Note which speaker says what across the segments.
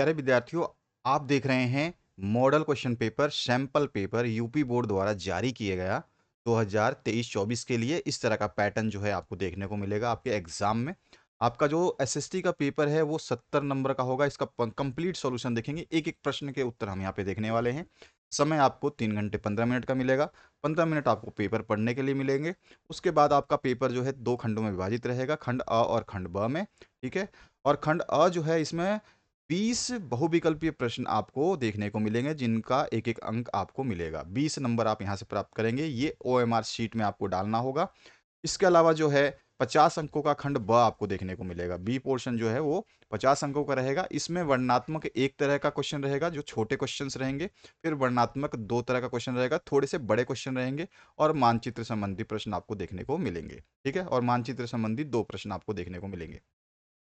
Speaker 1: प्यारे विद्यार्थियों, आप देख रहे हैं model question paper sample paper UP board द्वारा जारी किया गया 2023-24 के लिए। इस तरह का पैटर्न जो है आपको देखने को मिलेगा आपके एग्जाम में। आपका जो एसएसटी का पेपर है वो 70 नंबर का होगा। इसका कंप्लीट सॉल्यूशन देखेंगे, एक एक प्रश्न के उत्तर हम यहाँ पे देखने वाले हैं। समय आपको 3 घंटे 15 मिनट का मिलेगा। 15 मिनट आपको पेपर पढ़ने के लिए मिलेंगे। उसके बाद आपका पेपर जो है 2 खंडों में विभाजित रहेगा, खंड अ और खंड ब में। ठीक है। और खंड अ जो है इसमें 20 बहुविकल्पीय प्रश्न आपको देखने को मिलेंगे, जिनका एक एक अंक आपको मिलेगा। 20 नंबर आप यहाँ से प्राप्त करेंगे, ये ओएमआर शीट में आपको डालना होगा। इसके अलावा जो है 50 अंकों का खंड ब आपको देखने को मिलेगा। बी पोर्शन जो है वो 50 अंकों का रहेगा। इसमें वर्णनात्मक एक तरह का क्वेश्चन रहेगा, जो छोटे क्वेश्चंस रहेंगे। फिर वर्णनात्मक 2 तरह का क्वेश्चन रहेगा, थोड़े से बड़े क्वेश्चन रहेंगे। और मानचित्र संबंधी प्रश्न आपको देखने को मिलेंगे। ठीक है। और मानचित्र संबंधी 2 प्रश्न आपको देखने को मिलेंगे।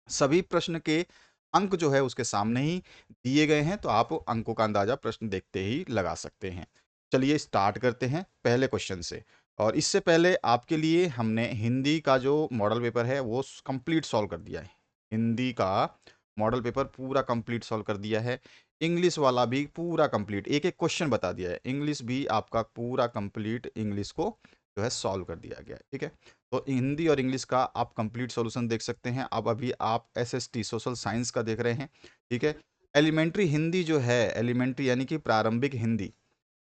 Speaker 1: सभी प्रश्न के अंक जो है उसके सामने ही दिए गए हैं, तो आप अंकों का अंदाजा प्रश्न देखते ही लगा सकते हैं। चलिए स्टार्ट करते हैं पहले क्वेश्चन से। और इससे पहले आपके लिए हमने हिंदी का जो मॉडल पेपर है वो कंप्लीट सॉल्व कर दिया है। हिंदी का मॉडल पेपर पूरा कंप्लीट सॉल्व कर दिया है। इंग्लिश वाला भी पूरा कंप्लीट, एक एक क्वेश्चन बता दिया है। इंग्लिश भी आपका पूरा कंप्लीट इंग्लिश को जो है सॉल्व कर दिया गया है। ठीक है। तो हिंदी और इंग्लिश का आप कंप्लीट सॉल्यूशन देख सकते हैं। अब अभी आप एसएसटी सोशल साइंस का देख रहे हैं। ठीक है। एलिमेंट्री हिंदी जो है, एलिमेंट्री यानी कि प्रारंभिक हिंदी,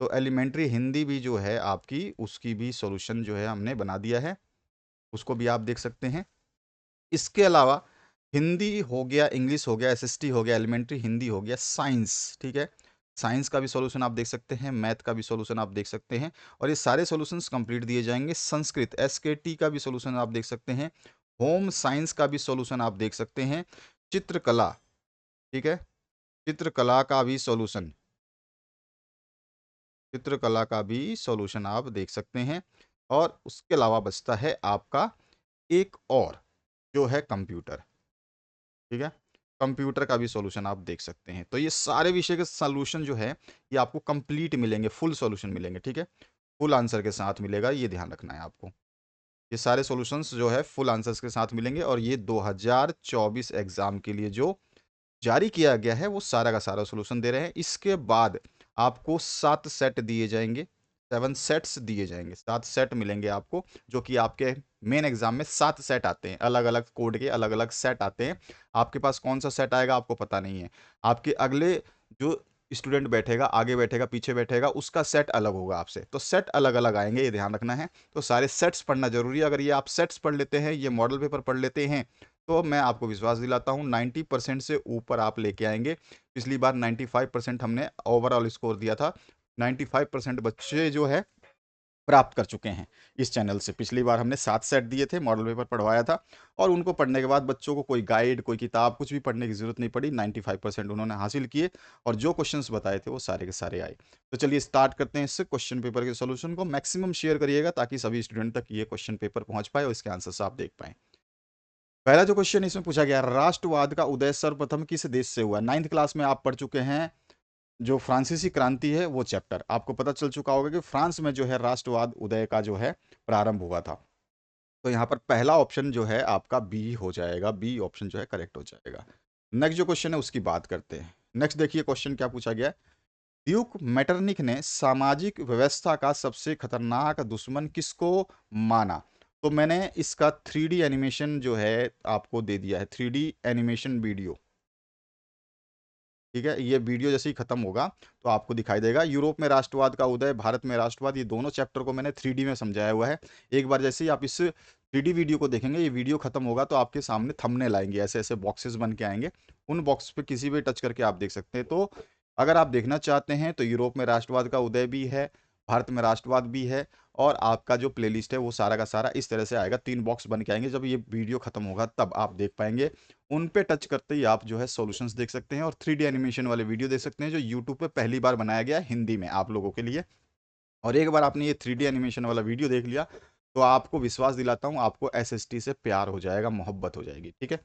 Speaker 1: तो एलिमेंट्री हिंदी भी जो है आपकी, उसकी भी सॉल्यूशन जो है हमने बना दिया है, उसको भी आप देख सकते हैं। इसके अलावा हिंदी हो गया, इंग्लिश हो गया, एसएसटी हो गया, एलिमेंट्री हिंदी हो गया, साइंस। ठीक है। साइंस का भी सॉल्यूशन आप देख सकते हैं, मैथ का भी सॉल्यूशन आप देख सकते हैं। और ये सारे सॉल्यूशंस कंप्लीट दिए जाएंगे। संस्कृत एसकेटी का भी सॉल्यूशन आप देख सकते हैं। होम साइंस का भी सॉल्यूशन आप देख सकते हैं। चित्रकला, ठीक है, चित्रकला का भी सॉल्यूशन, चित्रकला का भी सॉल्यूशन आप देख सकते हैं। और उसके अलावा बचता है आपका एक और, जो है कंप्यूटर। ठीक है। कंप्यूटर का भी सॉल्यूशन आप देख सकते हैं। तो ये सारे विषय के सॉल्यूशन जो है ये आपको कंप्लीट मिलेंगे, फुल सॉल्यूशन मिलेंगे। ठीक है। फुल आंसर के साथ मिलेगा, ये ध्यान रखना है आपको। ये सारे सॉल्यूशंस जो है फुल आंसर्स के साथ मिलेंगे। और ये 2024 एग्जाम के लिए जो जारी किया गया है वो सारा का सारा सॉल्यूशन दे रहे हैं। इसके बाद आपको 7 सेट दिए जाएंगे, 7 सेट्स दिए जाएंगे, 7 सेट मिलेंगे आपको, जो कि आपके मेन एग्जाम में 7 सेट आते हैं, अलग अलग कोड के अलग अलग सेट आते हैं। आपके पास कौन सा सेट आएगा आपको पता नहीं है। आपके अगले जो स्टूडेंट बैठेगा, आगे बैठेगा, पीछे बैठेगा, उसका सेट अलग होगा आपसे, तो सेट अलग अलग आएंगे, ये ध्यान रखना है। तो सारे सेट्स पढ़ना जरूरी है। अगर ये आप सेट्स पढ़ लेते हैं, ये मॉडल पेपर पढ़ लेते हैं, तो मैं आपको विश्वास दिलाता हूँ 90% से ऊपर आप लेके आएंगे। पिछली बार 95% हमने ओवरऑल स्कोर दिया था। 95% बच्चे जो है प्राप्त कर चुके हैं इस चैनल से। पिछली बार हमने 7 सेट दिए थे, मॉडल पेपर पढ़वाया था, और उनको पढ़ने के बाद बच्चों को कोई गाइड, कोई किताब, कुछ भी पढ़ने की जरूरत नहीं पड़ी। 95% उन्होंने हासिल किए, और जो क्वेश्चंस बताए थे वो सारे के सारे आए। तो चलिए स्टार्ट करते हैं इस क्वेश्चन पेपर के सोल्यूशन को। मैक्सिमम शेयर करिएगा ताकि सभी स्टूडेंट तक ये क्वेश्चन पेपर पहुंच पाए और इसके आंसर्स आप देख पाए। पहला जो क्वेश्चन इसमें पूछा गया, राष्ट्रवाद का उदय सर्वप्रथम किस देश से हुआ? 9th क्लास में आप पढ़ चुके हैं, जो फ्रांसीसी क्रांति है वो चैप्टर आपको पता चल चुका होगा कि फ्रांस में जो है राष्ट्रवाद उदय का जो है प्रारंभ हुआ था। तो यहाँ पर पहला ऑप्शन जो है आपका बी हो जाएगा, बी ऑप्शन जो है करेक्ट हो जाएगा। नेक्स्ट जो क्वेश्चन है उसकी बात करते हैं। नेक्स्ट देखिए क्वेश्चन क्या पूछा गया है। ड्यूक मेटरनिक ने सामाजिक व्यवस्था का सबसे खतरनाक दुश्मन किसको माना? तो मैंने इसका 3D एनिमेशन जो है आपको दे दिया है, 3D एनिमेशन वीडियो। ठीक है। ये वीडियो जैसे ही खत्म होगा तो आपको दिखाई देगा। यूरोप में राष्ट्रवाद का उदय, भारत में राष्ट्रवाद, ये दोनों चैप्टर को मैंने 3D में समझाया हुआ है। एक बार जैसे ही आप इस 3D वीडियो को देखेंगे, ये वीडियो खत्म होगा तो आपके सामने थंबनेल आएंगे, ऐसे ऐसे बॉक्सेस बन के आएंगे। उन बॉक्स पे किसी भी टच करके आप देख सकते हैं। तो अगर आप देखना चाहते हैं तो यूरोप में राष्ट्रवाद का उदय भी है, भारत में राष्ट्रवाद भी है, और आपका जो प्लेलिस्ट है वो सारा का सारा इस तरह से आएगा। 3 बॉक्स बन के आएंगे। जब ये वीडियो खत्म होगा तब आप देख पाएंगे। उन पे टच करते ही आप जो है सॉल्यूशंस देख सकते हैं, और 3D एनिमेशन वाले वीडियो देख सकते हैं, जो यूट्यूब पे पहली बार बनाया गया है हिंदी में आप लोगों के लिए। और एक बार आपने ये 3D एनिमेशन वाला वीडियो देख लिया तो आपको विश्वास दिलाता हूँ, आपको एसएसटी से प्यार हो जाएगा, मोहब्बत हो जाएगी। ठीक है।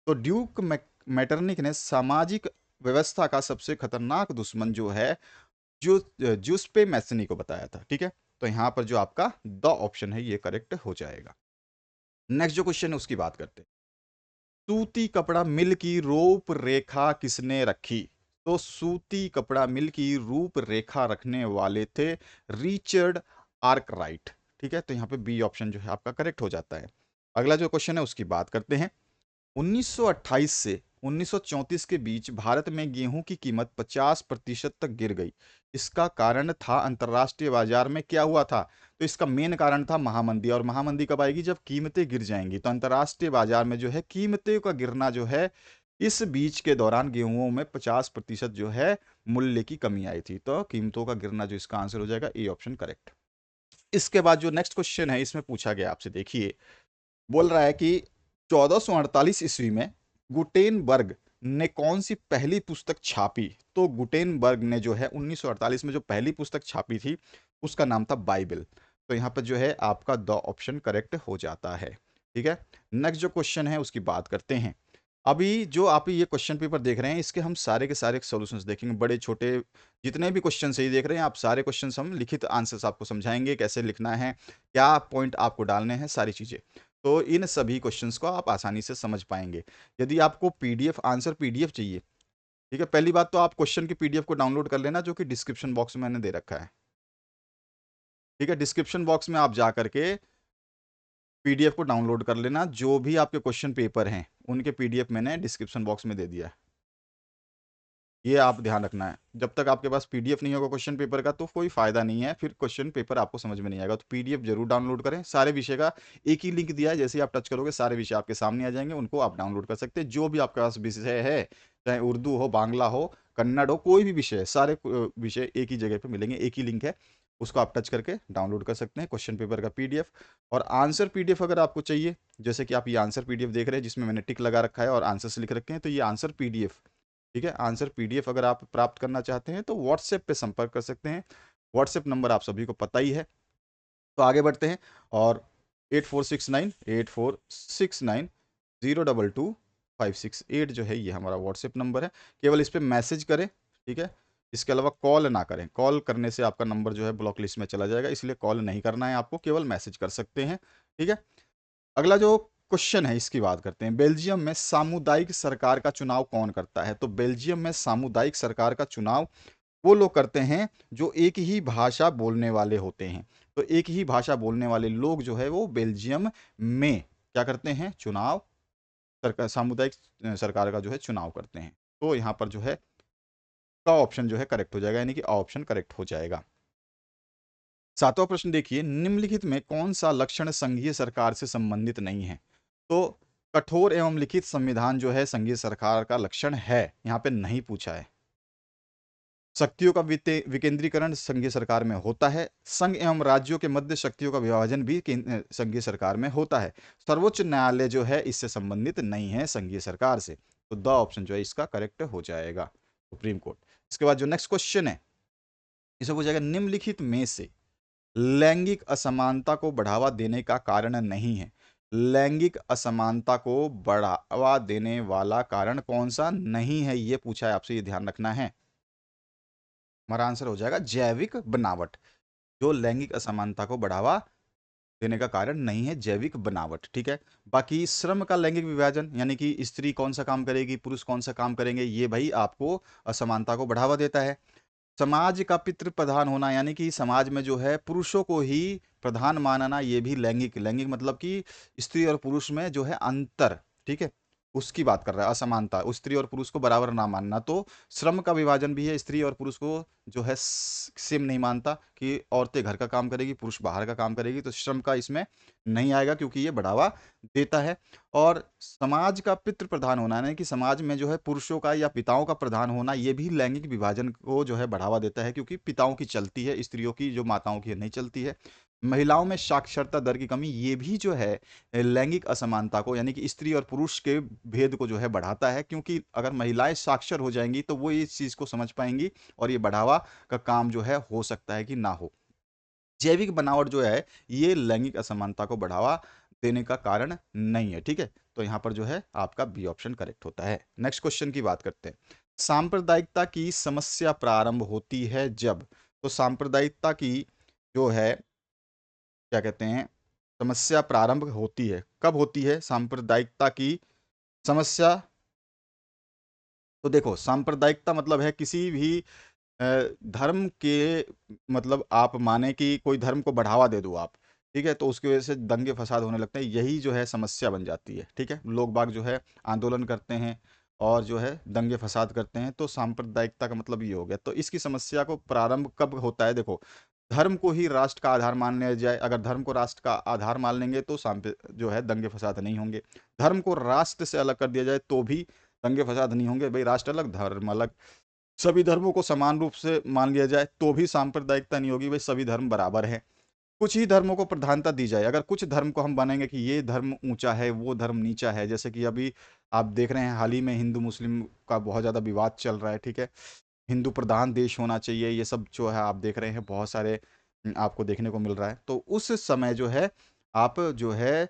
Speaker 1: तो ड्यूक मैटरनिक ने सामाजिक व्यवस्था का सबसे खतरनाक दुश्मन जो है, जो जूस्पे मैसनी को बताया था। ठीक है। तो यहाँ पर जो आपका द ऑप्शन है ये करेक्ट हो जाएगा। नेक्स्ट जो क्वेश्चन है उसकी बात करते हैं। सूती कपड़ा मिल की रूप रेखा किसने रखी? तो सूती कपड़ा मिल की रूपरेखा रखने वाले थे रिचर्ड आर्कराइट। ठीक है, तो यहाँ पे बी ऑप्शन जो है आपका करेक्ट हो जाता है। अगला जो क्वेश्चन है उसकी बात करते हैं। 1928 से 1934 के बीच भारत में गेहूं की कीमत 50% तक गिर गई। इसका कारण था अंतर्राष्ट्रीय बाजार में क्या हुआ था? तो इसका मेन कारण था महामंदी। और महामंदी कब आएगी? जब कीमतें गिर जाएंगी। तो अंतर्राष्ट्रीय बाजार में जो है कीमतें का गिरना जो है, इस बीच के दौरान गेहूं में 50% जो है मूल्य की कमी आई थी। तो कीमतों का गिरना जो इसका आंसर हो जाएगा ए ऑप्शन करेक्ट। इसके बाद जो नेक्स्ट क्वेश्चन है इसमें पूछा गया आपसे, देखिए बोल रहा है कि 1448 ईस्वी में गुटेनबर्ग ने कौन सी पहली पुस्तक छापी? तो गुटेनबर्ग ने जो है 1948 में जो पहली पुस्तक छापी थी उसका नाम था बाइबल। तो यहाँ पर जो है आपका द ऑप्शन करेक्ट हो जाता है। ठीक है, नेक्स्ट जो क्वेश्चन है उसकी बात करते हैं। अभी जो आप ये क्वेश्चन पेपर देख रहे हैं इसके हम सारे के सारे सॉल्यूशंस देखेंगे, बड़े छोटे जितने भी क्वेश्चन सही देख रहे हैं आप, सारे क्वेश्चंस हम लिखित आंसर्स आपको समझाएंगे, कैसे लिखना है, क्या पॉइंट आपको डालने हैं, सारी चीजें। तो इन सभी क्वेश्चंस को आप आसानी से समझ पाएंगे। यदि आपको पीडीएफ आंसर पीडीएफ चाहिए, ठीक है, पहली बात तो आप क्वेश्चन की पीडीएफ को डाउनलोड कर लेना, जो कि डिस्क्रिप्शन बॉक्स में मैंने दे रखा है। ठीक है, डिस्क्रिप्शन बॉक्स में आप जा करके पीडीएफ को डाउनलोड कर लेना। जो भी आपके क्वेश्चन पेपर हैं उनके पीडीएफ मैंने डिस्क्रिप्शन बॉक्स में दे दिया है। ये आप ध्यान रखना है, जब तक आपके पास पीडीएफ नहीं होगा क्वेश्चन पेपर का तो कोई फायदा नहीं है, फिर क्वेश्चन पेपर आपको समझ में नहीं आएगा। तो पीडीएफ जरूर डाउनलोड करें। सारे विषय का एक ही लिंक दिया है, जैसे ही आप टच करोगे सारे विषय आपके सामने आ जाएंगे, उनको आप डाउनलोड कर सकते हैं। जो भी आपके पास विषय है, चाहे उर्दू हो, बांग्ला हो, कन्नड़ हो, कोई भी विषय है, सारे विषय एक ही जगह पर मिलेंगे, एक ही लिंक है, उसको आप टच करके डाउनलोड कर सकते हैं क्वेश्चन पेपर का पीडीएफ। और आंसर पीडीएफ अगर आपको चाहिए, जैसे कि आप ये आंसर पीडीएफ देख रहे हैं जिसमें मैंने टिक लगा रखा है और आंसर्स लिख रखे हैं, तो ये आंसर पीडीएफ, ठीक है, आंसर पीडीएफ अगर आप प्राप्त करना चाहते हैं तो व्हाट्सएप पे संपर्क कर सकते हैं। व्हाट्सएप नंबर आप सभी को पता ही है। तो आगे बढ़ते हैं, और 8469 जो है ये हमारा व्हाट्सएप नंबर है। केवल इस पर मैसेज करें, ठीक है, इसके अलावा कॉल ना करें। कॉल करने से आपका नंबर जो है ब्लॉक लिस्ट में चला जाएगा, इसलिए कॉल नहीं करना है आपको, केवल मैसेज कर सकते हैं। ठीक है, अगला जो क्वेश्चन है इसकी बात करते हैं। बेल्जियम में सामुदायिक सरकार का चुनाव कौन करता है? तो बेल्जियम में सामुदायिक सरकार का चुनाव वो लोग करते हैं जो एक ही भाषा बोलने वाले होते हैं। तो एक ही भाषा बोलने वाले लोग जो है वो बेल्जियम में क्या करते हैं? चुनाव, सरकार, सामुदायिक सरकार का जो है चुनाव करते हैं। तो यहाँ पर जो है का ऑप्शन जो है करेक्ट हो जाएगा, यानी कि ऑप्शन करेक्ट हो जाएगा। सातवां प्रश्न देखिए, निम्नलिखित में कौन सा लक्षण संघीय सरकार से संबंधित नहीं है? तो कठोर एवं लिखित संविधान जो है संघीय सरकार का लक्षण है, यहाँ पे नहीं पूछा है। शक्तियों का विकेंद्रीकरण संघीय सरकार में होता है। संघ एवं राज्यों के मध्य शक्तियों का विभाजन भी संघीय सरकार में होता है। सर्वोच्च न्यायालय जो है इससे संबंधित नहीं है संघीय सरकार से। तो द ऑप्शन जो है इसका करेक्ट हो जाएगा, सुप्रीम कोर्ट। इसके बाद जो नेक्स्ट क्वेश्चन है इसे पूछा जाएगा, निम्नलिखित में से लैंगिक असमानता को बढ़ावा देने का कारण नहीं है। लैंगिक असमानता को बढ़ावा देने वाला कारण कौन सा नहीं है, ये पूछा है आपसे, ये ध्यान रखना है। हमारा आंसर हो जाएगा जैविक बनावट। जो लैंगिक असमानता को बढ़ावा देने का कारण नहीं है, जैविक बनावट। ठीक है, बाकी श्रम का लैंगिक विभाजन, यानी कि स्त्री कौन सा काम करेगी, पुरुष कौन सा काम करेंगे, ये भाई आपको असमानता को बढ़ावा देता है। समाज का पितृ प्रधान होना, यानी कि समाज में जो है पुरुषों को ही प्रधान मानना, ये भी लैंगिक, लैंगिक मतलब कि स्त्री और पुरुष में जो है अंतर, ठीक है, उसकी बात कर रहा है, असमानता, उस स्त्री और पुरुष को बराबर ना मानना। तो श्रम का विभाजन भी है, स्त्री और पुरुष को जो है सेम नहीं मानता कि औरतें घर का काम करेगी, पुरुष बाहर का काम करेगी, तो श्रम का इसमें नहीं आएगा क्योंकि ये बढ़ावा देता है। और समाज का पितृ प्रधान होना, यानी कि समाज में जो है पुरुषों का या पिताओं का प्रधान होना, ये भी लैंगिक विभाजन को जो है बढ़ावा देता है, क्योंकि पिताओं की चलती है, स्त्रियों की, जो माताओं की नहीं चलती है। महिलाओं में साक्षरता दर की कमी, ये भी जो है लैंगिक असमानता को, यानी कि स्त्री और पुरुष के भेद को जो है बढ़ाता है, क्योंकि अगर महिलाएं साक्षर हो जाएंगी तो वो इस चीज को समझ पाएंगी और ये बढ़ावा का काम जो है हो सकता है कि ना हो। जैविक बनावट जो है ये लैंगिक असमानता को बढ़ावा देने का कारण नहीं है। ठीक है, तो यहां पर जो है आपका बी ऑप्शन करेक्ट होता है। नेक्स्ट क्वेश्चन की बात करते हैं। सांप्रदायिकता की समस्या प्रारंभ होती है जब? तो सांप्रदायिकता की जो है क्या कहते हैं, समस्या प्रारंभ होती है, कब होती है सांप्रदायिकता की समस्या तो देखो, सांप्रदायिकता मतलब है किसी भी अ, धर्म के, मतलब आप माने कि कोई धर्म को बढ़ावा दे दो आप, ठीक है? तो उसकी वजह से दंगे फसाद होने लगते हैं, यही जो है समस्या बन जाती है, ठीक है? लोग बाग जो है आंदोलन करते हैं और जो है दंगे फसाद करते हैं, तो सांप्रदायिकता का मतलब ये हो गया। तो इसकी समस्या को प्रारंभ कब होता है? देखो, धर्म को ही राष्ट्र का आधार मान लिया जाए, अगर धर्म को राष्ट्र का आधार मान लेंगे तो सांप जो है दंगे फसाद नहीं होंगे। धर्म को राष्ट्र से अलग कर दिया जाए तो भी दंगे फसाद नहीं होंगे। भाई, राष्ट्र अलग, धर्म अलग। सभी धर्मों को समान रूप से मान लिया जाए तो भी सांप्रदायिकता नहीं होगी। भाई, सभी धर्म बराबर है। कुछ ही धर्मों को प्रधानता दी जाए, अगर कुछ धर्म को हम मानेंगे कि ये धर्म ऊंचा है, वो धर्म नीचा है, जैसे कि अभी आप देख रहे हैं हाल ही में हिंदू मुस्लिम का बहुत ज़्यादा विवाद चल रहा है, ठीक है? हिंदू प्रधान देश होना चाहिए, ये सब जो है आप देख रहे हैं बहुत सारे आपको देखने को मिल रहा है। तो उस समय जो है आप जो है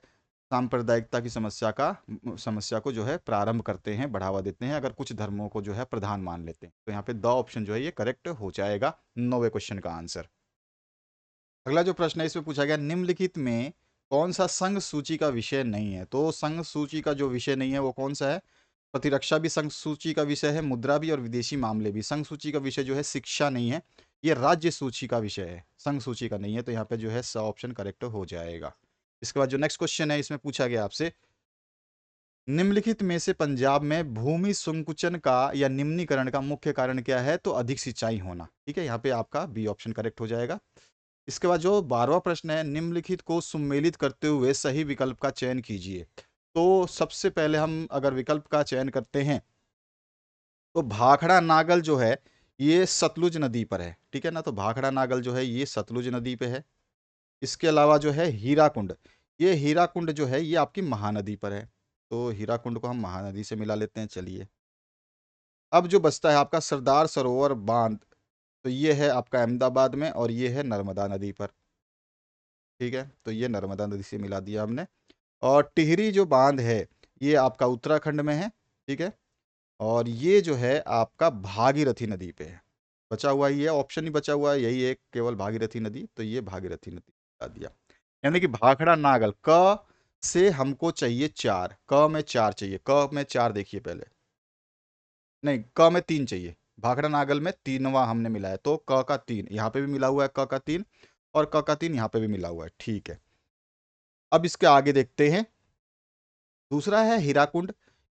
Speaker 1: सांप्रदायिकता की समस्या को जो है प्रारंभ करते हैं, बढ़ावा देते हैं, अगर कुछ धर्मों को जो है प्रधान मान लेते हैं। तो यहाँ पे द ऑप्शन जो है ये करेक्ट हो जाएगा 9वें क्वेश्चन का आंसर। अगला जो प्रश्न है इसमें पूछा गया, निम्नलिखित में कौन सा संघ सूची का विषय नहीं है? तो संघ सूची का जो विषय नहीं है वो कौन सा है? प्रतिरक्षा भी संघ सूची का विषय है, मुद्रा भी और विदेशी मामले भी। संघ सूची का विषय जो है शिक्षा नहीं है, ये राज्य सूची का विषय है, संघ सूची का नहीं है। तो यहाँ पे जो है स ऑप्शन करेक्ट हो जाएगा। इसके बाद जो नेक्स्ट क्वेश्चन है इसमें पूछा गया आपसे, निम्नलिखित में से पंजाब में भूमि संकुचन का या निम्नीकरण का मुख्य कारण क्या है? तो अधिक सिंचाई होना। ठीक है, यहाँ पे आपका बी ऑप्शन करेक्ट हो जाएगा। इसके बाद जो 12वां प्रश्न है, निम्नलिखित को सुमेलित करते हुए सही विकल्प का चयन कीजिए। तो सबसे पहले हम अगर विकल्प का चयन करते हैं तो भाखड़ा नागल जो है ये सतलुज नदी पर है, ठीक है ना? तो भाखड़ा नागल जो है ये सतलुज नदी पे है। इसके अलावा जो है हीराकुंड, ये हीराकुंड जो है ये आपकी महानदी पर है। तो हीराकुंड को हम महानदी से मिला लेते हैं, चलिए। अब जो बचता है आपका सरदार सरोवर बांध, तो ये है आपका अहमदाबाद में और ये है नर्मदा नदी पर, ठीक है? तो ये नर्मदा नदी से मिला दिया हमने। और टिहरी जो बांध है ये आपका उत्तराखंड में है, ठीक है? और ये जो है आपका भागीरथी नदी पे है। बचा हुआ ये ऑप्शन ही बचा हुआ है, यही एक केवल भागीरथी नदी, तो ये भागीरथी नदी बता दिया। यानी कि भाखड़ा नागल, क से हमको चाहिए 4, क में 4 चाहिए, क में 4 देखिए पहले, नहीं क में 3 चाहिए। भाखड़ा नागल में 3वां हमने मिला है, तो क का 3 यहाँ पे भी मिला हुआ है, क का 3 और क का 3 यहाँ पे भी मिला हुआ है, ठीक है। अब इसके आगे देखते हैं, दूसरा है हीराकुंड।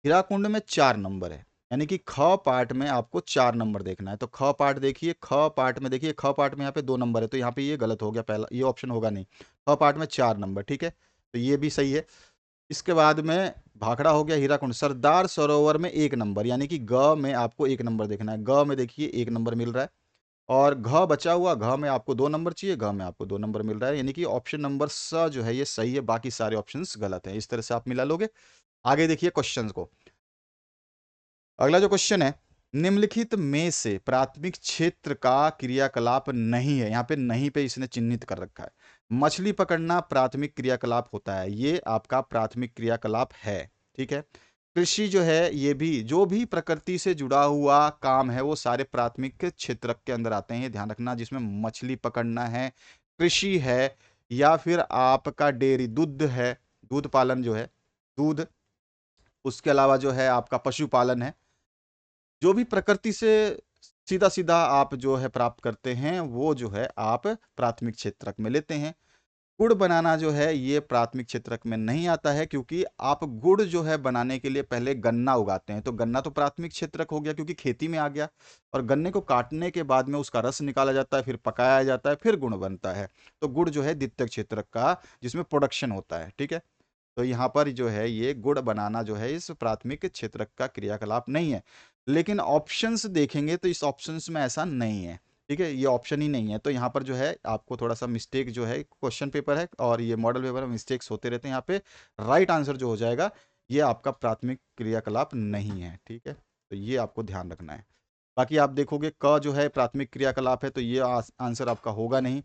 Speaker 1: हीराकुंड में 4 नंबर है, यानी कि ख पार्ट में आपको 4 नंबर देखना है। तो ख पार्ट देखिए, ख पार्ट में देखिए, ख पार्ट में यहाँ पे 2 नंबर है, तो यहाँ पे ये गलत हो गया, पहला ये ऑप्शन होगा नहीं। ख पार्ट में 4 नंबर, ठीक है, तो ये भी सही है। इसके बाद में भाखड़ा हो गया, हीराकुंड। सरदार सरोवर में 1 नंबर, यानी कि ग में आपको 1 नंबर देखना है, ग में देखिए 1 नंबर मिल रहा है। और घ बचा हुआ, घ में आपको 2 नंबर चाहिए, घ में आपको 2 नंबर मिल रहा है, यानी कि ऑप्शन नंबर स जो है ये सही है, बाकी सारे ऑप्शंस गलत हैं। इस तरह से आप मिला लोगे। आगे देखिए क्वेश्चंस को। अगला जो क्वेश्चन है, निम्नलिखित में से प्राथमिक क्षेत्र का क्रियाकलाप नहीं है, यहाँ पे नहीं पे इसने चिन्हित कर रखा है। मछली पकड़ना प्राथमिक क्रियाकलाप होता है, ये आपका प्राथमिक क्रियाकलाप है, ठीक है। कृषि जो है ये भी, जो भी प्रकृति से जुड़ा हुआ काम है वो सारे प्राथमिक क्षेत्र के अंदर आते हैं, ये ध्यान रखना। जिसमें मछली पकड़ना है, कृषि है, या फिर आपका डेयरी दूध है, दूध पालन जो है, दूध, उसके अलावा जो है आपका पशुपालन है, जो भी प्रकृति से सीधा सीधा आप जो है प्राप्त करते हैं वो जो है आप प्राथमिक क्षेत्रक में लेते हैं। गुड़ बनाना जो है ये प्राथमिक क्षेत्रक में नहीं आता है, क्योंकि आप गुड़ जो है बनाने के लिए पहले गन्ना उगाते हैं, तो गन्ना तो प्राथमिक क्षेत्रक हो गया क्योंकि खेती में आ गया। और गन्ने को काटने के बाद में उसका रस निकाला जाता है, फिर पकाया जाता है, फिर गुड़ बनता है। तो गुड़ जो है द्वितीयक क्षेत्रक का, जिसमें प्रोडक्शन होता है, ठीक है। तो यहाँ पर जो है ये गुड़ बनाना जो है इस प्राथमिक क्षेत्रक का क्रियाकलाप नहीं है। लेकिन ऑप्शंस देखेंगे तो इस ऑप्शंस में ऐसा नहीं है, ठीक है, ये ऑप्शन ही नहीं है। तो यहाँ पर जो है आपको थोड़ा सा मिस्टेक जो है, क्वेश्चन पेपर है और ये मॉडल पेपर में मिस्टेक्स होते रहते हैं। यहाँ पे राइट आंसर जो हो जाएगा ये आपका प्राथमिक क्रियाकलाप नहीं है, ठीक है। तो ये आपको ध्यान रखना है। बाकी आप देखोगे क जो है प्राथमिक क्रियाकलाप है, तो ये आंसर आपका होगा नहीं।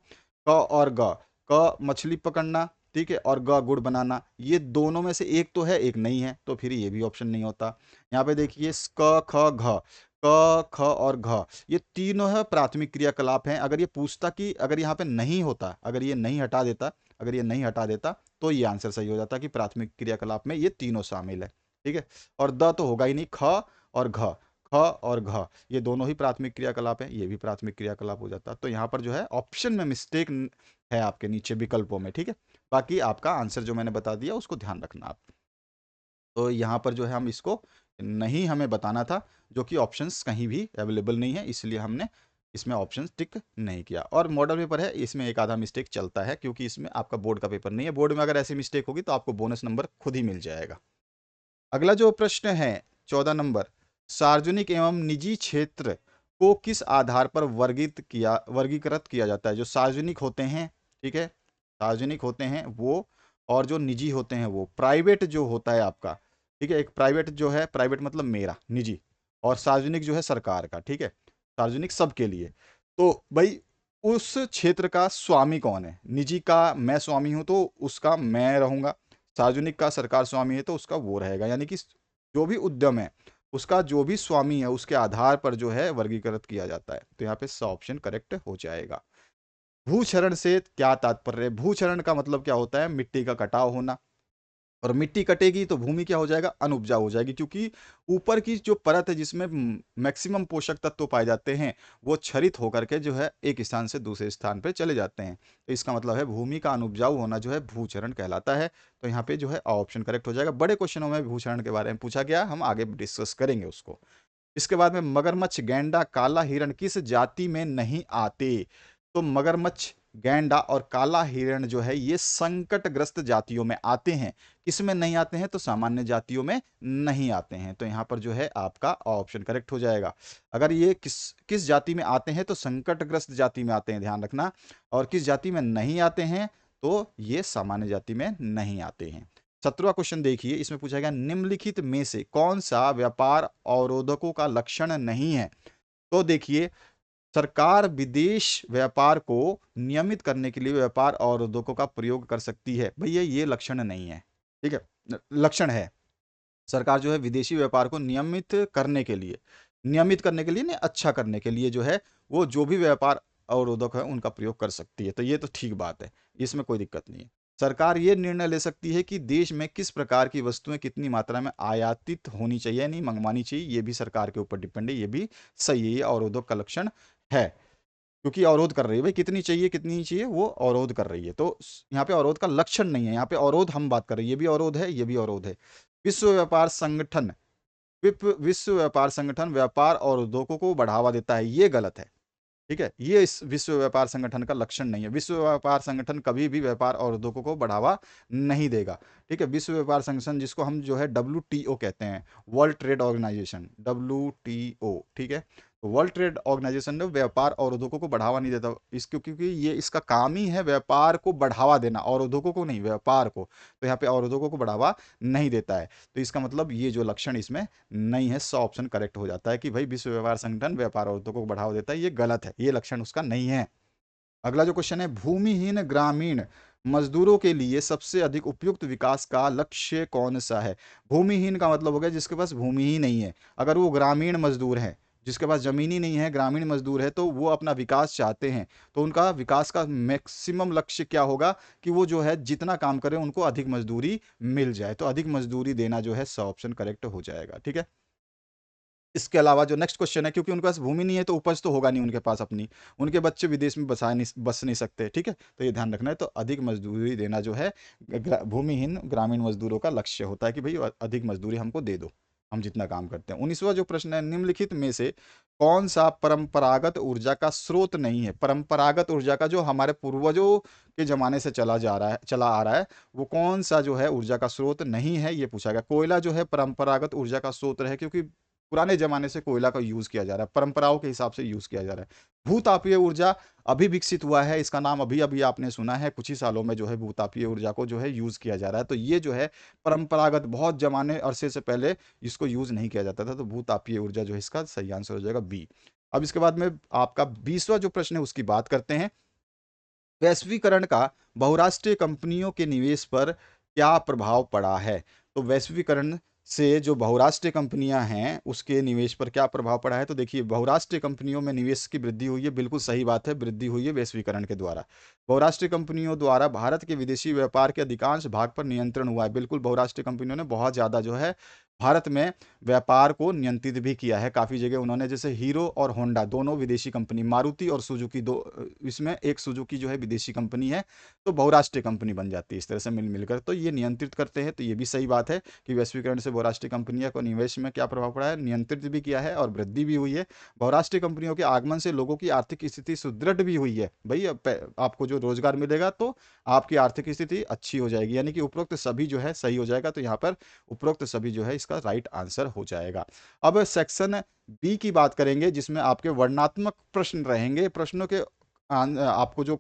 Speaker 1: क और ग, क मछली पकड़ना, ठीक है, और ग गुड़ बनाना, ये दोनों में से एक तो है, एक नहीं है, तो फिर ये भी ऑप्शन नहीं होता। यहाँ पे देखिए क ख घ, क ख और घ, ये तीनों है प्राथमिक क्रियाकलाप हैं। अगर ये पूछता कि अगर यहाँ पे नहीं होता, अगर ये नहीं हटा देता, अगर ये नहीं हटा देता तो ये आंसर सही हो जाता कि प्राथमिक क्रियाकलाप में ये तीनों शामिल है, ठीक है। और द तो होगा ही नहीं, ख और घ, ख और घ, ये दोनों ही प्राथमिक क्रियाकलाप हैं, ये भी प्राथमिक क्रियाकलाप हो जाता है। तो यहाँ पर जो है ऑप्शन में मिस्टेक है आपके नीचे विकल्पों में, ठीक है। बाकी आपका आंसर जो मैंने बता दिया उसको ध्यान रखना आप। तो यहाँ पर जो है हम इसको नहीं हमें बताना था, जो कि ऑप्शंस कहीं भी अवेलेबल नहीं है, इसलिए हमने इसमें ऑप्शंस टिक नहीं किया। और मॉडल पेपर है, इसमें एक आधा मिस्टेक चलता है, क्योंकि इसमें आपका बोर्ड का पेपर नहीं है। बोर्ड में अगर ऐसी मिस्टेक होगी तो आपको बोनस नंबर खुद ही मिल जाएगा। अगला जो प्रश्न है 14 नंबर, सार्वजनिक एवं निजी क्षेत्र को किस आधार पर वर्गीकृत किया जाता है। जो सार्वजनिक होते हैं, ठीक है, सार्वजनिक होते हैं वो, और जो निजी होते हैं वो। प्राइवेट जो होता है आपका, ठीक है, एक प्राइवेट जो है, प्राइवेट मतलब मेरा निजी, और सार्वजनिक जो है सरकार का, ठीक है, सार्वजनिक सबके लिए। तो भाई उस क्षेत्र का स्वामी कौन है। निजी का मैं स्वामी हूं तो उसका मैं रहूंगा, सार्वजनिक का सरकार स्वामी है तो उसका वो रहेगा। यानी कि जो भी उद्यम है उसका जो भी स्वामी है उसके आधार पर जो है वर्गीकृत किया जाता है। तो यहाँ पे स ऑप्शन करेक्ट हो जाएगा। भूक्षरण से क्या तात्पर्य है। भूक्षरण का मतलब क्या होता है, मिट्टी का कटाव होना। और मिट्टी कटेगी तो भूमि क्या हो जाएगा, अनउपजाऊ हो जाएगी, क्योंकि ऊपर की जो परत है जिसमें मैक्सिमम पोषक तत्व पाए जाते हैं वो क्षरित होकर के जो है एक स्थान से दूसरे स्थान पर चले जाते हैं। तो इसका मतलब है भूमि का अनउपजाऊ होना जो है भूचरण कहलाता है। तो यहाँ पे जो है ऑप्शन करेक्ट हो जाएगा। बड़े क्वेश्चनों में भूचरण के बारे में पूछा गया, हम आगे डिस्कस करेंगे उसको। इसके बाद में मगरमच्छ, गैंडा, काला हिरण किस जाति में नहीं आते। तो मगरमच्छ, गैंडा और काला हिरण जो है ये संकटग्रस्त जातियों में आते हैं। किसमें नहीं आते हैं, तो सामान्य जातियों में नहीं आते हैं। तो यहां पर जो है आपका ऑप्शन करेक्ट हो जाएगा। अगर ये किस किस जाति में आते हैं, तो संकटग्रस्त जाति में आते हैं, ध्यान रखना। और किस जाति में नहीं आते हैं, तो ये सामान्य जाति में नहीं आते हैं। 17वां क्वेश्चन देखिए, इसमें पूछा गया निम्नलिखित में से कौन सा व्यापार अवरोधकों का लक्षण नहीं है। तो देखिए, सरकार विदेश व्यापार को नियमित करने के लिए व्यापार अवरोधकों का प्रयोग कर सकती है। भैया ये लक्षण नहीं है, ठीक है, लक्षण है। सरकार जो है विदेशी व्यापार को नियमित करने के लिए नहीं, अच्छा करने के लिए जो है वो जो भी व्यापार अवरोधक है उनका प्रयोग कर सकती है। तो ये तो ठीक बात है, इसमें कोई दिक्कत नहीं है। सरकार ये निर्णय ले सकती है कि देश में किस प्रकार की वस्तुएं कितनी मात्रा में आयातित होनी चाहिए, नहीं मंगवानी चाहिए, ये भी सरकार के ऊपर डिपेंड है। ये भी सही है, ये अवरोधक का लक्षण है, क्योंकि अवरोध कर रही है। भाई कितनी चाहिए कितनी नहीं चाहिए, वो अवरोध कर रही है। तो यहाँ पे अवरोध का लक्षण नहीं है, यहाँ पे अवरोध हम बात कर रहे हैं। ये भी अवरोध है, ये भी अवरोध है। विश्व व्यापार संगठन, विश्व व्यापार संगठन व्यापार और उद्योगों को बढ़ावा देता है, ये गलत है, ठीक है। ये इस विश्व व्यापार संगठन का लक्षण नहीं है। विश्व व्यापार संगठन कभी भी व्यापार और उद्योगों को बढ़ावा नहीं देगा, ठीक है। विश्व व्यापार संगठन जिसको हम जो है WTO कहते हैं, वर्ल्ड ट्रेड ऑर्गेनाइजेशन, WTO, ठीक है। तो वर्ल्ड ट्रेड ऑर्गेनाइजेशन ने व्यापार और उद्योगों को बढ़ावा नहीं देता, इसको क्योंकि ये इसका काम ही है व्यापार को बढ़ावा देना, और उद्योगों को नहीं, व्यापार को। तो यहाँ पे और उद्योगों को बढ़ावा नहीं देता है। तो इसका मतलब ये जो लक्षण इसमें नहीं है, 100 ऑप्शन करेक्ट हो जाता है कि भाई विश्व व्यापार संगठन व्यापार और उद्योगों को बढ़ावा देता है, ये गलत है, ये लक्षण उसका नहीं है। अगला जो क्वेश्चन है, भूमिहीन ग्रामीण मजदूरों के लिए सबसे अधिक उपयुक्त विकास का लक्ष्य कौन सा है। भूमिहीन का मतलब हो गया जिसके पास भूमि ही नहीं है। अगर वो ग्रामीण मजदूर हैं, जिसके पास जमीन ही नहीं है, ग्रामीण मजदूर है, तो वो अपना विकास चाहते हैं, तो उनका विकास का मैक्सिमम लक्ष्य क्या होगा कि वो जो है जितना काम करें उनको अधिक मजदूरी मिल जाए। तो अधिक मजदूरी देना जो है 100 ऑप्शन करेक्ट हो जाएगा, ठीक है। इसके अलावा जो नेक्स्ट क्वेश्चन है, क्योंकि उनके पास भूमि नहीं है तो उपज तो होगा नहीं उनके पास अपनी, उनके बच्चे विदेश में बस नहीं सकते, ठीक है। तो ये ध्यान रखना है। तो अधिक मजदूरी देना जो है भूमिहीन ग्रामीण मजदूरों का लक्ष्य होता है कि भाई अधिक मजदूरी हमको दे दो, हम जितना काम करते हैं। 19वां जो प्रश्न है, निम्नलिखित में से कौन सा परंपरागत ऊर्जा का स्रोत नहीं है। परंपरागत ऊर्जा का जो हमारे पूर्वजों के जमाने से चला आ रहा है, वो कौन सा जो है ऊर्जा का स्रोत नहीं है, ये पूछा गया। कोयला जो है परंपरागत ऊर्जा का स्रोत है, क्योंकि पुराने जमाने से कोयला का यूज किया जा रहा है, परंपराओं के हिसाब से यूज किया जा रहा है। भूतापीय ऊर्जा अभी विकसित हुआ है, इसका नाम अभी अभी आपने सुना है, कुछ ही सालों में जो है भूतापीय ऊर्जा को जो है यूज किया जा रहा है। तो ये जो है परंपरागत, बहुत जमाने अरसे से पहले इसको यूज नहीं किया जाता था। तो भूतापीय ऊर्जा जो है इसका सही आंसर हो जाएगा बी। अब इसके बाद में आपका 20वां जो प्रश्न है उसकी बात करते हैं। वैश्वीकरण का बहुराष्ट्रीय कंपनियों के निवेश पर क्या प्रभाव पड़ा है। तो वैश्वीकरण से जो बहुराष्ट्रीय कंपनियां हैं उसके निवेश पर क्या प्रभाव पड़ा है। तो देखिए, बहुराष्ट्रीय कंपनियों में निवेश की वृद्धि हुई है, बिल्कुल सही बात है, वृद्धि हुई है वैश्वीकरण के द्वारा। बहुराष्ट्रीय कंपनियों द्वारा भारत के विदेशी व्यापार के अधिकांश भाग पर नियंत्रण हुआ है। बिल्कुल, बहुराष्ट्रीय कंपनियों ने बहुत ज़्यादा जो है भारत में व्यापार को नियंत्रित भी किया है काफ़ी जगह उन्होंने, जैसे हीरो और होंडा दोनों विदेशी कंपनी, मारुति और सुजुकी दो, इसमें एक सुजुकी जो है विदेशी कंपनी है, तो बहुराष्ट्रीय कंपनी बन जाती है इस तरह से मिल मिलकर, तो ये नियंत्रित करते हैं। तो ये भी सही बात है कि वैश्वीकरण से बहुराष्ट्रीय कंपनियों को निवेश में क्या प्रभाव पड़ा है, नियंत्रित भी किया है और वृद्धि भी हुई है। बहुराष्ट्रीय कंपनियों के आगमन से लोगों की आर्थिक स्थिति सुदृढ़ भी हुई है। भाई आपको जो रोजगार मिलेगा तो आपकी आर्थिक स्थिति अच्छी हो जाएगी, यानी कि उपरोक्त सभी जो है सही हो जाएगा। तो यहाँ पर उपरोक्त सभी जो है इसका राइट आंसर हो जाएगा। अब सेक्शन बी की बात करेंगे, जिसमें आपके वर्णनात्मक प्रश्न रहेंगे। प्रश्नों के आपको जो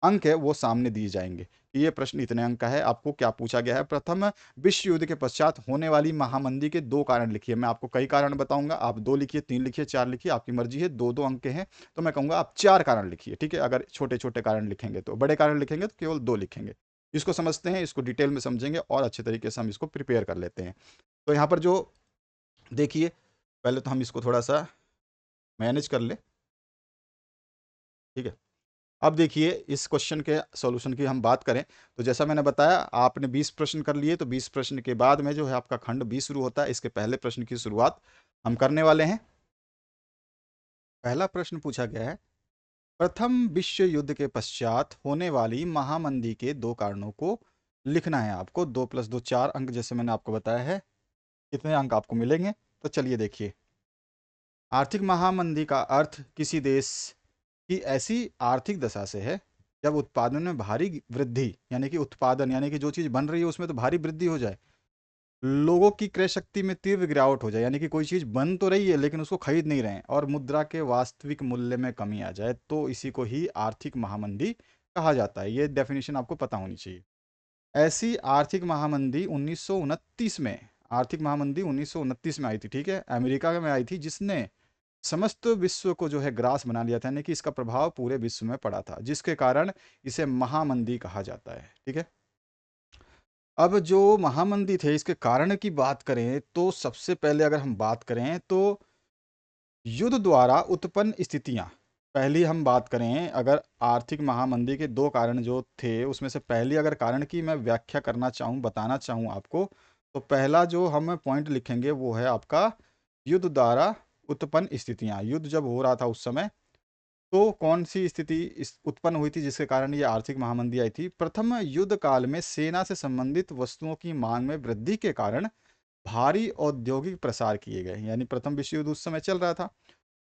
Speaker 1: अंक है वो सामने दिए जाएंगे। ये प्रश्न इतने अंक का है। आपको क्या पूछा गया है, प्रथम विश्व युद्ध के पश्चात होने वाली महामंदी के 2 कारण लिखिए। मैं आपको कई कारण बताऊंगा, आप 2 लिखिए, 3 लिखिए, 4 लिखिए, आपकी मर्जी है। 2-2 अंक के हैं तो मैं कहूंगा आप 4 कारण लिखिए, ठीक है। अगर छोटे छोटे कारण लिखेंगे, तो बड़े कारण लिखेंगे तो केवल 2 लिखेंगे। इसको समझते हैं, इसको डिटेल में समझेंगे और अच्छे तरीके से हम इसको प्रिपेयर कर लेते हैं। तो यहाँ पर जो देखिए, पहले तो हम इसको थोड़ा सा मैनेज कर ले, ठीक है। अब देखिए, इस क्वेश्चन के सॉल्यूशन की हम बात करें तो जैसा मैंने बताया, आपने 20 प्रश्न कर लिए, तो 20 प्रश्न के बाद में जो है आपका खंड 20 शुरू होता है। इसके पहले प्रश्न की शुरुआत हम करने वाले हैं। पहला प्रश्न पूछा गया है, प्रथम विश्व युद्ध के पश्चात होने वाली महामंदी के 2 कारणों को लिखना है आपको। 2 + 2 4 अंक, जैसे मैंने आपको बताया है। कितने अंक आपको मिलेंगे, तो चलिए देखिए। आर्थिक महामंदी का अर्थ किसी देश की ऐसी आर्थिक दशा से है जब उत्पादन में भारी वृद्धि, यानी कि उत्पादन यानी कि जो चीज़ बन रही है उसमें तो भारी वृद्धि हो जाए, लोगों की क्रय शक्ति में तीव्र गिरावट हो जाए, यानी कि कोई चीज़ बन तो रही है लेकिन उसको खरीद नहीं रहे हैं, और मुद्रा के वास्तविक मूल्य में कमी आ जाए, तो इसी को ही आर्थिक महामंदी कहा जाता है। ये डेफिनेशन आपको पता होनी चाहिए। ऐसी आर्थिक महामंदी 1929 में, आर्थिक महामंदी 1929 में आई थी, ठीक है, अमेरिका में आई थी, जिसने समस्त विश्व को जो है ग्रास बना लिया था, यानी कि इसका प्रभाव पूरे विश्व में पड़ा था, जिसके कारण इसे महामंदी कहा जाता है, ठीक है। अब जो महामंदी थे, इसके कारण की बात करें तो सबसे पहले अगर हम बात करें तो युद्ध द्वारा उत्पन्न स्थितियां। पहली हम बात करें, अगर आर्थिक महामंदी के 2 कारण जो थे उसमें से पहली अगर कारण की मैं व्याख्या करना चाहूँ, बताना चाहूँ आपको, तो पहला जो हम पॉइंट लिखेंगे वो है आपका युद्ध द्वारा उत्पन्न स्थितियां। युद्ध जब हो रहा था उस समय, तो कौन सी स्थिति उत्पन्न हुई थी जिसके कारण ये आर्थिक महामंदी आई थी। प्रथम युद्ध काल में सेना से संबंधित वस्तुओं की मांग में वृद्धि के कारण भारी औद्योगिक प्रसार किए गए, यानी प्रथम विश्व युद्ध उस समय चल रहा था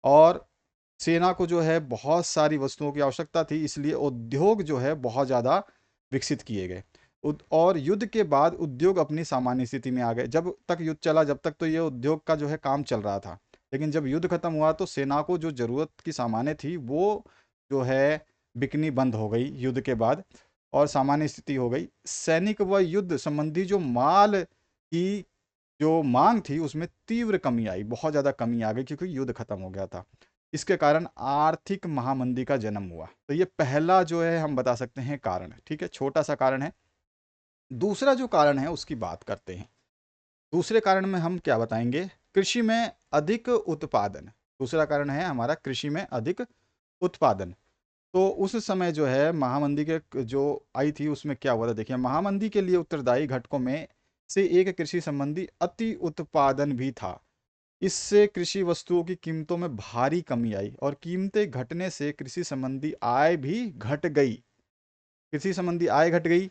Speaker 1: और सेना को जो है बहुत सारी वस्तुओं की आवश्यकता थी, इसलिए उद्योग जो है बहुत ज़्यादा विकसित किए गए। और युद्ध के बाद उद्योग अपनी सामान्य स्थिति में आ गए। जब तक युद्ध चला, जब तक तो ये उद्योग का जो है काम चल रहा था, लेकिन जब युद्ध खत्म हुआ तो सेना को जो ज़रूरत की सामानें थी वो जो है बिकनी बंद हो गई युद्ध के बाद, और सामान्य स्थिति हो गई। सैनिक व युद्ध संबंधी जो माल की जो मांग थी उसमें तीव्र कमी आई, बहुत ज़्यादा कमी आ गई, क्योंकि युद्ध खत्म हो गया था। इसके कारण आर्थिक महामंदी का जन्म हुआ। तो ये पहला जो है हम बता सकते हैं कारण, ठीक है, छोटा सा कारण है। दूसरा जो कारण है उसकी बात करते हैं। दूसरे कारण में हम क्या बताएंगे, कृषि में अधिक उत्पादन। दूसरा कारण है हमारा कृषि में अधिक उत्पादन। तो उस समय जो है महामंदी के जो आई थी उसमें क्या हुआ था, देखिए, महामंदी के लिए उत्तरदायी घटकों में से एक कृषि संबंधी अति उत्पादन भी था। इससे कृषि वस्तुओं की कीमतों में भारी कमी आई और कीमतें घटने से कृषि संबंधी आय भी घट गई। कृषि संबंधी आय घट गई,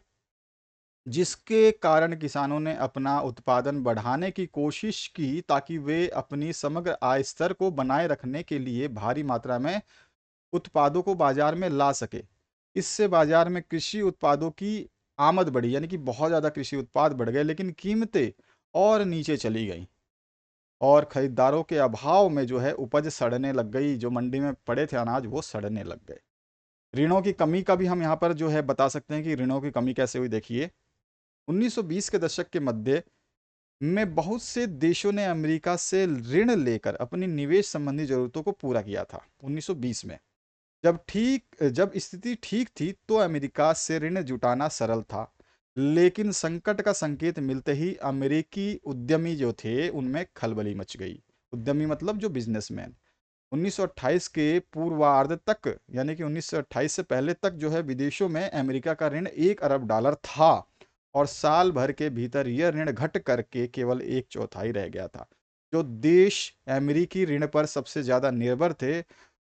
Speaker 1: जिसके कारण किसानों ने अपना उत्पादन बढ़ाने की कोशिश की ताकि वे अपनी समग्र आय स्तर को बनाए रखने के लिए भारी मात्रा में उत्पादों को बाजार में ला सके। इससे बाजार में कृषि उत्पादों की आमद बढ़ी, यानी कि बहुत ज़्यादा कृषि उत्पाद बढ़ गए, लेकिन कीमतें और नीचे चली गई और खरीदारों के अभाव में जो है उपज सड़ने लग गई। जो मंडी में पड़े थे अनाज वो सड़ने लग गए। ऋणों की कमी का भी हम यहाँ पर जो है बता सकते हैं कि ऋणों की कमी कैसे हुई। देखिए, 1920 के दशक के मध्य में बहुत से देशों ने अमेरिका से ऋण लेकर अपनी निवेश संबंधी जरूरतों को पूरा किया था। 1920 में जब स्थिति ठीक थी तो अमेरिका से ऋण जुटाना सरल था, लेकिन संकट का संकेत मिलते ही अमेरिकी उद्यमी जो थे उनमें खलबली मच गई। उद्यमी मतलब जो बिजनेसमैन। 1928 के पूर्वार्ध तक, यानी कि 1928 से पहले तक जो है विदेशों में अमेरिका का ऋण $1 अरब था और साल भर के भीतर यह ऋण घट करके केवल 1/4 रह गया था। जो देश अमेरिकी ऋण पर सबसे ज़्यादा निर्भर थे,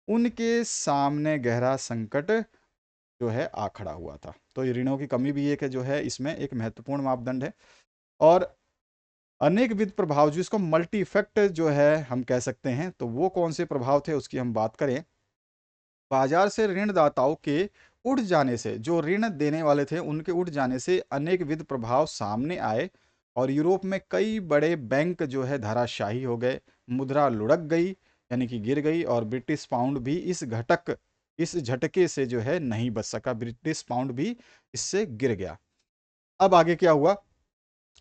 Speaker 1: उनके सामने गहरा संकट जो है आ खड़ा हुआ था। तो ये ऋणों की कमी भी एक है जो है इसमें एक महत्वपूर्ण मापदंड है। और अनेक विध प्रभाव जिसको मल्टी इफेक्ट जो है हम कह सकते हैं, तो वो कौन से प्रभाव थे उसकी हम बात करें। बाजार से ऋणदाताओं के उठ जाने से, जो ऋण देने वाले थे उनके उठ जाने से अनेक विध प्रभाव सामने आए और यूरोप में कई बड़े बैंक जो है धराशायी हो गए। मुद्रा लुढ़क गई, यानी कि गिर गई, और ब्रिटिश पाउंड भी इस झटके से जो है नहीं बच सका। ब्रिटिश पाउंड भी इससे गिर गया। अब आगे क्या हुआ।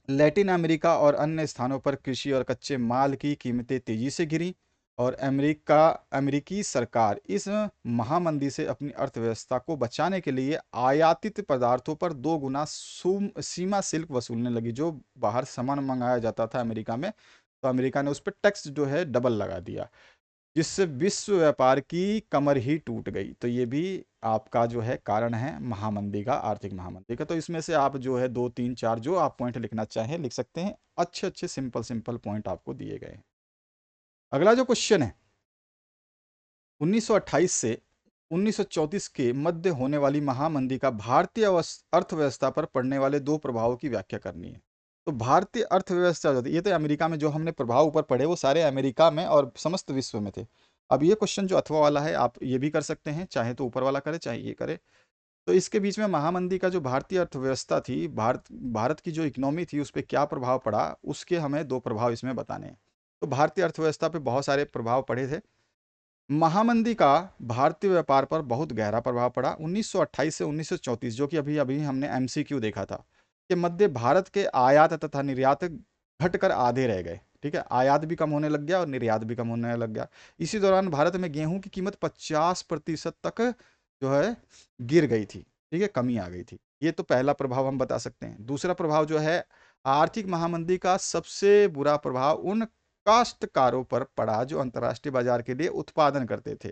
Speaker 1: लैटिन अमेरिका और अन्य स्थानों पर कृषि और कच्चे माल की कीमतें तेजी से गिरी और अमेरिकी सरकार इस महामंदी से अपनी अर्थव्यवस्था को बचाने के लिए आयातित पदार्थों पर 2 गुना सीमा शुल्क वसूलने लगी। जो बाहर सामान मंगाया जाता था अमेरिका में, तो अमेरिका ने उस पर टैक्स जो है डबल लगा दिया, जिससे विश्व व्यापार की कमर ही टूट गई। तो ये भी आपका जो है कारण है महामंदी का, आर्थिक महामंदी का। तो इसमें से आप जो है 2 3 4 जो आप पॉइंट लिखना चाहें लिख सकते हैं। अच्छे अच्छे सिंपल सिंपल पॉइंट आपको दिए गए हैं। अगला जो क्वेश्चन है, 1928 से 1934 के मध्य होने वाली महामंदी का भारतीय अर्थव्यवस्था पर पड़ने वाले 2 प्रभावों की व्याख्या करनी है। तो भारतीय अर्थव्यवस्था जो थी, ये तो अमेरिका में जो हमने प्रभाव ऊपर पढ़े वो सारे अमेरिका में और समस्त विश्व में थे। अब ये क्वेश्चन जो अथवा वाला है, आप ये भी कर सकते हैं, चाहे तो ऊपर वाला करे चाहे ये करे। तो इसके बीच में महामंदी का जो भारतीय अर्थव्यवस्था थी, भारत भारत की जो इकोनॉमी थी उस पर क्या प्रभाव पड़ा, उसके हमें 2 प्रभाव इसमें बताने हैं। तो भारतीय अर्थव्यवस्था पे बहुत सारे प्रभाव पड़े थे। महामंदी का भारतीय व्यापार पर बहुत गहरा प्रभाव पड़ा। 1928 से 1934, जो कि अभी अभी हमने एमसीक्यू देखा था, के मध्य भारत के आयात तथा निर्यात घटकर आधे रह गए। ठीक है, आयात भी कम होने लग गया और निर्यात भी कम होने लग गया। इसी दौरान भारत में गेहूं की कीमत 50% तक जो है गिर गई थी। ठीक है, कमी आ गई थी। ये तो पहला प्रभाव हम बता सकते हैं। दूसरा प्रभाव जो है, आर्थिक महामंदी का सबसे बुरा प्रभाव उन काश्तकारों पर पड़ा जो अंतर्राष्ट्रीय बाजार के लिए उत्पादन करते थे।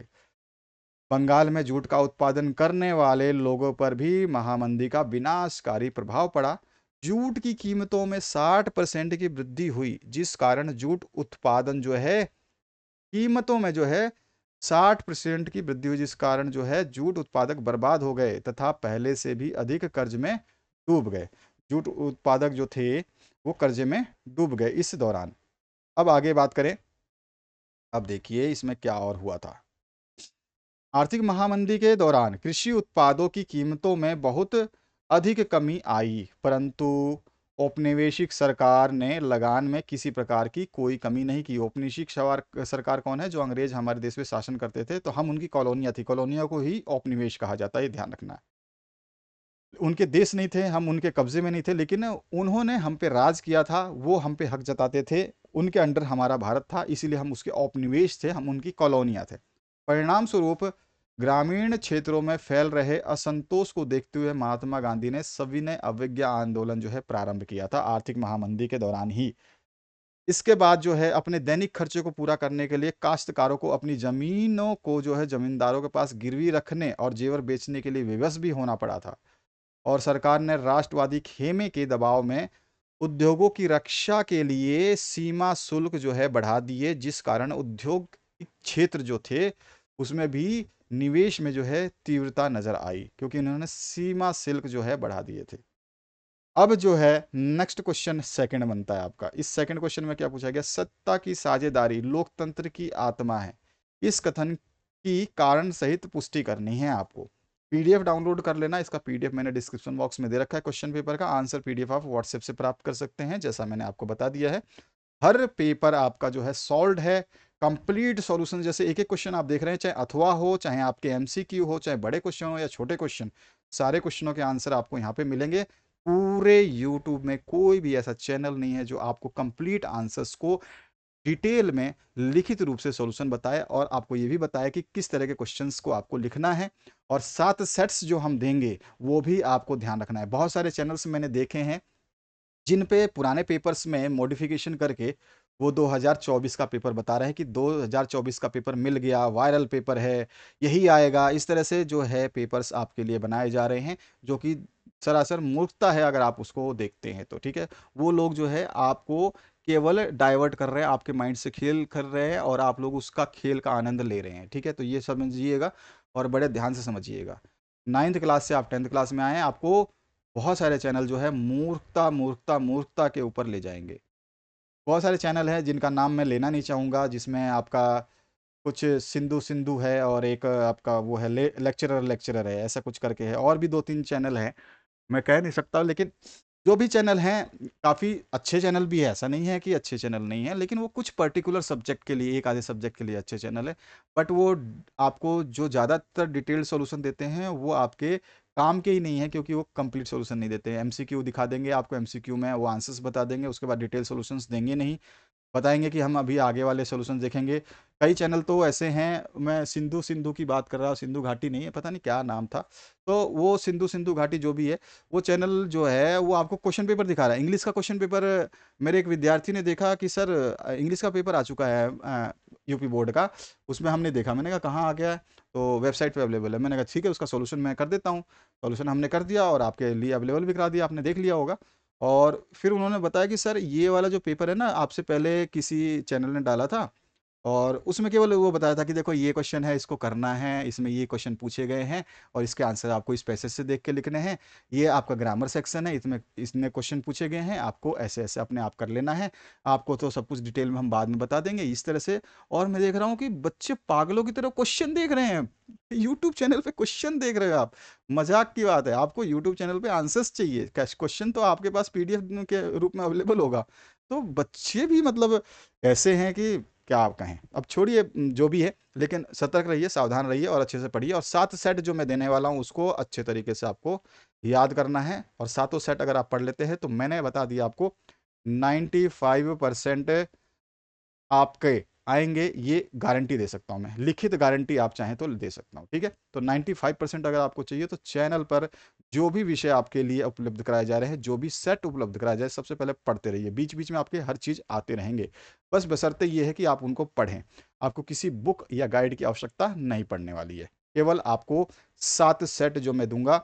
Speaker 1: बंगाल में जूट का उत्पादन करने वाले लोगों पर भी महामंदी का विनाशकारी प्रभाव पड़ा। जूट की कीमतों में 60% की वृद्धि हुई, जिस कारण जूट उत्पादन जो है कीमतों में जो है 60% की वृद्धि हुई, जिस कारण जो है जूट उत्पादक बर्बाद हो गए तथा पहले से भी अधिक कर्ज में डूब गए। जूट उत्पादक जो थे वो कर्जे में डूब गए इस दौरान। अब आगे बात करें। अब देखिए इसमें क्या और हुआ था। आर्थिक महामंदी के दौरान कृषि उत्पादों की कीमतों में बहुत अधिक कमी आई, परंतु औपनिवेशिक सरकार ने लगान में किसी प्रकार की कोई कमी नहीं की। औपनिवेशिक सरकार कौन है? जो अंग्रेज हमारे देश में शासन करते थे, तो हम उनकी कॉलोनियाँ थी। कॉलोनियों को ही औपनिवेश कहा जाता है, ये ध्यान रखना है। उनके देश नहीं थे, हम उनके कब्जे में नहीं थे, लेकिन उन्होंने हम पे राज किया था, वो हम पे हक जताते थे। उनके अंडर हमारा भारत था, इसीलिए हम उसके औपनिवेश थे, हम उनकी कॉलोनियाँ थे। परिणाम स्वरूप ग्रामीण क्षेत्रों में फैल रहे असंतोष को देखते हुए महात्मा गांधी ने सविनय अवज्ञा आंदोलन जो है प्रारंभ किया था आर्थिक महामंदी के दौरान ही। इसके बाद जो है अपने दैनिक खर्चे को पूरा करने के लिए काश्तकारों को अपनी जमीनों को जो है जमींदारों के पास गिरवी रखने और जेवर बेचने के लिए विवश भी होना पड़ा था। और सरकार ने राष्ट्रवादी खेमे के दबाव में उद्योगों की रक्षा के लिए सीमा शुल्क जो है बढ़ा दिए, जिस कारण उद्योग क्षेत्र जो थे उसमें भी निवेश में जो है तीव्रता नजर आई, क्योंकि इन्होंने सीमा शुल्क जो है बढ़ा दिए थे। अब जो है नेक्स्ट क्वेश्चन सेकंड बनता है आपका। इस सेकंड क्वेश्चन में क्या पूछा गया? सत्ता की साझेदारी लोकतंत्र की आत्मा है। इस कथन की कारण सहित पुष्टि करनी है आपको। पीडीएफ डाउनलोड कर लेना, इसका पीडीएफ मैंने डिस्क्रिप्शन बॉक्स में दे रखा है। क्वेश्चन पेपर का आंसर पीडीएफ आप व्हाट्सएप से प्राप्त कर सकते हैं, जैसा मैंने आपको बता दिया है। हर पेपर आपका जो है सॉल्व है, कंप्लीट सॉल्यूशन। जैसे एक एक क्वेश्चन आप देख रहे हैं, चाहे अथवा हो, चाहे आपके एमसीक्यू हो, चाहे बड़े क्वेश्चन हो या छोटे क्वेश्चन, सारे क्वेश्चनों के आंसर आपको यहाँ पे मिलेंगे। पूरे यूट्यूब में कोई भी ऐसा चैनल नहीं है जो आपको कंप्लीट आंसर्स को डिटेल में लिखित रूप से सॉल्यूशन बताए और आपको ये भी बताया कि किस तरह के क्वेश्चंस को आपको लिखना है। और 7 सेट्स जो हम देंगे वो भी आपको ध्यान रखना है। बहुत सारे चैनल्स मैंने देखे हैं जिन पे पुराने पेपर्स में मॉडिफिकेशन करके वो 2024 का पेपर बता रहे हैं कि 2024 का पेपर मिल गया, वायरल पेपर है, यही आएगा। इस तरह से जो है पेपर्स आपके लिए बनाए जा रहे हैं, जो कि सरासर मूर्खता है अगर आप उसको देखते हैं तो, ठीक है। वो लोग जो है आपको केवल डाइवर्ट कर रहे हैं, आपके माइंड से खेल कर रहे हैं और आप लोग उसका खेल का आनंद ले रहे हैं, ठीक है। तो ये समझिएगा और बड़े ध्यान से समझिएगा। 9th क्लास से आप 10th क्लास में आए हैं, आपको बहुत सारे चैनल जो है मूर्खता मूर्खता मूर्खता के ऊपर ले जाएंगे। बहुत सारे चैनल हैं जिनका नाम मैं लेना नहीं चाहूँगा, जिसमें आपका कुछ सिंधु सिंधु है और एक आपका वो है लेक्चरर लेक्चरर है, ऐसा कुछ करके है, और भी 2-3 चैनल हैं, मैं कह नहीं सकता। लेकिन जो भी चैनल हैं, काफ़ी अच्छे चैनल भी है, ऐसा नहीं है कि अच्छे चैनल नहीं है, लेकिन वो कुछ पर्टिकुलर सब्जेक्ट के लिए, एक आधे सब्जेक्ट के लिए अच्छे चैनल है। बट वो आपको जो ज़्यादातर डिटेल्ड सॉल्यूशन देते हैं वो आपके काम के ही नहीं है, क्योंकि वो कंप्लीट सॉल्यूशन नहीं देते हैं। एमसीक्यू दिखा देंगे आपको, एमसीक्यू में वो आंसर्स बता देंगे, उसके बाद डिटेल सॉल्यूशंस देंगे नहीं, बताएंगे कि हम अभी आगे वाले सॉल्यूशन देखेंगे। कई चैनल तो ऐसे हैं, मैं सिंधु सिंधु की बात कर रहा हूँ, सिंधु घाटी नहीं है, पता नहीं क्या नाम था, तो वो सिंधु सिंधु घाटी जो भी है, वो चैनल जो है वो आपको क्वेश्चन पेपर दिखा रहा है, इंग्लिश का क्वेश्चन पेपर। मेरे एक विद्यार्थी ने देखा कि सर इंग्लिश का पेपर आ चुका है यूपी बोर्ड का, उसमें हमने देखा, मैंने कहा कहाँ आ गया है, तो वेबसाइट पे अवेलेबल है। मैंने कहा ठीक है, उसका सॉल्यूशन मैं कर देता हूँ। सॉल्यूशन हमने कर दिया और आपके लिए अवेलेबल भी करा दिया, आपने देख लिया होगा। और फिर उन्होंने बताया कि सर ये वाला जो पेपर है ना, आपसे पहले किसी चैनल ने डाला था, और उसमें केवल वो बताया था कि देखो ये क्वेश्चन है, इसको करना है, इसमें ये क्वेश्चन पूछे गए हैं और इसके आंसर आपको इस पैसेज से देख के लिखने हैं, ये आपका ग्रामर सेक्शन है, इसमें इसमें क्वेश्चन पूछे गए हैं, आपको ऐसे ऐसे अपने आप कर लेना है, आपको तो सब कुछ डिटेल में हम बाद में बता देंगे, इस तरह से। और मैं देख रहा हूँ कि बच्चे पागलों की तरह क्वेश्चन देख रहे हैं, यूट्यूब चैनल पे क्वेश्चन देख रहे हो आप। मजाक की बात है, आपको यूट्यूब चैनल पे आंसर्स चाहिए, क्वेश्चन तो आपके पास पीडीएफ के रूप में अवेलेबल होगा। तो बच्चे भी मतलब ऐसे हैं कि क्या आप कहें। अब छोड़िए जो भी है, लेकिन सतर्क रहिए, सावधान रहिए और अच्छे से पढ़िए। और 7 सेट जो मैं देने वाला हूँ उसको अच्छे तरीके से आपको याद करना है, और सातों सेट अगर आप पढ़ लेते हैं तो मैंने बता दिया आपको 95% आपके आएंगे, ये गारंटी दे सकता हूं मैं, लिखित गारंटी आप चाहें तो दे सकता हूं, ठीक है। तो 95% अगर आपको चाहिए तो चैनल पर जो भी विषय आपके लिए उपलब्ध कराए जा रहे हैं, जो भी सेट उपलब्ध कराया जाए, सबसे पहले पढ़ते रहिए, बीच बीच में आपके हर चीज आते रहेंगे। बस बशर्ते ये है कि आप उनको पढ़ें, आपको किसी बुक या गाइड की आवश्यकता नहीं पड़ने वाली है। केवल आपको 7 सेट जो मैं दूंगा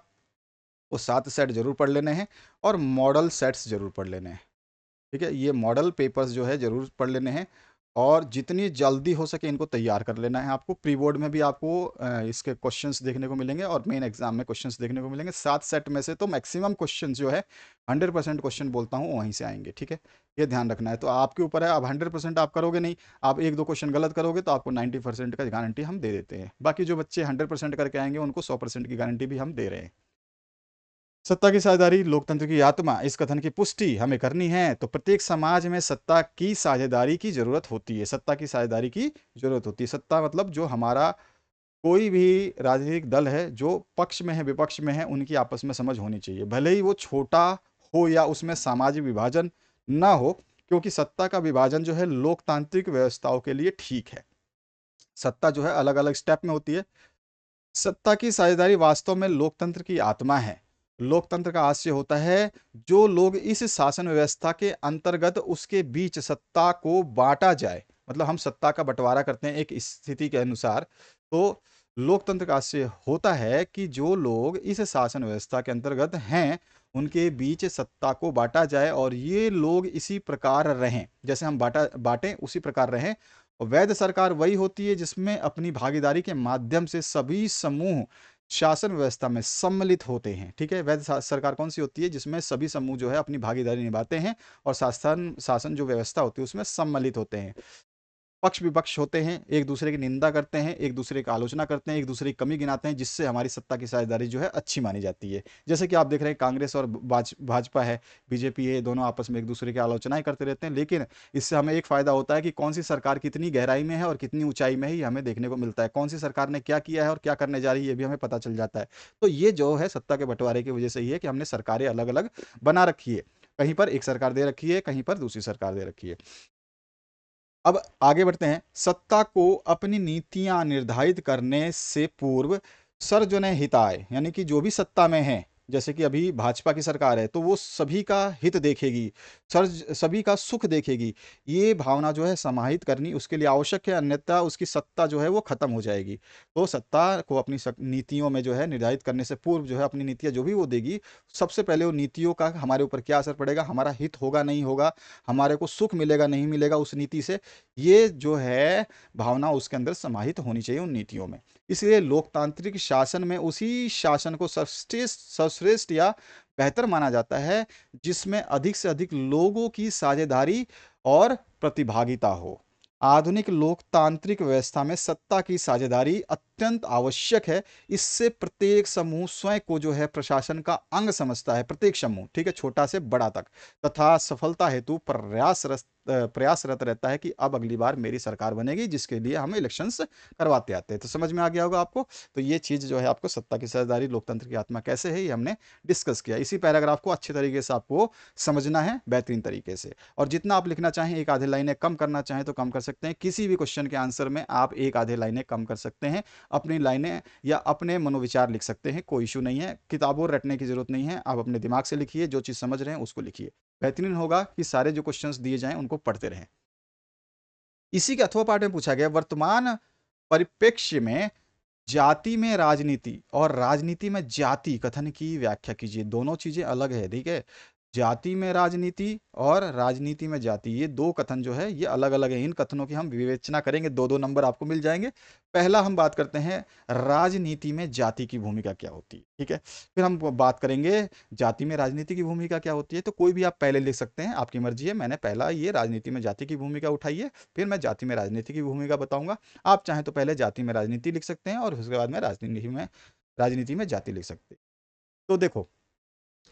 Speaker 1: वो 7 सेट जरूर पढ़ लेने हैं, और मॉडल सेट्स जरूर पढ़ लेने हैं, ठीक है। ये मॉडल पेपर्स जो है ज़रूर पढ़ लेने हैं, और जितनी जल्दी हो सके इनको तैयार कर लेना है। आपको प्री बोर्ड में भी आपको इसके क्वेश्चंस देखने को मिलेंगे और मेन एग्जाम में क्वेश्चंस देखने को मिलेंगे। 7 सेट में से तो मैक्सिमम क्वेश्चन जो है 100% क्वेश्चन बोलता हूँ वहीं से आएंगे, ठीक है। ये ध्यान रखना है, तो आपके ऊपर है। अब 100% आप करोगे नहीं, आप एक दो क्वेश्चन गलत करोगे तो आपको 90% का गारंटी हम दे देते हैं। बाकी जो बच्चे 100% करके आएंगे उनको 100% की गारंटी भी हम दे रहे हैं। सत्ता की साझेदारी लोकतंत्र की आत्मा, इस कथन की पुष्टि हमें करनी है तो प्रत्येक समाज में सत्ता की साझेदारी की जरूरत होती है। सत्ता की साझेदारी की जरूरत होती है। सत्ता मतलब जो हमारा कोई भी राजनीतिक दल है, जो पक्ष में है विपक्ष में है, उनकी आपस में समझ होनी चाहिए, भले ही वो छोटा हो या उसमें सामाजिक विभाजन ना हो, क्योंकि सत्ता का विभाजन जो है लोकतांत्रिक व्यवस्थाओं के लिए ठीक है। सत्ता जो है अलग अलग स्टेप में होती है। सत्ता की साझेदारी वास्तव में लोकतंत्र की आत्मा है। लोकतंत्र का आशय होता है जो लोग इस शासन व्यवस्था के अंतर्गत उसके बीच सत्ता को बांटा जाए, मतलब हम सत्ता का बंटवारा करते हैं एक स्थिति के अनुसार। तो लोकतंत्र का आशय होता है कि जो लोग इस शासन व्यवस्था के अंतर्गत हैं उनके बीच सत्ता को बांटा जाए, और ये लोग इसी प्रकार रहें, जैसे हम बांटें उसी प्रकार रहें। और वैध सरकार वही होती है जिसमें अपनी भागीदारी के माध्यम से सभी समूह शासन व्यवस्था में सम्मिलित होते हैं, ठीक है। वैध सरकार कौन सी होती है? जिसमें सभी समूह जो है अपनी भागीदारी निभाते हैं और शासन शासन जो व्यवस्था होती है उसमें सम्मिलित होते हैं। पक्ष विपक्ष होते हैं, एक दूसरे की निंदा करते हैं, एक दूसरे की आलोचना करते हैं, एक दूसरे की कमी गिनाते हैं, जिससे हमारी सत्ता की साझेदारी जो है अच्छी मानी जाती है। जैसे कि आप देख रहे हैं कांग्रेस और भाजपा है, बीजेपी है, दोनों आपस में एक दूसरे की आलोचनाएं करते रहते हैं, लेकिन इससे हमें एक फायदा होता है कि कौन सी सरकार कितनी गहराई में है और कितनी ऊंचाई में है, ये हमें देखने को मिलता है। कौन सी सरकार ने क्या किया है और क्या करने जा रही है ये भी हमें पता चल जाता है। तो ये जो है सत्ता के बंटवारे की वजह से ही है कि हमने सरकारें अलग अलग बना रखी है, कहीं पर एक सरकार दे रखी है, कहीं पर दूसरी सरकार दे रखी है। अब आगे बढ़ते हैं। सत्ता को अपनी नीतियां निर्धारित करने से पूर्व सर्वजन हिताय, यानी कि जो भी सत्ता में है जैसे कि अभी भाजपा की सरकार है, तो वो सभी का हित देखेगी, सभी का सुख देखेगी। ये भावना जो है समाहित करनी उसके लिए आवश्यक है, अन्यथा उसकी सत्ता जो है वो खत्म हो जाएगी। तो सत्ता को अपनी नीतियों में जो है निर्धारित करने से पूर्व जो है अपनी नीतियाँ जो भी वो देगी, सबसे पहले वो नीतियों का हमारे ऊपर क्या असर पड़ेगा, हमारा हित होगा नहीं होगा, हमारे को सुख मिलेगा नहीं मिलेगा उस नीति से, ये जो है भावना उसके अंदर समाहित होनी चाहिए उन नीतियों में। इसलिए लोकतांत्रिक शासन में उसी शासन को सर्वश्रेष्ठ या बेहतर माना जाता है जिसमें अधिक से अधिक लोगों की साझेदारी और प्रतिभागिता हो। आधुनिक लोकतांत्रिक व्यवस्था में सत्ता की साझेदारी अत्यंत आवश्यक है। इससे प्रत्येक समूह स्वयं को जो है प्रशासन का अंग समझता है, प्रत्येक समूह, ठीक है, छोटा से बड़ा तक, तथा सफलता हेतु प्रयासरत रहता है कि अब अगली बार मेरी सरकार बनेगी, जिसके लिए हम इलेक्शंस करवाते आते हैं। तो समझ में आ गया होगा आपको। तो ये चीज़ जो है आपको सत्ता की साझेदारी, लोकतंत्र की आत्मा कैसे है, ये हमने डिस्कस किया। इसी पैराग्राफ को अच्छे तरीके से आपको समझना है, बेहतरीन तरीके से। और जितना आप लिखना चाहें, एक आधे लाइनें कम करना चाहें तो कम कर सकते हैं। किसी भी क्वेश्चन के आंसर में आप एक आधे लाइनें कम कर सकते हैं, अपनी लाइनें या अपने मनोविचार लिख सकते हैं, कोई इशू नहीं है। किताबों रटने की जरूरत नहीं है, आप अपने दिमाग से लिखिए, जो चीज़ समझ रहे हैं उसको लिखिए। बेहतरीन होगा कि सारे जो क्वेश्चंस दिए जाएं उनको पढ़ते रहें। इसी के अथवा पाठ में पूछा गया, वर्तमान परिप्रेक्ष्य में जाति में राजनीति और राजनीति में जाति कथन की व्याख्या कीजिए। दोनों चीजें अलग है, ठीक है। जाति में राजनीति और राजनीति में जाति, ये दो कथन जो है ये अलग अलग है। इन कथनों की हम विवेचना करेंगे, दो दो नंबर आपको मिल जाएंगे। पहला हम बात करते हैं राजनीति में जाति की भूमिका क्या होती है, ठीक है। फिर हम बात करेंगे जाति में राजनीति की भूमिका क्या होती है। तो कोई भी आप पहले लिख सकते हैं, आपकी मर्जी है। मैंने पहला ये राजनीति में जाति की भूमिका उठाई है, फिर मैं जाति में राजनीति की भूमिका बताऊंगा। आप चाहें तो पहले जाति में राजनीति लिख सकते हैं और उसके बाद में राजनीति में जाति लिख सकते हैं। तो देखो,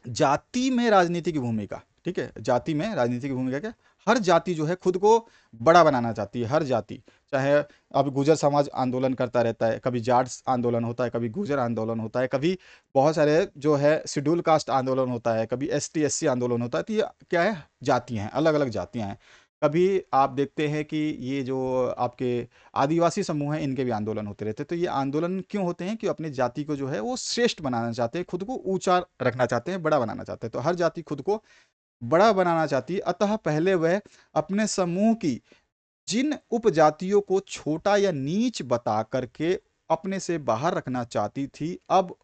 Speaker 1: जाति में राजनीति की भूमिका, ठीक है, जाति में राजनीति की भूमिका क्या, हर जाति जो है खुद को बड़ा बनाना चाहती है, हर जाति। चाहे अब गुर्जर समाज आंदोलन करता रहता है, कभी जाट आंदोलन होता है, कभी गुर्जर आंदोलन होता है, कभी बहुत सारे जो है शेड्यूल कास्ट आंदोलन होता है, कभी एसटी एससी आंदोलन होता है। तो ये क्या है, जातियां हैं, अलग अलग जातियां हैं। कभी आप देखते हैं कि ये जो आपके आदिवासी समूह हैं, इनके भी आंदोलन होते रहते हैं। तो ये आंदोलन क्यों होते हैं कि अपनी जाति को जो है वो श्रेष्ठ बनाना चाहते हैं, खुद को ऊंचा रखना चाहते हैं, बड़ा बनाना चाहते हैं। तो हर जाति खुद को बड़ा बनाना चाहती है, अतः पहले वह अपने समूह की जिन उपजातियों को छोटा या नीच बता करके अपने से बाहर रखना चाहती थी, अब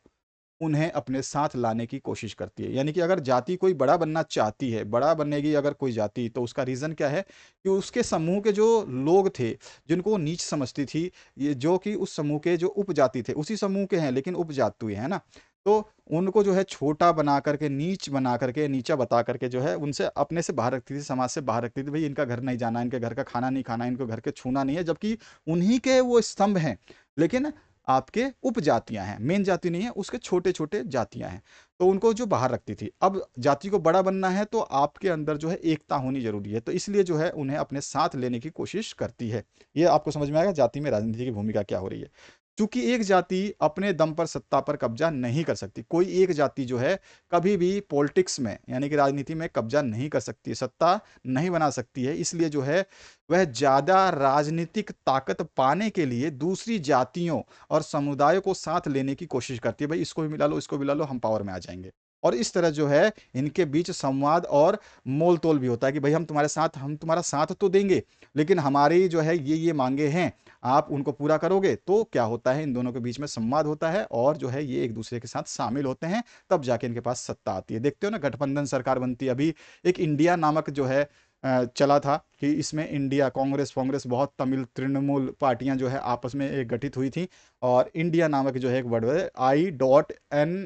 Speaker 1: उन्हें अपने साथ लाने की कोशिश करती है। यानी कि अगर जाति कोई बड़ा बनना चाहती है, बड़ा बनेगी अगर कोई जाति, तो उसका रीज़न क्या है कि उसके समूह के जो लोग थे, जिनको वो नीच समझती थी, ये जो कि उस समूह के जो उपजाति थे, उसी समूह के हैं लेकिन उपजात हुए हैं ना, तो उनको जो है छोटा बना करके, नीच बना करके, नीचा बता करके जो है उनसे अपने से बाहर रखती थी, समाज से बाहर रखती थी। भाई इनका घर नहीं जाना, इनके घर का खाना नहीं खाना, इनको घर के छूना नहीं है, जबकि उन्हीं के वो स्तंभ हैं। लेकिन आपके उपजातियां हैं, मेन जाति नहीं है, उसके छोटे छोटे जातियां हैं, तो उनको जो बाहर रखती थी। अब जाति को बड़ा बनना है तो आपके अंदर जो है एकता होनी जरूरी है, तो इसलिए जो है उन्हें अपने साथ लेने की कोशिश करती है। ये आपको समझ में आएगा जाति में राजनीति की भूमिका क्या हो रही है। चूंकि एक जाति अपने दम पर सत्ता पर कब्जा नहीं कर सकती, कोई एक जाति जो है कभी भी पॉलिटिक्स में यानी कि राजनीति में कब्जा नहीं कर सकती, सत्ता नहीं बना सकती है, इसलिए जो है वह ज्यादा राजनीतिक ताकत पाने के लिए दूसरी जातियों और समुदायों को साथ लेने की कोशिश करती है। भाई इसको भी मिला लो, इसको भी मिला लो, हम पावर में आ जाएंगे। और इस तरह जो है इनके बीच संवाद और मोल तोल भी होता है कि भाई हम तुम्हारा साथ तो देंगे, लेकिन हमारी जो है ये मांगे हैं, आप उनको पूरा करोगे। तो क्या होता है, इन दोनों के बीच में संवाद होता है और जो है ये एक दूसरे के साथ शामिल होते हैं, तब जाके इनके पास सत्ता आती है। देखते हो ना, गठबंधन सरकार बनती है। अभी एक इंडिया नामक जो है चला था कि इसमें इंडिया कांग्रेस बहुत तमिल तृणमूल पार्टियां जो है आपस में एक गठित हुई थी, और इंडिया नामक जो है एक वर्ड है I.N.D.I.A,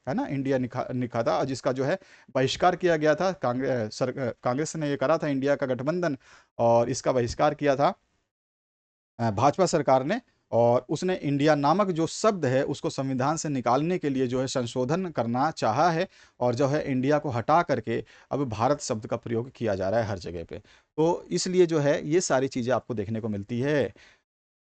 Speaker 1: है ना, इंडिया लिखा था, और जिसका जो है बहिष्कार किया गया था। कांग्रेस ने ये करा था इंडिया का गठबंधन, और इसका बहिष्कार किया था भाजपा सरकार ने। और उसने इंडिया नामक जो शब्द है उसको संविधान से निकालने के लिए जो है संशोधन करना चाहा है, और जो है इंडिया को हटा करके अब भारत शब्द का प्रयोग किया जा रहा है हर जगह पे। तो इसलिए जो है ये सारी चीज़ें आपको देखने को मिलती है।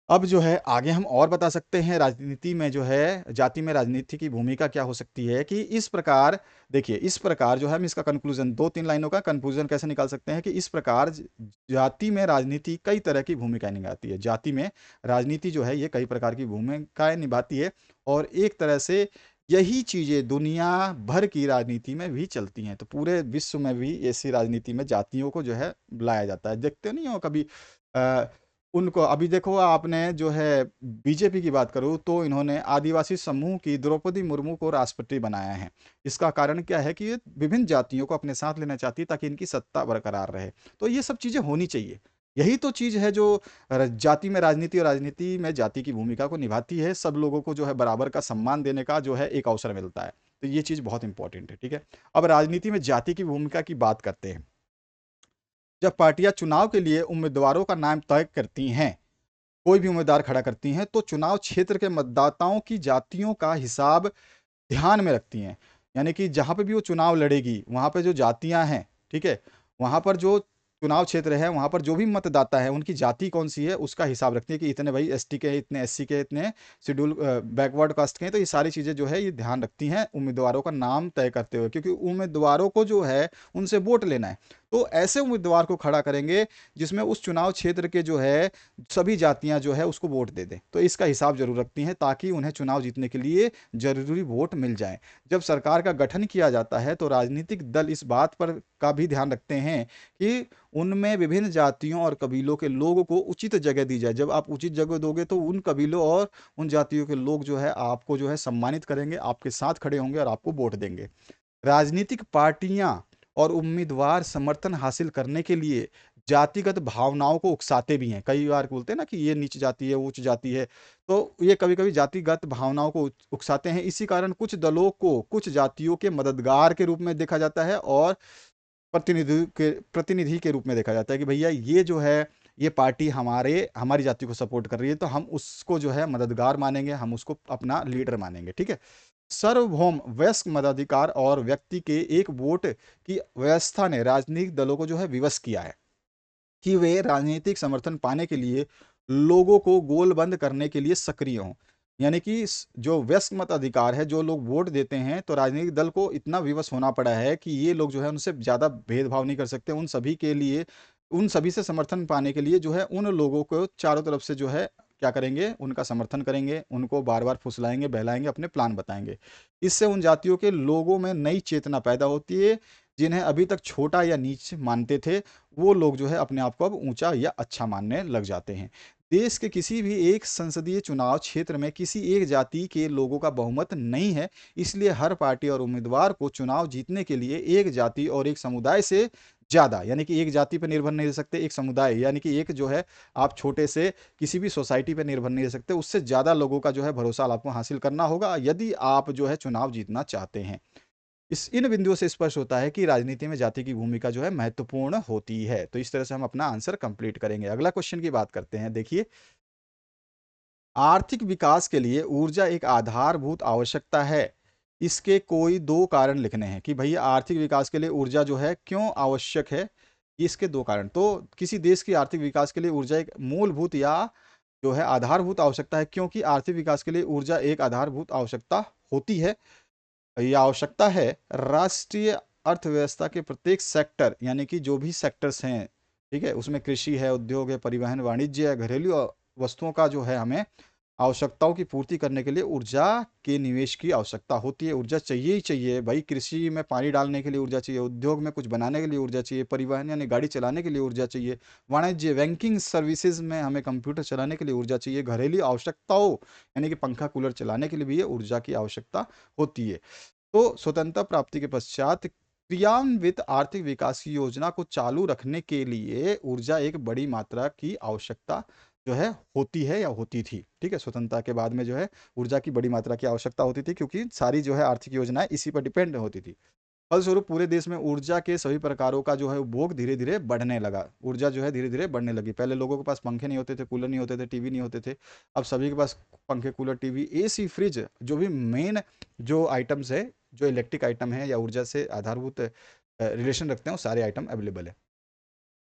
Speaker 1: अब जो है आगे हम और बता सकते हैं राजनीति में जो है जाति में राजनीति की भूमिका क्या हो सकती है कि इस प्रकार देखिए इस प्रकार जो है हम इसका कंक्लूजन 2-3 लाइनों का कंक्लूजन कैसे निकाल सकते हैं कि इस प्रकार जाति में राजनीति कई तरह की भूमिकाएं निभाती है। जाति में राजनीति जो है ये कई प्रकार की भूमिकाएं निभाती है और एक तरह से यही चीजें दुनिया भर की राजनीति में भी चलती हैं। तो पूरे विश्व में भी ऐसी राजनीति में जातियों को जो है लाया जाता है। देखते नहीं हो कभी अ, उनको अभी देखो आपने जो है बीजेपी की बात करूँ तो इन्होंने आदिवासी समूह की द्रौपदी मुर्मू को राष्ट्रपति बनाया है। इसका कारण क्या है कि ये विभिन्न जातियों को अपने साथ लेना चाहती है ताकि इनकी सत्ता बरकरार रहे। तो ये सब चीज़ें होनी चाहिए। यही तो चीज़ है जो जाति में राजनीति और राजनीति में जाति की भूमिका को निभाती है। सब लोगों को जो है बराबर का सम्मान देने का जो है एक अवसर मिलता है। तो ये चीज़ बहुत इंपॉर्टेंट है, ठीक है। अब राजनीति में जाति की भूमिका की बात करते हैं। जब पार्टियां चुनाव के लिए उम्मीदवारों का नाम तय करती हैं, कोई भी उम्मीदवार खड़ा करती हैं तो चुनाव क्षेत्र के मतदाताओं की जातियों का हिसाब ध्यान में रखती हैं। यानी कि जहाँ पे भी वो चुनाव लड़ेगी वहाँ पे जो जातियाँ हैं, ठीक है, वहाँ पर जो चुनाव क्षेत्र है वहाँ पर जो भी मतदाता है उनकी जाति कौन सी है उसका हिसाब रखती है कि इतने भाई एसटी के हैं, इतने एससी के हैं, इतने शेड्यूल बैकवर्ड कास्ट के हैं। तो ये सारी चीज़ें जो है ये ध्यान रखती हैं उम्मीदवारों का नाम तय करते हुए, क्योंकि उम्मीदवारों को जो है उनसे वोट लेना है। तो ऐसे उम्मीदवार को खड़ा करेंगे जिसमें उस चुनाव क्षेत्र के जो है सभी जातियां जो है उसको वोट दे दें। तो इसका हिसाब जरूर रखती हैं ताकि उन्हें चुनाव जीतने के लिए जरूरी वोट मिल जाए। जब सरकार का गठन किया जाता है तो राजनीतिक दल इस बात पर का भी ध्यान रखते हैं कि उनमें विभिन्न जातियों और कबीलों के लोगों को उचित जगह दी जाए। जब आप उचित जगह दोगे तो उन कबीलों और उन जातियों के लोग जो है आपको जो है सम्मानित करेंगे, आपके साथ खड़े होंगे और आपको वोट देंगे। राजनीतिक पार्टियां और उम्मीदवार समर्थन हासिल करने के लिए जातिगत भावनाओं को उकसाते भी हैं। कई बार बोलते हैं ना कि ये नीच जाति है, वो उच्च जाति है। तो ये कभी-कभी जातिगत भावनाओं को उकसाते हैं। इसी कारण कुछ दलों को कुछ जातियों के मददगार के रूप में देखा जाता है और प्रतिनिधि के रूप में देखा जाता है कि भैया ये जो है ये पार्टी हमारी जाति को सपोर्ट कर रही है तो हम उसको जो है मददगार मानेंगे, हम उसको अपना लीडर मानेंगे, ठीक है। सार्वभौम वयस्क मताधिकार और व्यक्ति के एक वोट की व्यवस्था ने राजनीतिक दलों को जो है विवश किया है कि वे राजनीतिक समर्थन पाने के लिए लोगों को गोलबंद करने के लिए सक्रिय हों। यानी कि जो व्यस्क मत अधिकार है, जो लोग वोट देते हैं तो राजनीतिक दल को इतना विवश होना पड़ा है कि ये लोग जो है उनसे ज़्यादा भेदभाव नहीं कर सकते। उन सभी के लिए उन सभी से समर्थन पाने के लिए जो है उन लोगों को चारों तरफ से जो है क्या करेंगे, उनका समर्थन करेंगे, उनको बार बार फुसलाएंगे, बहलाएंगे, अपने प्लान बताएंगे। इससे उन जातियों के लोगों में नई चेतना पैदा होती है। जिन्हें अभी तक छोटा या नीच मानते थे वो लोग जो है अपने आप को अब ऊंचा या अच्छा मानने लग जाते हैं। देश के किसी भी एक संसदीय चुनाव क्षेत्र में किसी एक जाति के लोगों का बहुमत नहीं है। इसलिए हर पार्टी और उम्मीदवार को चुनाव जीतने के लिए एक जाति और एक समुदाय से ज़्यादा, यानी कि एक जाति पर निर्भर नहीं रह सकते, एक समुदाय यानी कि एक जो है आप छोटे से किसी भी सोसाइटी पर निर्भर नहीं रह सकते, उससे ज़्यादा लोगों का जो है भरोसा आपको हासिल करना होगा यदि आप जो है चुनाव जीतना चाहते हैं। इस इन बिंदुओं से स्पष्ट होता है कि राजनीति में जाति की भूमिका जो है महत्वपूर्ण होती है। तो इस तरह से हम अपना आंसर कंप्लीट करेंगे। अगला क्वेश्चन की बात करते हैं। देखिए, आर्थिक विकास के लिए ऊर्जा एक आधारभूत आवश्यकता है। इसके कोई दो कारण लिखने हैं कि भैया आर्थिक विकास के लिए ऊर्जा जो है क्यों आवश्यक है। इसके दो कारण, तो किसी देश की आर्थिक विकास के लिए ऊर्जा एक मूलभूत या जो है आधारभूत आवश्यकता है, क्योंकि आर्थिक विकास के लिए ऊर्जा एक आधारभूत आवश्यकता होती है। ये आवश्यकता है राष्ट्रीय अर्थव्यवस्था के प्रत्येक सेक्टर, यानी कि जो भी सेक्टर्स हैं, ठीक है, उसमें कृषि है, उद्योग है, परिवहन, वाणिज्य है, घरेलू वस्तुओं का जो है हमें आवश्यकताओं की पूर्ति करने के लिए ऊर्जा के निवेश की आवश्यकता होती है। ऊर्जा चाहिए ही चाहिए भाई। कृषि में पानी डालने के लिए ऊर्जा चाहिए, उद्योग में कुछ बनाने के लिए ऊर्जा चाहिए, परिवहन यानी गाड़ी चलाने के लिए ऊर्जा चाहिए, वाणिज्य बैंकिंग सर्विसेज में हमें कंप्यूटर चलाने के लिए ऊर्जा चाहिए, घरेलू आवश्यकताओं यानी कि पंखा कूलर चलाने के लिए भी ये ऊर्जा की आवश्यकता होती है। तो स्वतंत्रता प्राप्ति के पश्चात क्रियान्वित आर्थिक विकास की योजना को चालू रखने के लिए ऊर्जा एक बड़ी मात्रा की आवश्यकता जो है होती है या होती थी। ठीक है, स्वतंत्रता के बाद में जो है ऊर्जा की बड़ी मात्रा की आवश्यकता होती थी क्योंकि सारी जो है आर्थिक योजनाएं इसी पर डिपेंड होती थी। फलस्वरूप पूरे देश में ऊर्जा के सभी प्रकारों का जो है उपभोग धीरे धीरे बढ़ने लगा। ऊर्जा जो है धीरे धीरे बढ़ने लगी। पहले लोगों के पास पंखे नहीं होते थे, कूलर नहीं होते थे, टीवी नहीं होते थे। अब सभी के पास पंखे, कूलर, टीवी, एसी, फ्रिज, जो भी मेन जो आइटम्स है, जो इलेक्ट्रिक आइटम है या ऊर्जा से आधारभूत रिलेशन रखते हैं, वो सारे आइटम अवेलेबल है।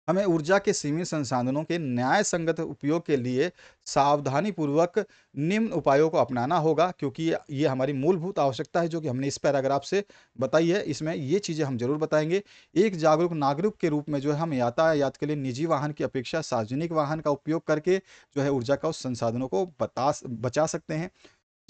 Speaker 1: हमें ऊर्जा के सीमित संसाधनों के न्याय संगत उपयोग के लिए सावधानी पूर्वक निम्न उपायों को अपनाना होगा, क्योंकि ये हमारी मूलभूत आवश्यकता है जो कि हमने इस पैराग्राफ से बताई है। इसमें ये चीज़ें हम ज़रूर बताएंगे। एक जागरूक नागरिक के रूप में जो है हम यातायात के लिए निजी वाहन की अपेक्षा सार्वजनिक वाहन का उपयोग करके जो है ऊर्जा का उस संसाधनों को बचा सकते हैं।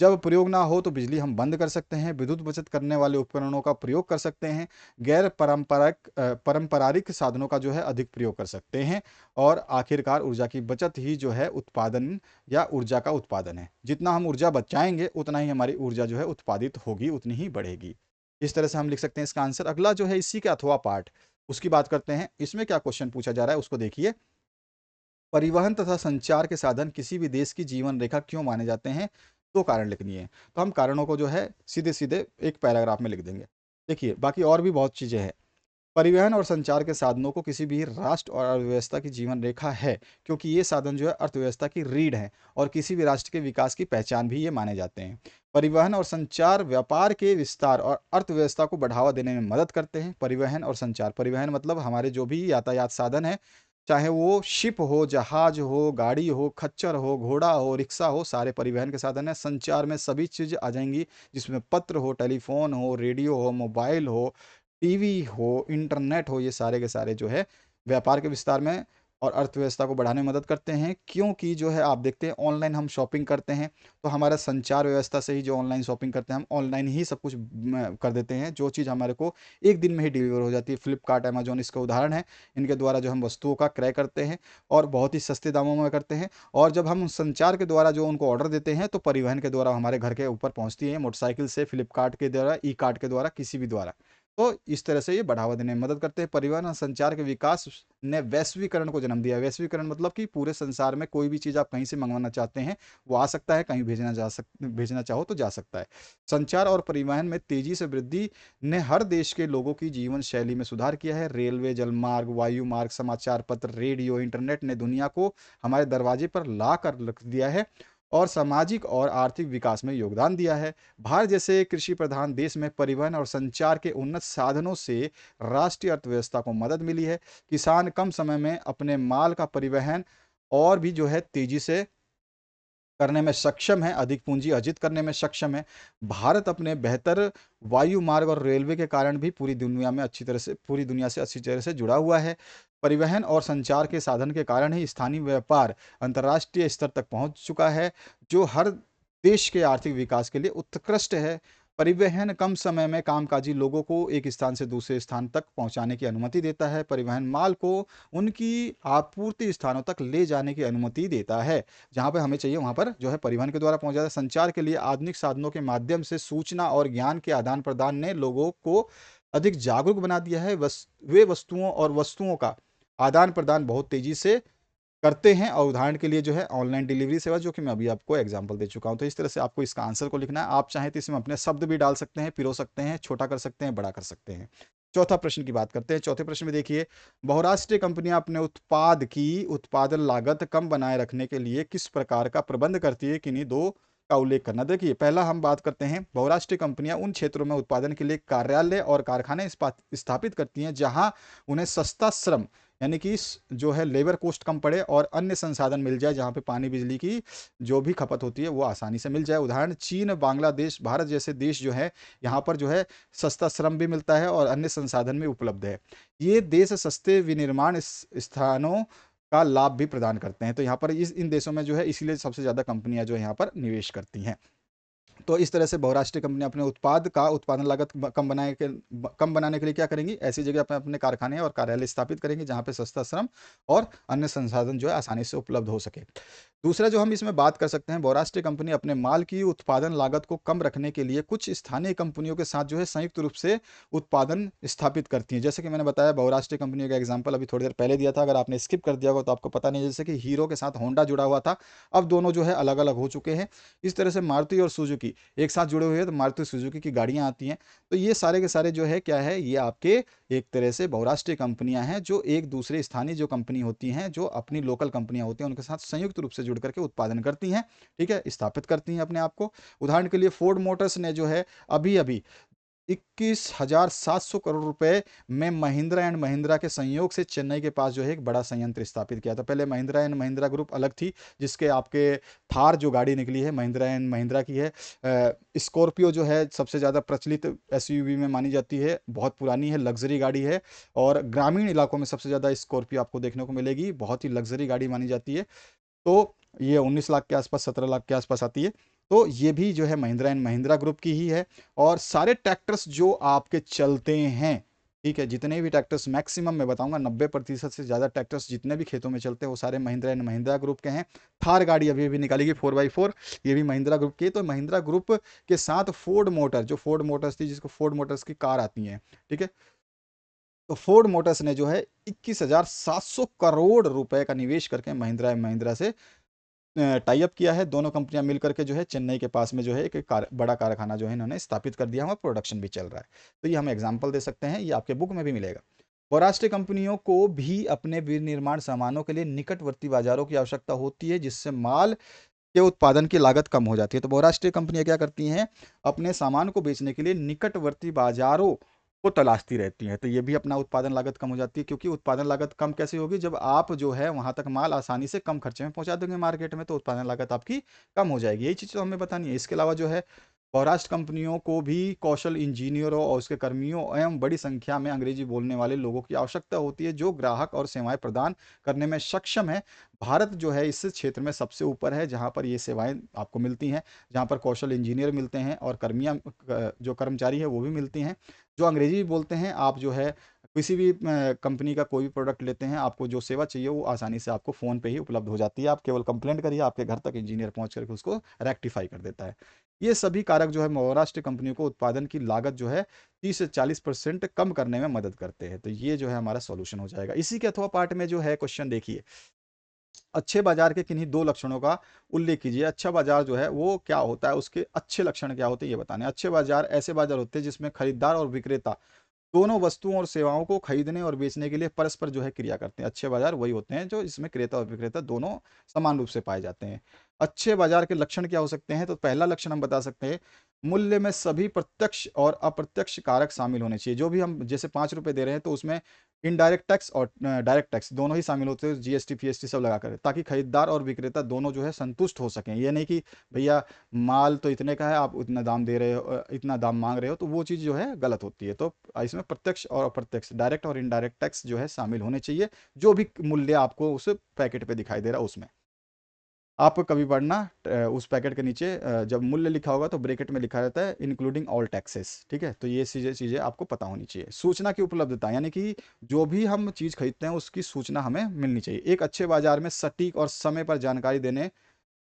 Speaker 1: जब प्रयोग ना हो तो बिजली हम बंद कर सकते हैं, विद्युत बचत करने वाले उपकरणों का प्रयोग कर सकते हैं, गैर पारंपरिक साधनों का जो है अधिक प्रयोग कर सकते हैं, और आखिरकार ऊर्जा की बचत ही जो है उत्पादन या ऊर्जा का उत्पादन है। जितना हम ऊर्जा बचाएंगे उतना ही हमारी ऊर्जा जो है उत्पादित होगी, उतनी ही बढ़ेगी। इस तरह से हम लिख सकते हैं इसका आंसर। अगला जो है इसी के अथवा पार्ट, उसकी बात करते हैं। इसमें क्या क्वेश्चन पूछा जा रहा है उसको देखिए। परिवहन तथा संचार के साधन किसी भी देश की जीवन रेखा क्यों माने जाते हैं? तो कारण लिखनी है। तो हम कारणों को जो है सीधे-सीधे एक पैराग्राफ में लिख देंगे। देखिए, बाकी और भी बहुत चीज़ें हैं। परिवहन और संचार के साधनों को किसी भी राष्ट्र और अर्थव्यवस्था की जीवन रेखा है, क्योंकि ये साधन जो है अर्थव्यवस्था की रीढ़ है और किसी भी राष्ट्र के विकास की पहचान भी ये माने जाते हैं। परिवहन और संचार व्यापार के विस्तार और अर्थव्यवस्था को बढ़ावा देने में मदद करते हैं। परिवहन और संचार, परिवहन मतलब हमारे जो भी यातायात साधन है, चाहे वो शिप हो, जहाज हो, गाड़ी हो, खच्चर हो, घोड़ा हो, रिक्शा हो, सारे परिवहन के साधन है। संचार में सभी चीज़ आ जाएंगी, जिसमें पत्र हो, टेलीफोन हो, रेडियो हो, मोबाइल हो, टीवी हो, इंटरनेट हो, ये सारे के सारे जो है व्यापार के विस्तार में और अर्थव्यवस्था को बढ़ाने में मदद करते हैं। क्योंकि जो है आप देखते हैं ऑनलाइन हम शॉपिंग करते हैं, तो हमारा संचार व्यवस्था से ही जो ऑनलाइन शॉपिंग करते हैं, हम ऑनलाइन ही सब कुछ कर देते हैं। जो चीज़ हमारे को एक दिन में ही डिलीवर हो जाती है, फ्लिपकार्ट, अमेजोन इसका उदाहरण है। इनके द्वारा जो हम वस्तुओं का क्रय करते हैं और बहुत ही सस्ते दामों में करते हैं। और जब हम संचार के द्वारा जो उनको ऑर्डर देते हैं, तो परिवहन के द्वारा हमारे घर के ऊपर पहुंचती है, मोटरसाइकिल से, फ्लिपकार्ट के द्वारा, ई कार्ट के द्वारा, किसी भी द्वारा। तो इस तरह से ये बढ़ावा देने में मदद करते हैं। परिवहन और संचार के विकास ने वैश्वीकरण को जन्म दिया। वैश्वीकरण मतलब कि पूरे संसार में कोई भी चीज़ आप कहीं से मंगवाना चाहते हैं, वो आ सकता है, कहीं भेजना चाहो तो जा सकता है। संचार और परिवहन में तेजी से वृद्धि ने हर देश के लोगों की जीवन शैली में सुधार किया है। रेलवे, जलमार्ग, वायु मार्ग, समाचार पत्र, रेडियो, इंटरनेट ने दुनिया को हमारे दरवाजे पर ला कर रख दिया है और सामाजिक और आर्थिक विकास में योगदान दिया है। भारत जैसे कृषि प्रधान देश में परिवहन और संचार के उन्नत साधनों से राष्ट्रीय अर्थव्यवस्था को मदद मिली है। किसान कम समय में अपने माल का परिवहन और भी जो है तेजी से करने में सक्षम है, अधिक पूंजी अर्जित करने में सक्षम है। भारत अपने बेहतर वायु मार्ग और रेलवे के कारण भी पूरी दुनिया से अच्छी तरह से जुड़ा हुआ है। परिवहन और संचार के साधन के कारण ही स्थानीय व्यापार अंतर्राष्ट्रीय स्तर तक पहुंच चुका है, जो हर देश के आर्थिक विकास के लिए उत्कृष्ट है। परिवहन कम समय में कामकाजी लोगों को एक स्थान से दूसरे स्थान तक पहुंचाने की अनुमति देता है। परिवहन माल को उनकी आपूर्ति स्थानों तक ले जाने की अनुमति देता है। जहाँ पे हमें चाहिए वहाँ पर जो है परिवहन के द्वारा पहुँचाता है। संचार के लिए आधुनिक साधनों के माध्यम से सूचना और ज्ञान के आदान प्रदान ने लोगों को अधिक जागरूक बना दिया है। वे वस्तुओं का आदान प्रदान बहुत तेजी से करते हैं, और उदाहरण के लिए जो है ऑनलाइन डिलीवरी सेवा, जो कि मैं अभी आपको एग्जांपल दे चुका हूं। तो इस तरह से आपको इसका आंसर को लिखना है। आप चाहें तो इसमें अपने शब्द भी डाल सकते हैं, पिरो सकते हैं, छोटा कर सकते हैं, बड़ा कर सकते हैं। चौथा प्रश्न की बात करते हैं। चौथे प्रश्न में देखिए, बहुराष्ट्रीय कंपनियां अपने उत्पाद की उत्पादन लागत कम बनाए रखने के लिए किस प्रकार का प्रबंध करती है? किन्हीं दो का उल्लेख करना। देखिए, पहला हम बात करते हैं, बहुराष्ट्रीय कंपनियां उन क्षेत्रों में उत्पादन के लिए कार्यालय और कारखाने स्थापित करती हैं जहां उन्हें सस्ता श्रम, यानी कि जो है लेबर कॉस्ट कम पड़े, और अन्य संसाधन मिल जाए, जहाँ पे पानी बिजली की जो भी खपत होती है वो आसानी से मिल जाए। उदाहरण चीन, बांग्लादेश, भारत जैसे देश जो है, यहाँ पर जो है सस्ता श्रम भी मिलता है और अन्य संसाधन भी उपलब्ध है। ये देश सस्ते विनिर्माण स्थानों का लाभ भी प्रदान करते हैं। तो यहाँ पर इन देशों में जो है इसीलिए सबसे ज़्यादा कंपनियां जो है यहाँ पर निवेश करती हैं। तो इस तरह से बहुराष्ट्रीय कंपनी अपने उत्पाद का उत्पादन लागत कम बनाने के लिए क्या करेंगी? ऐसी जगह अपने अपने कारखाने और कार्यालय स्थापित करेंगे जहाँ पे सस्ता श्रम और अन्य संसाधन जो है आसानी से उपलब्ध हो सके। दूसरा जो हम इसमें बात कर सकते हैं, बहुराष्ट्रीय कंपनी अपने माल की उत्पादन लागत को कम रखने के लिए कुछ स्थानीय कंपनियों के साथ जो है संयुक्त रूप से उत्पादन स्थापित करती हैं। जैसे कि मैंने बताया, बहुराष्ट्रीय कंपनियों का एग्जाम्पल अभी थोड़ी देर पहले दिया था। अगर आपने स्किप कर दिया होगा तो आपको पता नहीं, जैसे कि हीरो के साथ होंडा जुड़ा हुआ था, अब दोनों जो है अलग अलग हो चुके हैं। इस तरह से मारुति और सुजुकी एक साथ जुड़े हुए हैं, तो मारुति सुजुकी की गाड़ियां आती हैं। तो ये सारे के सारे जो है क्या है, ये आपके एक तरह से बहुराष्ट्रीय कंपनियां हैं, जो एक दूसरे स्थानीय जो कंपनी होती हैं, जो अपनी लोकल कंपनियां होती हैं, उनके साथ संयुक्त रूप से जुड़ करके उत्पादन करती हैं। ठीक है, स्थापित करती हैं अपने आप को। उदाहरण के लिए फोर्ड मोटर्स ने जो है अभी अभी 21,700 करोड़ रुपए में महिंद्रा एंड महिंद्रा के संयोग से चेन्नई के पास जो है एक बड़ा संयंत्र स्थापित किया था। पहले महिंद्रा एंड महिंद्रा ग्रुप अलग थी, जिसके आपके थार जो गाड़ी निकली है महिंद्रा एंड महिंद्रा की है। स्कॉर्पियो जो है सबसे ज़्यादा प्रचलित एसयूवी में मानी जाती है, बहुत पुरानी है, लग्जरी गाड़ी है, और ग्रामीण इलाकों में सबसे ज़्यादा स्कॉर्पियो आपको देखने को मिलेगी, बहुत ही लग्जरी गाड़ी मानी जाती है। तो ये 19 लाख के आसपास, 17 लाख के आसपास आती है। तो ये भी जो है महिंद्रा एंड महिंद्रा ग्रुप की ही है। और सारे ट्रैक्टर्स जो आपके चलते हैं, ठीक है, जितने भी ट्रैक्टर्स मैक्सिमम मैं बताऊंगा 90% से ज़्यादा ट्रैक्टर्स जितने भी खेतों में चलते हैं वो सारे महिंद्रा एंड महिंद्रा ग्रुप के हैं। थार गाड़ी अभी अभी निकालेगी 4x4, ये भी महिंद्रा ग्रुप की है। तो महिंद्रा ग्रुप के साथ फोर्ड मोटर, जो फोर्ड मोटर्स थी, जिसको फोर्ड मोटर्स की कार आती है, ठीक है, तो फोर्ड मोटर्स ने जो है 21,700 करोड़ रुपए का निवेश करके महिंद्रा एंड महिंद्रा से टाई अप किया है। दोनों कंपनियां मिलकर के जो है चेन्नई के पास में जो है एक बड़ा कारखाना जो है इन्होंने स्थापित कर दिया है, और प्रोडक्शन भी चल रहा है। तो ये हम एग्जांपल दे सकते हैं, ये आपके बुक में भी मिलेगा। बहुराष्ट्रीय कंपनियों को भी अपने विनिर्माण सामानों के लिए निकटवर्ती बाजारों की आवश्यकता होती है, जिससे माल के उत्पादन की लागत कम हो जाती है। तो बहुराष्ट्रीय कंपनियां क्या करती हैं, अपने सामान को बेचने के लिए निकटवर्ती बाजारों को तलाशती रहती हैं। तो ये भी अपना उत्पादन लागत कम हो जाती है, क्योंकि उत्पादन लागत कम कैसे होगी, जब आप जो है वहां तक माल आसानी से कम खर्चे में पहुंचा देंगे मार्केट में, तो उत्पादन लागत आपकी कम हो जाएगी। यही चीज़ तो हमें बतानी है। इसके अलावा जो है बहुराष्ट्र कंपनियों को भी कौशल इंजीनियरों और उसके कर्मियों एवं बड़ी संख्या में अंग्रेजी बोलने वाले लोगों की आवश्यकता होती है, जो ग्राहक और सेवाएं प्रदान करने में सक्षम है। भारत जो है इस क्षेत्र में सबसे ऊपर है, जहां पर ये सेवाएं आपको मिलती हैं, जहां पर कौशल इंजीनियर मिलते हैं और कर्मियां, जो कर्मचारी है वो भी मिलती हैं, जो अंग्रेजी भी बोलते हैं। आप जो है किसी भी कंपनी का कोई भी प्रोडक्ट लेते हैं, आपको जो सेवा चाहिए वो आसानी से आपको फ़ोन पे ही उपलब्ध हो जाती है। आप केवल कंप्लेंट करिए, आपके घर तक इंजीनियर पहुंच करके उसको रेक्टिफाई कर देता है। ये सभी कारक जो है महाराष्ट्र कंपनियों को उत्पादन की लागत जो है 30 से 40% कम करने में मदद करते हैं। तो ये जो है हमारा सॉल्यूशन हो जाएगा। इसी के अथवा पार्ट में जो है क्वेश्चन देखिए, अच्छे बाजार के किन्हीं दो लक्षणों का उल्लेख कीजिए। अच्छा बाजार जो है वो क्या होता है, उसके अच्छे लक्षण क्या होते हैं, ये बताने। अच्छे बाजार ऐसे बाजार होते हैं जिसमें खरीदार और विक्रेता दोनों वस्तुओं और सेवाओं को खरीदने और बेचने के लिए परस्पर जो है क्रिया करते हैं। अच्छे बाजार वही होते हैं जो इसमें क्रेता और विक्रेता दोनों समान रूप से पाए जाते हैं। अच्छे बाजार के लक्षण क्या हो सकते हैं, तो पहला लक्षण हम बता सकते हैं, मूल्य में सभी प्रत्यक्ष और अप्रत्यक्ष कारक शामिल होने चाहिए। जो भी हम जैसे 5 रुपए दे रहे हैं तो उसमें इनडायरेक्ट टैक्स और डायरेक्ट टैक्स दोनों ही शामिल होते हैं, जीएसटी फीएसटी सब लगा कर, ताकि खरीदार और विक्रेता दोनों जो है संतुष्ट हो सकें। ये नहीं कि भैया माल तो इतने का है, आप उतना दाम दे रहे हो, इतना दाम मांग रहे हो, तो वो चीज़ जो है गलत होती है। तो इसमें प्रत्यक्ष और अप्रत्यक्ष, डायरेक्ट और इनडायरेक्ट टैक्स जो है शामिल होने चाहिए, जो भी मूल्य आपको उस पैकेट पे दिखाई दे रहा है उसमें। आप कभी पढ़ना उस पैकेट के नीचे जब मूल्य लिखा होगा तो ब्रैकेट में लिखा रहता है इंक्लूडिंग ऑल टैक्सेस, ठीक है। तो ये चीज़ें चीज़ें आपको पता होनी चाहिए। सूचना की उपलब्धता, यानी कि जो भी हम चीज़ खरीदते हैं उसकी सूचना हमें मिलनी चाहिए। एक अच्छे बाजार में सटीक और समय पर जानकारी देने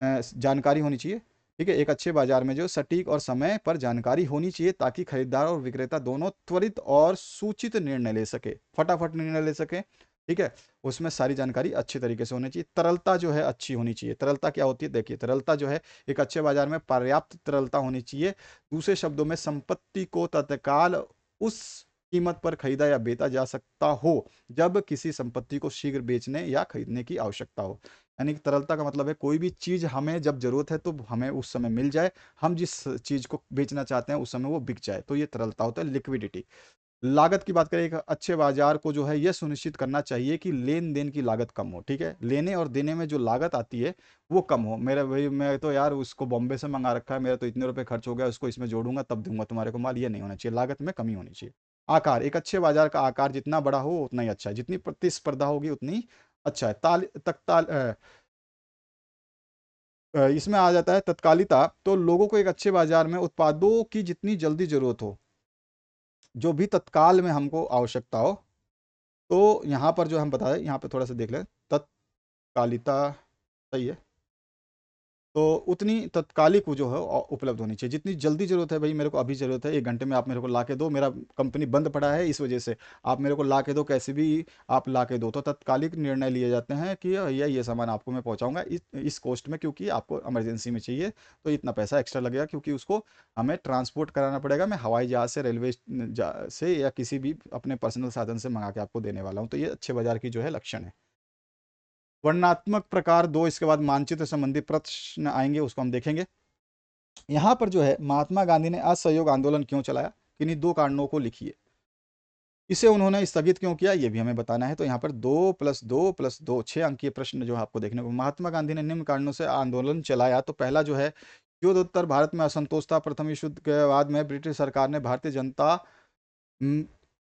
Speaker 1: जानकारी होनी चाहिए, ठीक है। एक अच्छे बाजार में जो सटीक और समय पर जानकारी होनी चाहिए, ताकि खरीदार और विक्रेता दोनों त्वरित और सूचित निर्णय ले सके, फटाफट निर्णय ले सके, ठीक है। उसमें सारी जानकारी अच्छे तरीके से होनी चाहिए। तरलता जो है अच्छी होनी चाहिए। तरलता क्या होती है, देखिए, तरलता जो है एक अच्छे बाजार में पर्याप्त तरलता होनी चाहिए। दूसरे शब्दों में संपत्ति को तत्काल उस कीमत पर खरीदा या बेचा जा सकता हो जब किसी संपत्ति को शीघ्र बेचने या खरीदने की आवश्यकता हो। यानी कि तरलता का मतलब है कोई भी चीज़ हमें जब ज़रूरत है तो हमें उस समय मिल जाए, हम जिस चीज़ को बेचना चाहते हैं उस समय वो बिक जाए, तो ये तरलता होता है। लिक्विडिटी, लागत की बात करें, एक अच्छे बाजार को जो है यह सुनिश्चित करना चाहिए कि लेन देन की लागत कम हो, ठीक है। लेने और देने में जो लागत आती है वो कम हो। मेरा भाई, मैं तो यार उसको बॉम्बे से मंगा रखा है, मेरा तो इतने रुपए खर्च हो गया, उसको इसमें जोड़ूंगा तब दूंगा तुम्हारे को माल, ये नहीं होना चाहिए। लागत में कमी होनी चाहिए। आकार, एक अच्छे बाजार का आकार जितना बड़ा हो उतना ही अच्छा है, जितनी प्रतिस्पर्धा होगी उतनी अच्छा है। इसमें आ जाता है तत्कालिता। तो लोगों को एक अच्छे बाजार में उत्पादों की जितनी जल्दी जरूरत हो, जो भी तत्काल में हमको आवश्यकता हो, तो यहाँ पर जो हम बताए, यहाँ पे थोड़ा सा देख लें, तत्कालिता सही है। तो उतनी तत्कालिक वो जो है उपलब्ध होनी चाहिए, जितनी जल्दी ज़रूरत है। भाई मेरे को अभी ज़रूरत है, 1 घंटे में आप मेरे को ला के दो, मेरा कंपनी बंद पड़ा है इस वजह से, आप मेरे को ला के दो, कैसे भी आप ला के दो। तो तत्कालिक निर्णय लिए जाते हैं कि भैया ये सामान आपको मैं पहुंचाऊंगा इस कॉस्ट में, क्योंकि आपको इमरजेंसी में चाहिए, तो इतना पैसा एक्स्ट्रा लगेगा, क्योंकि उसको हमें ट्रांसपोर्ट कराना पड़ेगा। मैं हवाई जहाज़ से, रेलवे से, या किसी भी अपने पर्सनल साधन से मंगा के आपको देने वाला हूँ। तो ये अच्छे बाजार की जो है लक्षण है। वर्णनात्मक प्रकार दो, इसके बाद मानचित्र संबंधी प्रश्न आएंगे, उसको हम देखेंगे। यहाँ पर जो है महात्मा गांधी ने असहयोग आंदोलन क्यों चलाया, किन्हीं 2 कारणों को लिखिए। इसे उन्होंने स्थगित क्यों किया, ये भी हमें बताना है। तो यहाँ पर 2+2+2 6 अंकीय प्रश्न जो है आपको देखने को। महात्मा गांधी ने निम्न कारणों से आंदोलन चलाया। तो पहला जो है, युद्धोत्तर भारत में असंतोष था। प्रथम विश्व युद्ध के बाद में ब्रिटिश सरकार ने उम,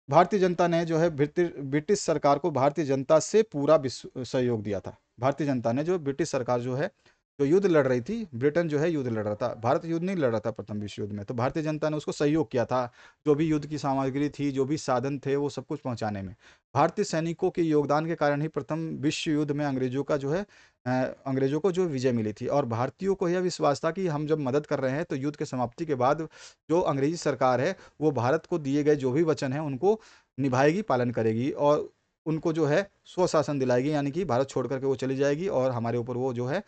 Speaker 1: भारतीय जनता ने जो है ब्रिटिश सरकार को भारतीय जनता से पूरा सहयोग दिया था। भारतीय जनता ने जो ब्रिटिश सरकार जो है, जो युद्ध लड़ रही थी, ब्रिटेन जो है युद्ध लड़ रहा था, भारत युद्ध नहीं लड़ रहा था प्रथम विश्व युद्ध में, तो भारतीय जनता ने उसको सहयोग किया था। जो भी युद्ध की सामग्री थी, जो भी साधन थे, वो सब कुछ पहुंचाने में भारतीय सैनिकों के योगदान के कारण ही प्रथम विश्व युद्ध में अंग्रेजों का जो है अंग्रेजों को जो विजय मिली थी। और भारतीयों को यह विश्वास था कि हम जब मदद कर रहे हैं तो युद्ध के समाप्ति के बाद जो अंग्रेजी सरकार है वो भारत को दिए गए जो भी वचन है उनको निभाएगी, पालन करेगी और उनको जो है स्वशासन दिलाएगी, यानी कि भारत छोड़ करके वो चली जाएगी और हमारे ऊपर वो जो है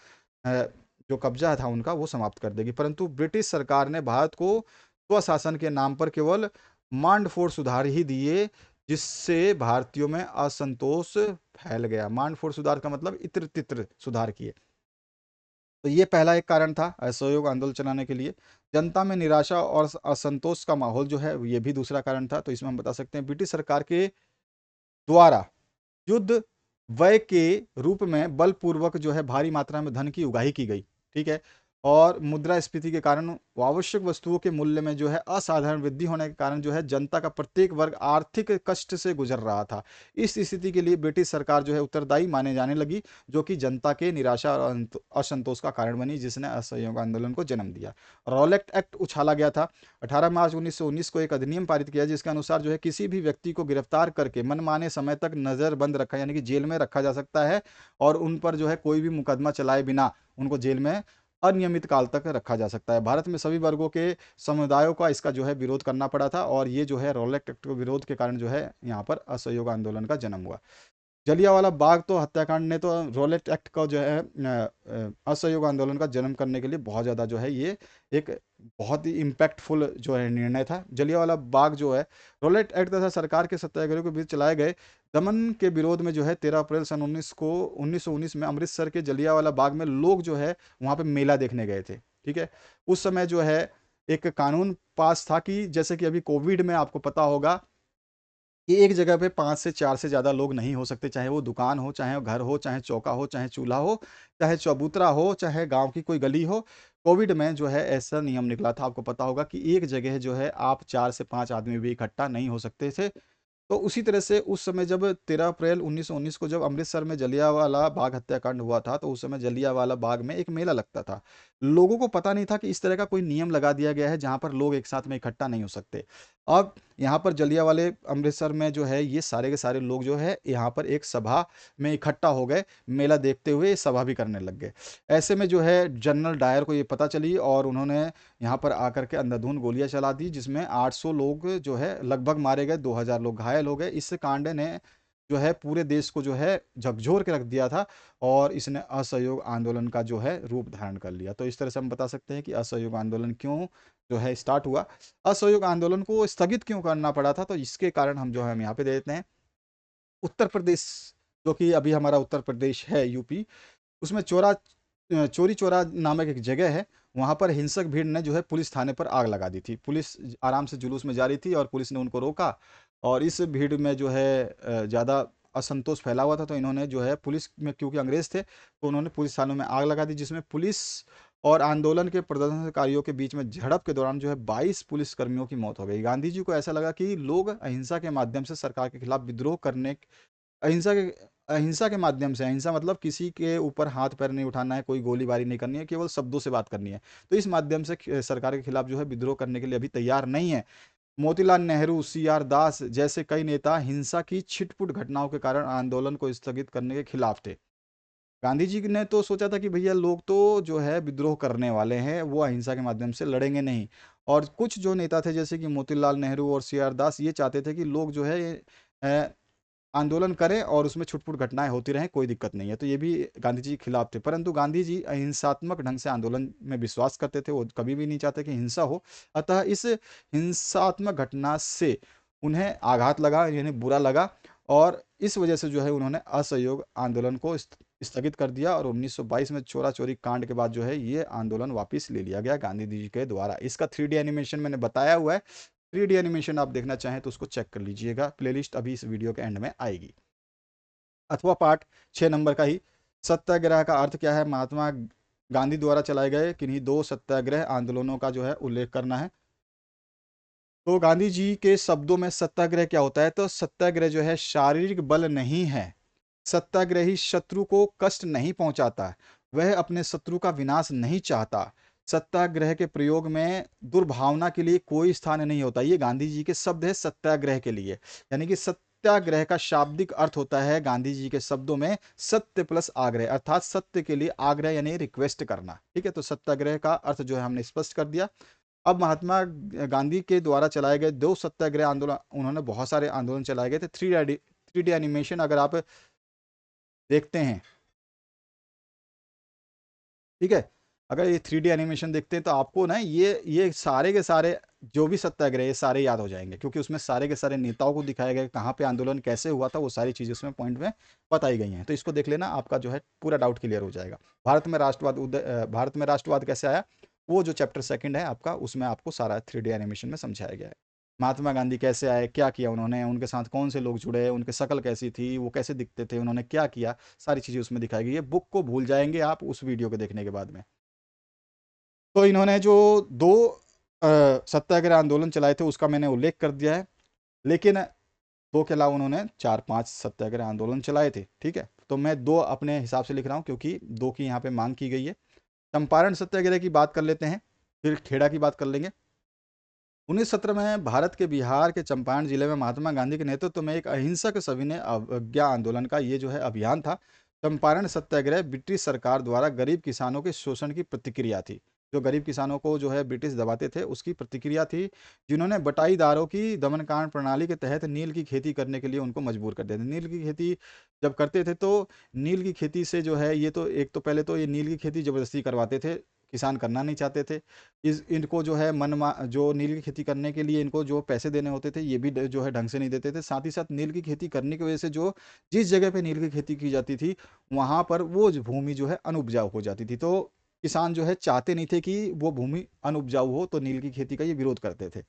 Speaker 1: अ, जो कब्जा था उनका वो समाप्त कर देगी। परंतु ब्रिटिश सरकार ने भारत को स्वशासन के नाम पर केवल मांडफोड़ सुधार ही दिए, जिससे भारतीयों में असंतोष फैल गया। मांडफोड़ सुधार का मतलब इत्र तित्र सुधार किए। तो ये पहला एक कारण था असहयोग आंदोलन चलाने के लिए। जनता में निराशा और असंतोष का माहौल जो है ये भी दूसरा कारण था। तो इसमें हम बता सकते हैं ब्रिटिश सरकार के द्वारा युद्ध व्यय के रूप में बलपूर्वक जो है भारी मात्रा में धन की उगाही की गई, ठीक है। और मुद्रास्फीति के कारण आवश्यक वस्तुओं के मूल्य में जो है असाधारण वृद्धि होने के कारण जो है जनता का प्रत्येक वर्ग आर्थिक कष्ट से गुजर रहा था। इस स्थिति के लिए ब्रिटिश सरकार जो है उत्तरदायी माने जाने लगी, जो कि जनता के निराशा और असंतोष का कारण बनी, जिसने असहयोग आंदोलन को जन्म दिया। रॉलेट एक्ट उछाला गया था। 18 मार्च 1919 को एक अधिनियम पारित किया जिसके अनुसार जो है किसी भी व्यक्ति को गिरफ्तार करके मनमाने समय तक नजरबंद रखा, यानी कि जेल में रखा जा सकता है और उन पर जो है कोई भी मुकदमा चलाए बिना उनको जेल में अनियमित काल तक रखा जा सकता है। भारत में सभी वर्गों के समुदायों का इसका जो है विरोध करना पड़ा था और ये जो है रॉलेट एक्ट के विरोध के कारण जो है यहाँ पर असहयोग आंदोलन का जन्म हुआ। जलियांवाला बाग तो हत्याकांड ने तो रॉलेट एक्ट का जो है असहयोग आंदोलन का जन्म करने के लिए बहुत ज़्यादा जो है ये एक बहुत ही इम्पैक्टफुल जो है निर्णय था। जलियांवाला बाग जो है रॉलेट एक्ट तथा सरकार के सत्याग्रह के बीच चलाए गए दमन के विरोध में जो है 13 अप्रैल सन 1919 में अमृतसर के जलियांवाला बाग में लोग जो है वहाँ पे मेला देखने गए थे, ठीक है। उस समय जो है एक कानून पास था कि जैसे कि अभी कोविड में आपको पता होगा कि एक जगह पे 5 से 4 से ज़्यादा लोग नहीं हो सकते, चाहे वो दुकान हो, चाहे वो घर हो, चाहे चौका हो, चाहे चूल्हा हो, चाहे चबूतरा हो, चाहे गाँव की कोई गली हो। कोविड में जो है ऐसा नियम निकला था, आपको पता होगा कि एक जगह जो है आप 4 से 5 आदमी भी इकट्ठा नहीं हो सकते थे। तो उसी तरह से उस समय जब 13 अप्रैल 1919 को जब अमृतसर में जलियांवाला बाग हत्याकांड हुआ था, तो उस समय जलियांवाला बाग में एक मेला लगता था। लोगों को पता नहीं था कि इस तरह का कोई नियम लगा दिया गया है, जहाँ पर लोग एक साथ में इकट्ठा नहीं हो सकते। अब यहाँ पर जलियांवाले अमृतसर में जो है ये सारे के सारे लोग जो है यहाँ पर एक सभा में इकट्ठा हो गए, मेला देखते हुए सभा भी करने लग गए। ऐसे में जो है जनरल डायर को ये पता चली और उन्होंने यहाँ पर आकर के अंधाधुंध गोलियां चला दी, जिसमें 800 लोग जो है लगभग मारे गए, 2000 लोग घायल हो गए। इस कांड ने जो है पूरे देश को जो है झकझोर के रख दिया था और इसने असहयोग आंदोलन का जो है रूप धारण कर लिया। तो इस तरह से हम बता सकते हैं कि असहयोग आंदोलन क्यों जो है स्टार्ट हुआ, असहयोग आंदोलन को स्थगित क्यों करना पड़ा था। तो इसके कारण हम जो है हम यहाँ पे दे देते हैं उत्तर प्रदेश, जो कि अभी हमारा उत्तर प्रदेश है यूपी, उसमें चोरी चौरा नामक एक जगह है, वहाँ पर हिंसक भीड़ ने जो है पुलिस थाने पर आग लगा दी थी। पुलिस आराम से जुलूस में जा रही थी और पुलिस ने उनको रोका और इस भीड़ में जो है ज़्यादा असंतोष फैला हुआ था, तो इन्होंने जो है पुलिस में, क्योंकि अंग्रेज़ थे, तो उन्होंने पुलिस थानों में आग लगा दी, जिसमें पुलिस और आंदोलन के प्रदर्शनकारियों के बीच में झड़प के दौरान जो है 22 पुलिसकर्मियों की मौत हो गई। गांधी जी को ऐसा लगा कि लोग अहिंसा के माध्यम से सरकार के खिलाफ विद्रोह करने, अहिंसा के अहिंसा के माध्यम से, अहिंसा मतलब किसी के ऊपर हाथ पैर नहीं उठाना है, कोई गोलीबारी नहीं करनी है, केवल शब्दों से बात करनी है। तो इस माध्यम से सरकार के खिलाफ जो है विद्रोह करने के लिए अभी तैयार नहीं है। मोतीलाल नेहरू, सीआर दास जैसे कई नेता हिंसा की छिटपुट घटनाओं के कारण आंदोलन को स्थगित करने के खिलाफ थे। गांधी जी ने तो सोचा था कि भैया लोग तो जो है विद्रोह करने वाले हैं, वो अहिंसा के माध्यम से लड़ेंगे नहीं। और कुछ जो नेता थे जैसे कि मोतीलाल नेहरू और सीआर दास, ये चाहते थे कि लोग जो है आंदोलन करें और उसमें छुटपुट घटनाएं होती रहें, कोई दिक्कत नहीं है। तो ये भी गांधी जी के खिलाफ थे, परंतु गांधी जी अहिंसात्मक ढंग से आंदोलन में विश्वास करते थे, वो कभी भी नहीं चाहते कि हिंसा हो। अतः इस हिंसात्मक घटना से उन्हें आघात लगा, इन्हें बुरा लगा और इस वजह से जो है उन्होंने असहयोग आंदोलन को स्थगित कर दिया और 1922 में चोरा चोरी कांड के बाद जो है ये आंदोलन वापस ले लिया गया गांधी जी के द्वारा। इसका 3D एनिमेशन मैंने बताया हुआ है, 3D एनिमेशन आप देखना चाहें तो उसको चेक कर लीजिएगा, प्लेलिस्ट अभी इस वीडियो के एंड में आएगी। अथवा पाठ 6 नंबर का ही, सत्याग्रह का अर्थ क्या है, महात्मा गांधी द्वारा चलाए गए किन्हीं 2 सत्याग्रह आंदोलनों का जो है उल्लेख करना है। तो गांधी जी के शब्दों में सत्याग्रह क्या होता है, तो सत्याग्रह जो है शारीरिक बल नहीं है, सत्याग्रही शत्रु को कष्ट नहीं पहुंचाता, वह अपने शत्रु का विनाश नहीं चाहता, सत्याग्रह के प्रयोग में दुर्भावना के लिए कोई स्थान नहीं होता। ये गांधी जी के शब्द है सत्याग्रह के लिए, यानी कि सत्याग्रह का शाब्दिक अर्थ होता है गांधी जी के शब्दों में सत्य प्लस आग्रह, अर्थात सत्य के लिए आग्रह यानी रिक्वेस्ट करना। ठीक है, तो सत्याग्रह का अर्थ जो है हमने स्पष्ट कर दिया। अब महात्मा गांधी के द्वारा चलाए गए 2 सत्याग्रह आंदोलन, उन्होंने बहुत सारे आंदोलन चलाए गए थे। 3D एनिमेशन अगर आप देखते हैं, ठीक है, अगर ये 3D एनिमेशन देखते हैं तो आपको ना ये सारे के सारे जो भी सत्याग्रह ये सारे याद हो जाएंगे, क्योंकि उसमें सारे के सारे नेताओं को दिखाया गया, कहाँ पे आंदोलन कैसे हुआ था, वो सारी चीज़ें उसमें पॉइंट में बताई गई हैं। तो इसको देख लेना, आपका जो है पूरा डाउट क्लियर हो जाएगा। भारत में राष्ट्रवाद कैसे आया, वो जो चैप्टर 2 है आपका, उसमें आपको सारा 3D एनिमेशन में समझाया गया है। महात्मा गांधी कैसे आए, क्या किया उन्होंने, उनके साथ कौन से लोग जुड़े, उनके शक्ल कैसी थी, वो कैसे दिखते थे, उन्होंने क्या किया, सारी चीज़ें उसमें दिखाई गई है। बुक को भूल जाएंगे आप उस वीडियो को देखने के बाद में। तो इन्होंने जो 2 सत्याग्रह आंदोलन चलाए थे उसका मैंने उल्लेख कर दिया है, लेकिन 2 के अलावा उन्होंने 4-5 सत्याग्रह आंदोलन चलाए थे। ठीक है, तो मैं 2 अपने हिसाब से लिख रहा हूँ क्योंकि 2 की यहाँ पे मांग की गई है। चंपारण सत्याग्रह की बात कर लेते हैं, फिर खेड़ा की बात कर लेंगे। 1917 में भारत के बिहार के चंपारण जिले में महात्मा गांधी के नेतृत्व में एक अहिंसक सविनय अवज्ञा आंदोलन का ये जो है अभियान था। चंपारण सत्याग्रह ब्रिटिश सरकार द्वारा गरीब किसानों के शोषण की प्रतिक्रिया थी। जो गरीब किसानों को जो है ब्रिटिश दबाते थे उसकी प्रतिक्रिया थी, जिन्होंने बटाईदारों की दमनकांड प्रणाली के तहत नील की खेती करने के लिए उनको मजबूर कर दिया था। नील की खेती जब करते थे तो नील की खेती से जो है, ये तो एक तो पहले तो ये नील की खेती ज़बरदस्ती करवाते थे, किसान करना नहीं चाहते थे। इस इनको जो है जो नील की खेती करने के लिए इनको जो पैसे देने होते थे ये भी जो है ढंग से नहीं देते थे। साथ ही साथ नील की खेती करने की वजह से जो जिस जगह पे नील की खेती की जाती थी वहाँ पर वो भूमि जो है अनुपजाऊ हो जाती थी। तो किसान जो है चाहते नहीं थे कि वो भूमि अनुपजाऊ हो, तो नील की खेती का ये विरोध करते थे।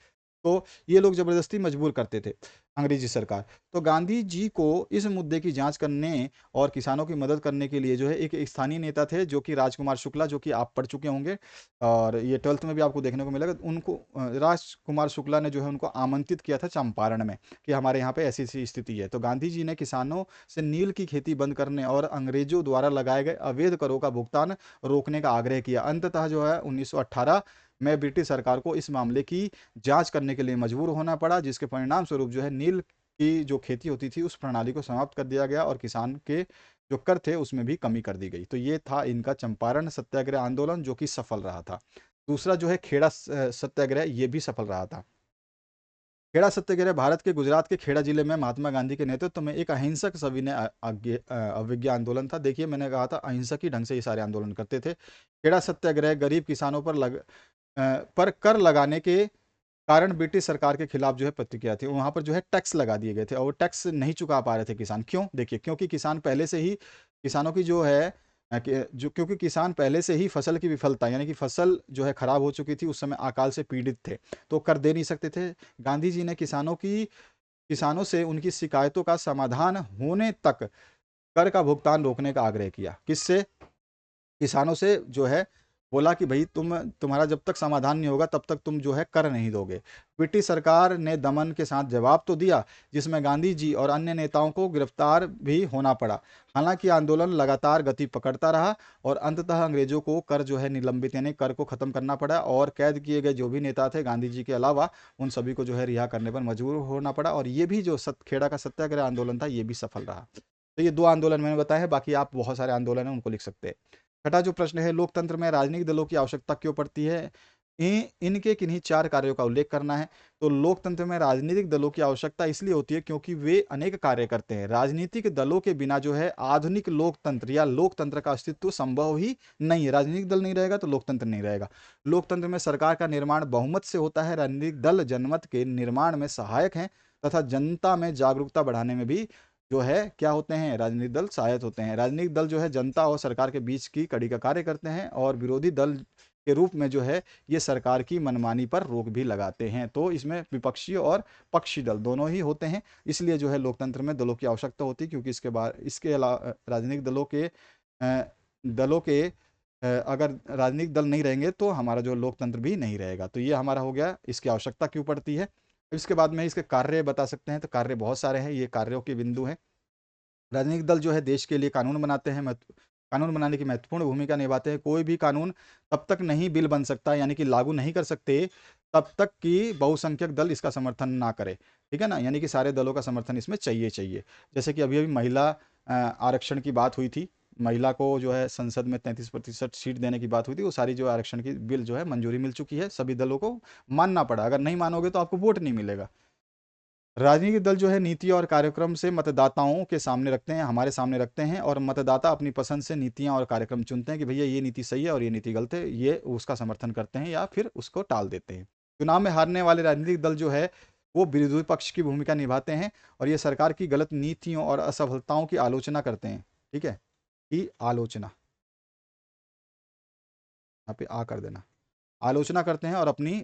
Speaker 1: तो ये लोग ज़बरदस्ती मजबूर करते थे अंग्रेजी सरकार। तो गांधी जी को इस मुद्दे की जांच करने और किसानों की मदद करने के लिए जो है एक स्थानीय नेता थे जो कि राजकुमार शुक्ला, जो कि आप पढ़ चुके होंगे और ये 12th में भी आपको देखने को मिलेगा। उनको राजकुमार शुक्ला ने जो है उनको आमंत्रित किया था चंपारण में कि हमारे यहाँ पे ऐसी ऐसी स्थिति है। तो गांधी जी ने किसानों से नील की खेती बंद करने और अंग्रेजों द्वारा लगाए गए अवैध करों का भुगतान रोकने का आग्रह किया। अंततः जो है 1918 में ब्रिटिश सरकार को इस मामले की जांच करने के लिए मजबूर होना पड़ा, जिसके परिणाम स्वरूप जो है नील की जो खेती होती थी उस प्रणाली को समाप्त कर दिया गया और किसान के जो कर थे उसमें भी कमी कर दी गई। तो ये था इनका चंपारण सत्याग्रह आंदोलन जो कि सफल रहा था। दूसरा जो है खेड़ा सत्याग्रह, ये भी सफल रहा था। खेड़ा सत्याग्रह भारत के गुजरात के खेड़ा जिले में महात्मा गांधी के नेतृत्व में एक अहिंसक सविनय अवज्ञा आंदोलन था। देखिए मैंने कहा था अहिंसक ही ढंग से ये सारे आंदोलन करते थे। खेड़ा सत्याग्रह गरीब किसानों पर कर लगाने के कारण ब्रिटिश सरकार के खिलाफ जो है प्रतिक्रिया थी। वहाँ पर जो है टैक्स लगा दिए गए थे और वो टैक्स नहीं चुका पा रहे थे किसान। क्यों, देखिए क्योंकि किसान पहले से ही किसानों की जो है क्योंकि किसान पहले से ही फसल की विफलता यानी कि फसल जो है खराब हो चुकी थी, उस समय अकाल से पीड़ित थे तो कर दे नहीं सकते थे। गांधी जी ने किसानों से उनकी शिकायतों का समाधान होने तक कर का भुगतान रोकने का आग्रह किया। किससे, किसानों से जो है बोला कि भाई तुम्हारा जब तक समाधान नहीं होगा तब तक तुम जो है कर नहीं दोगे। ब्रिटिश सरकार ने दमन के साथ जवाब तो दिया, जिसमें गांधी जी और अन्य नेताओं को गिरफ्तार भी होना पड़ा। हालांकि आंदोलन लगातार गति पकड़ता रहा और अंततः अंग्रेजों को कर जो है निलंबित यानी कर को खत्म करना पड़ा और कैद किए गए जो भी नेता थे गांधी जी के अलावा उन सभी को जो है रिहा करने पर मजबूर होना पड़ा। और ये भी जो खेड़ा का सत्याग्रह आंदोलन था ये भी सफल रहा। तो ये 2 आंदोलन मैंने बताया है, बाकी आप बहुत सारे आंदोलन हैं उनको लिख सकते हैं। छठा जो प्रश्न है, लोकतंत्र में राजनीतिक दलों की आवश्यकता क्यों पड़ती है, इनके किन्हीं 4 कार्यों का उल्लेख करना है। तो लोकतंत्र में राजनीतिक दलों की आवश्यकता इसलिए होती है क्योंकि वे अनेक कार्य करते हैं। राजनीतिक दलों के बिना जो है आधुनिक लोकतंत्र या लोकतंत्र का अस्तित्व संभव ही नहीं है। राजनीतिक दल नहीं रहेगा तो लोकतंत्र नहीं रहेगा। लोकतंत्र में सरकार का निर्माण बहुमत से होता है। राजनीतिक दल जनमत के निर्माण में सहायक हैं तथा जनता में जागरूकता बढ़ाने में भी जो है क्या होते हैं, राजनीतिक दल सहायक होते हैं। राजनीतिक दल जो है जनता और सरकार के बीच की कड़ी का कार्य करते हैं और विरोधी दल के रूप में जो है ये सरकार की मनमानी पर रोक भी लगाते हैं। तो इसमें विपक्षी और पक्षी दल दोनों ही होते हैं, इसलिए जो है लोकतंत्र में दलों की आवश्यकता होती है, क्योंकि इसके अलावा राजनीतिक दलों के अगर राजनीतिक दल नहीं रहेंगे तो हमारा जो लोकतंत्र भी नहीं रहेगा। तो ये हमारा हो गया इसकी आवश्यकता क्यों पड़ती है। इसके बाद में इसके कार्य बता सकते हैं, तो कार्य बहुत सारे हैं, ये कार्यों के बिंदु हैं। राजनीतिक दल जो है देश के लिए कानून बनाते हैं, कानून बनाने की महत्वपूर्ण भूमिका निभाते हैं। कोई भी कानून तब तक नहीं बिल बन सकता, यानी कि लागू नहीं कर सकते, तब तक कि बहुसंख्यक दल इसका समर्थन ना करे, ठीक है ना, यानी कि सारे दलों का समर्थन इसमें चाहिए चाहिए। जैसे कि अभी अभी महिला आरक्षण की बात हुई थी, महिला को जो है संसद में 33% सीट देने की बात हुई थी, वो सारी जो आरक्षण की बिल जो है मंजूरी मिल चुकी है, सभी दलों को मानना पड़ा। अगर नहीं मानोगे तो आपको वोट नहीं मिलेगा। राजनीतिक दल जो है नीति और कार्यक्रम से मतदाताओं के सामने रखते हैं, हमारे सामने रखते हैं, और मतदाता अपनी पसंद से नीतियां और कार्यक्रम चुनते हैं कि भैया ये नीति सही है और ये नीति गलत है, ये उसका समर्थन करते हैं या फिर उसको टाल देते हैं। चुनाव में हारने वाले राजनीतिक दल जो है वो विरोधी पक्ष की भूमिका निभाते हैं, और ये सरकार की गलत नीतियों और असफलताओं की आलोचना करते हैं, ठीक है, की आलोचना, यहाँ पे आ कर देना, आलोचना करते हैं और अपनी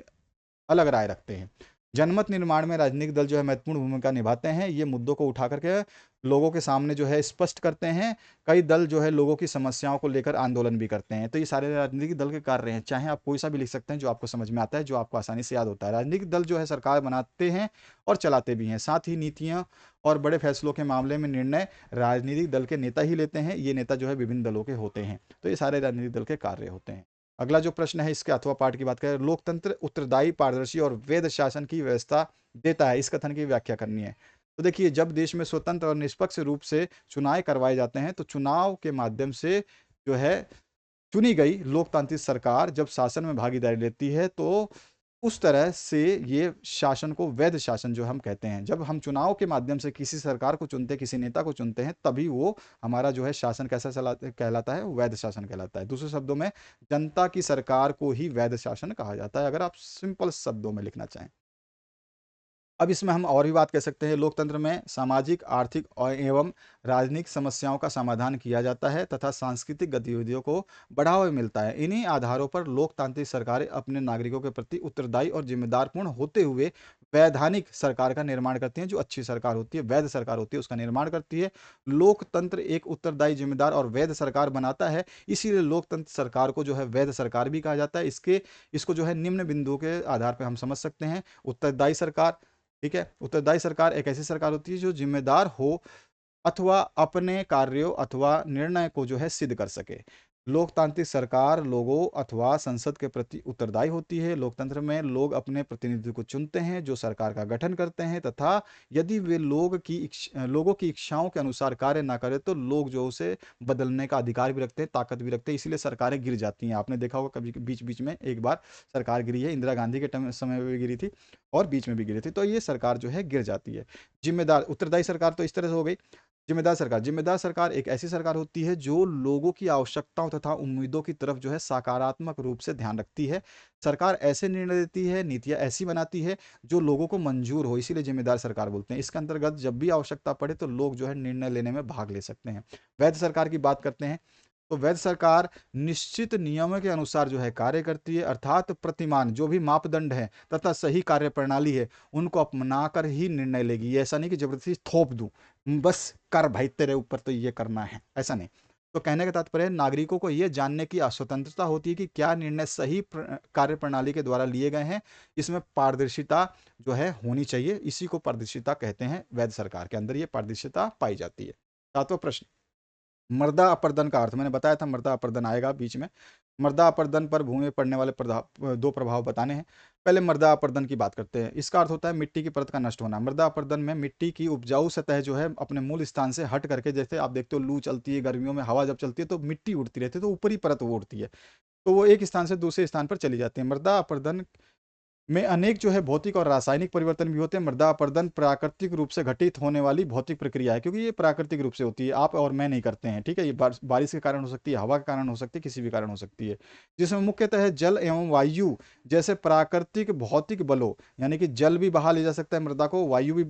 Speaker 1: अलग राय रखते हैं। जनमत निर्माण में राजनीतिक दल जो है महत्वपूर्ण भूमिका निभाते हैं, ये मुद्दों को उठा करके लोगों के सामने जो है स्पष्ट करते हैं। कई दल जो है लोगों की समस्याओं को लेकर आंदोलन भी करते हैं। तो ये सारे राजनीतिक दल के कार्य हैं, चाहे आप कोई सा भी लिख सकते हैं जो आपको समझ में आता है, जो आपको आसानी से याद होता है। राजनीतिक दल जो है सरकार बनाते हैं और चलाते भी हैं, साथ ही नीतियां और बड़े फैसलों के मामले में निर्णय राजनीतिक दल के नेता ही लेते हैं। ये नेता जो है विभिन्न दलों के होते हैं। तो ये सारे राजनीतिक दल के कार्य होते हैं। अगला जो प्रश्न है इसके अथवा पाठ की बात करें, लोकतंत्र उत्तरदायी, पारदर्शी और वैध शासन की व्यवस्था देता है, इस कथन की व्याख्या करनी है। तो देखिए, जब देश में स्वतंत्र और निष्पक्ष रूप से चुनाव करवाए जाते हैं, तो चुनाव के माध्यम से जो है चुनी गई लोकतांत्रिक सरकार जब शासन में भागीदारी लेती है, तो उस तरह से ये शासन को वैध शासन जो हम कहते हैं। जब हम चुनाव के माध्यम से किसी सरकार को चुनते हैं, किसी नेता को चुनते हैं, तभी वो हमारा जो है शासन कैसा कहलाता है, वैध शासन कहलाता है। दूसरे शब्दों में जनता की सरकार को ही वैध शासन कहा जाता है, अगर आप सिंपल शब्दों में लिखना चाहें। अब इसमें हम और भी बात कर सकते हैं, लोकतंत्र में सामाजिक, आर्थिक और एवं राजनीतिक समस्याओं का समाधान किया जाता है तथा सांस्कृतिक गतिविधियों को बढ़ावा मिलता है। इन्हीं आधारों पर लोकतांत्रिक सरकारें अपने नागरिकों के प्रति उत्तरदायी और जिम्मेदारपूर्ण होते हुए वैधानिक सरकार का निर्माण करती हैं। जो अच्छी सरकार होती है, वैध सरकार होती है, उसका निर्माण करती है। लोकतंत्र एक उत्तरदायी, जिम्मेदार और वैध सरकार बनाता है, इसीलिए लोकतंत्र सरकार को जो है वैध सरकार भी कहा जाता है। इसको जो है निम्न बिंदुओं के आधार पर हम समझ सकते हैं। उत्तरदायी सरकार, ठीक है, उत्तरदायी सरकार एक ऐसी सरकार होती है जो जिम्मेदार हो अथवा अपने कार्यों अथवा निर्णय को जो है सिद्ध कर सके। लोकतांत्रिक सरकार लोगों अथवा संसद के प्रति उत्तरदायी होती है। लोकतंत्र में लोग अपने प्रतिनिधि को चुनते हैं जो सरकार का गठन करते हैं, तथा यदि वे लोगों की इच्छाओं के अनुसार कार्य ना करें तो लोग जो उसे बदलने का अधिकार भी रखते हैं, ताकत भी रखते हैं। इसीलिए सरकारें गिर जाती हैं। आपने देखा होगा कभी बीच बीच में एक बार सरकार गिरी है, इंदिरा गांधी के समय में भी गिरी थी और बीच में भी गिरी थी। तो ये सरकार जो है गिर जाती है। जिम्मेदार उत्तरदायी सरकार तो इस तरह से हो गई। जिम्मेदार सरकार एक ऐसी सरकार होती है जो लोगों की आवश्यकताओं तथा उम्मीदों की तरफ जो है सकारात्मक रूप से ध्यान रखती है। सरकार ऐसे निर्णय देती है, नीतियां ऐसी बनाती है जो लोगों को मंजूर हो, इसीलिए जिम्मेदार सरकार बोलते हैं। इसके अंतर्गत जब भी आवश्यकता पड़े तो लोग जो है निर्णय लेने में भाग ले सकते हैं। वैध सरकार की बात करते हैं, तो वैध सरकार निश्चित नियमों के अनुसार जो है कार्य करती है, अर्थात प्रतिमान जो भी मापदंड है तथा सही कार्य प्रणाली है उनको अपनाकर ही निर्णय लेगी। ऐसा नहीं कि जबरदस्ती थोप दूं, बस कर भाई तेरे ऊपर तो ये करना है, ऐसा नहीं। तो कहने का तात्पर्य है, नागरिकों को यह जानने की स्वतंत्रता होती है कि क्या निर्णय सही कार्य प्रणाली के द्वारा लिए गए हैं। इसमें पारदर्शिता जो है होनी चाहिए, इसी को पारदर्शिता कहते हैं। वैध सरकार के अंदर ये पारदर्शिता पाई जाती है। सातवां प्रश्न, मृदा अपरदन का अर्थ। मैंने बताया था मृदा अपरदन आएगा बीच में। मृदा अपरदन पर भूमि में पड़ने वाले दो प्रभाव बताने हैं। पहले मृदा अपरदन की बात करते हैं। इसका अर्थ होता है मिट्टी की परत का नष्ट होना। मृदा अपरदन में मिट्टी की उपजाऊ सतह जो है अपने मूल स्थान से हट करके, जैसे आप देखते हो लू चलती है, गर्मियों में हवा जब चलती है तो मिट्टी उड़ती रहती है, तो ऊपरी परत वो उड़ती है, तो वो एक स्थान से दूसरे स्थान पर चली जाती है। मृदा अपरदन में अनेक जो है भौतिक और रासायनिक परिवर्तन भी होते हैं। मृदा अपरदन प्राकृतिक रूप से घटित होने वाली भौतिक प्रक्रिया है, क्योंकि ये प्राकृतिक रूप से होती है, आप और मैं नहीं करते हैं, ठीक है। ये बारिश के कारण हो सकती है, हवा के कारण हो सकती है, किसी भी कारण हो सकती है, जिसमें मुख्यतः जल एवं वायु जैसे प्राकृतिक भौतिक बलों, यानी कि जल भी बहा ले जा सकता है मृदा को, वायु भी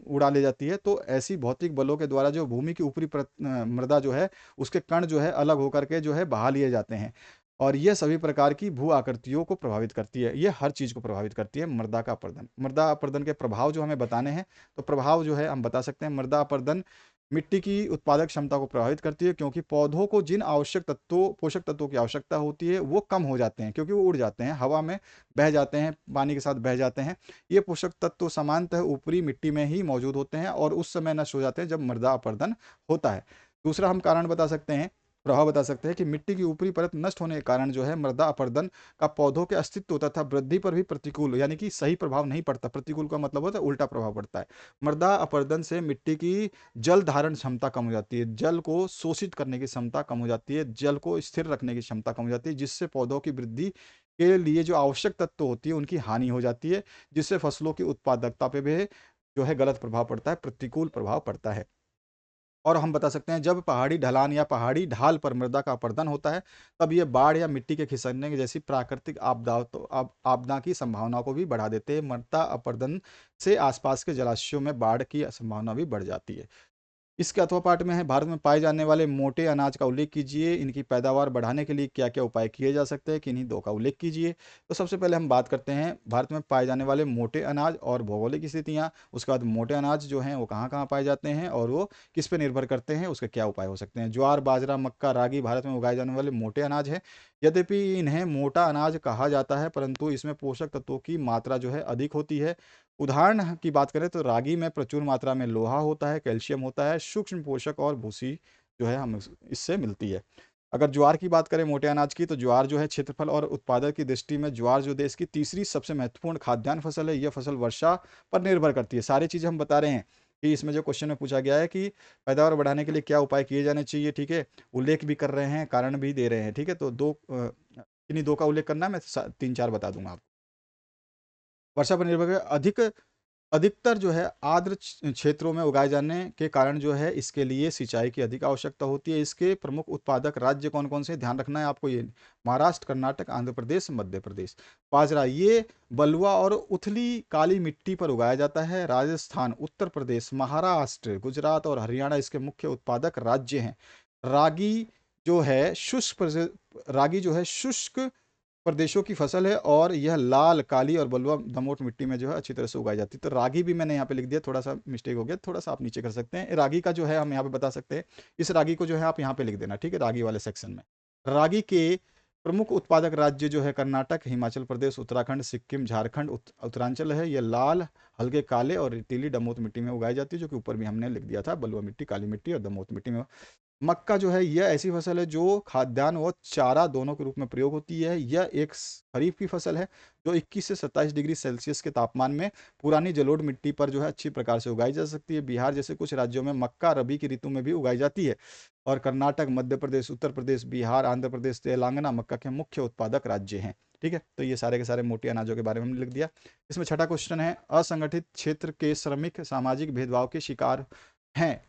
Speaker 1: उड़ा ले जाती है। तो ऐसी भौतिक बलों के द्वारा जो भूमि की ऊपरी मृदा जो है उसके कण जो है अलग होकर के जो है बहा लिए जाते हैं। और यह सभी प्रकार की भू आकृतियों को प्रभावित करती है। ये हर चीज़ को प्रभावित करती है मृदा का अपरदन। मृदा अपरदन के प्रभाव जो हमें बताने हैं, तो प्रभाव जो है हम बता सकते हैं, मृदा अपरदन मिट्टी की उत्पादक क्षमता को प्रभावित करती है, क्योंकि पौधों को जिन आवश्यक तत्वों पोषक तत्वों की आवश्यकता होती है वो कम हो जाते हैं, क्योंकि वो उड़ जाते हैं, हवा में बह जाते हैं, पानी के साथ बह जाते हैं। ये पोषक तत्व सामान्यतः ऊपरी मिट्टी में ही मौजूद होते हैं और उस समय नष्ट हो जाते हैं जब मृदा अपरदन होता है। दूसरा हम कारण बता सकते हैं, प्रभाव बता सकते हैं कि मिट्टी की ऊपरी परत नष्ट होने के कारण जो है मृदा अपरदन का पौधों के अस्तित्व तथा वृद्धि पर भी प्रतिकूल, यानी कि सही प्रभाव नहीं पड़ता। प्रतिकूल का मतलब होता है उल्टा प्रभाव पड़ता है। मृदा अपरदन से मिट्टी की जल धारण क्षमता कम हो जाती है, जल को शोषित करने की क्षमता कम हो जाती है, जल को स्थिर रखने की क्षमता कम हो जाती है, जिससे पौधों की वृद्धि के लिए जो आवश्यक तत्व होती है उनकी हानि हो जाती है, जिससे फसलों की उत्पादकता पे भी जो है गलत प्रभाव पड़ता है, प्रतिकूल प्रभाव पड़ता है। और हम बता सकते हैं जब पहाड़ी ढलान या पहाड़ी ढाल पर मृदा का अपरदन होता है, तब ये बाढ़ या मिट्टी के खिसकने की जैसी प्राकृतिक आपदा की संभावना को भी बढ़ा देते हैं। मृदा अपरदन से आसपास के जलाशयों में बाढ़ की संभावना भी बढ़ जाती है। इसके अथवा पाठ में है, भारत में पाए जाने वाले मोटे अनाज का उल्लेख कीजिए, इनकी पैदावार बढ़ाने के लिए क्या क्या उपाय किए जा सकते हैं, किन्हीं दो का उल्लेख कीजिए। तो सबसे पहले हम बात करते हैं भारत में पाए जाने वाले मोटे अनाज और भौगोलिक स्थितियाँ। उसके बाद मोटे अनाज जो हैं वो कहाँ कहाँ पाए जाते हैं और वो किस पे निर्भर करते हैं, उसके क्या उपाय हो सकते हैं। ज्वार, बाजरा, मक्का, रागी भारत में उगाए जाने वाले मोटे अनाज हैं। यद्यपि इन्हें मोटा अनाज कहा जाता है, परंतु इसमें पोषक तत्वों की मात्रा जो है अधिक होती है। उदाहरण की बात करें तो रागी में प्रचुर मात्रा में लोहा होता है, कैल्शियम होता है, सूक्ष्म पोषक और भूसी जो है हम इससे मिलती है। अगर ज्वार की बात करें मोटे अनाज की, तो ज्वार जो है क्षेत्रफल और उत्पादक की दृष्टि में ज्वार जो देश की तीसरी सबसे महत्वपूर्ण खाद्यान्न फसल है। यह फसल वर्षा पर निर्भर करती है। सारी चीज़ें हम बता रहे हैं कि इसमें जो क्वेश्चन में पूछा गया है कि पैदावार बढ़ाने के लिए क्या उपाय किए जाने चाहिए, ठीक है, उल्लेख भी कर रहे हैं, कारण भी दे रहे हैं, ठीक है। तो इन्हीं दो का उल्लेख करना है, मैं तीन चार बता दूंगा आपको। वर्षा पर निर्भर अधिक अधिकतर जो है आर्द्र क्षेत्रों में उगाए जाने के कारण जो है इसके लिए सिंचाई की अधिक आवश्यकता होती है। इसके प्रमुख उत्पादक राज्य कौन कौन से, ध्यान रखना है आपको ये, महाराष्ट्र, कर्नाटक, आंध्र प्रदेश, मध्य प्रदेश। बाजरा ये बलुआ और उथली काली मिट्टी पर उगाया जाता है। राजस्थान, उत्तर प्रदेश, महाराष्ट्र, गुजरात और हरियाणा इसके मुख्य उत्पादक राज्य हैं। रागी जो है रागी जो है शुष्क प्रदेशों की फसल है और यह लाल, काली और बलुआ दोमट मिट्टी में जो है अच्छी तरह से उगाई जाती है। तो रागी भी मैंने यहाँ पे लिख दिया, थोड़ा सा मिस्टेक हो गया, थोड़ा सा आप नीचे कर सकते हैं। रागी का जो है हम यहाँ पे बता सकते हैं, इस रागी को जो है आप यहाँ पे लिख देना, ठीक है, रागी वाले सेक्शन में। रागी के प्रमुख उत्पादक राज्य जो है कर्नाटक, हिमाचल प्रदेश, उत्तराखंड, सिक्किम, झारखंड, उत्तरांचल है। यह लाल, हल्के काले और रेतीली दमोत मिट्टी में उगाई जाती है, जो कि ऊपर भी हमने लिख दिया था, बलुआ मिट्टी, काली मिट्टी और दमोत मिट्टी में। मक्का जो है यह ऐसी फसल है जो खाद्यान्न व चारा दोनों के रूप में प्रयोग होती है। यह एक खरीफ की फसल है जो 21 से 27 डिग्री सेल्सियस के तापमान में पुरानी जलोढ़ मिट्टी पर जो है अच्छी प्रकार से उगाई जा सकती है। बिहार जैसे कुछ राज्यों में मक्का रबी की ऋतु में भी उगाई जाती है। और कर्नाटक, मध्य प्रदेश, उत्तर प्रदेश, बिहार, आंध्र प्रदेश, तेलंगाना मक्का के मुख्य उत्पादक राज्य हैं। ठीक है, तो ये सारे के सारे मोटे अनाजों के बारे में हमने लिख दिया। इसमें छठा क्वेश्चन है, असंगठित क्षेत्र के श्रमिक सामाजिक भेदभाव के शिकार हैं।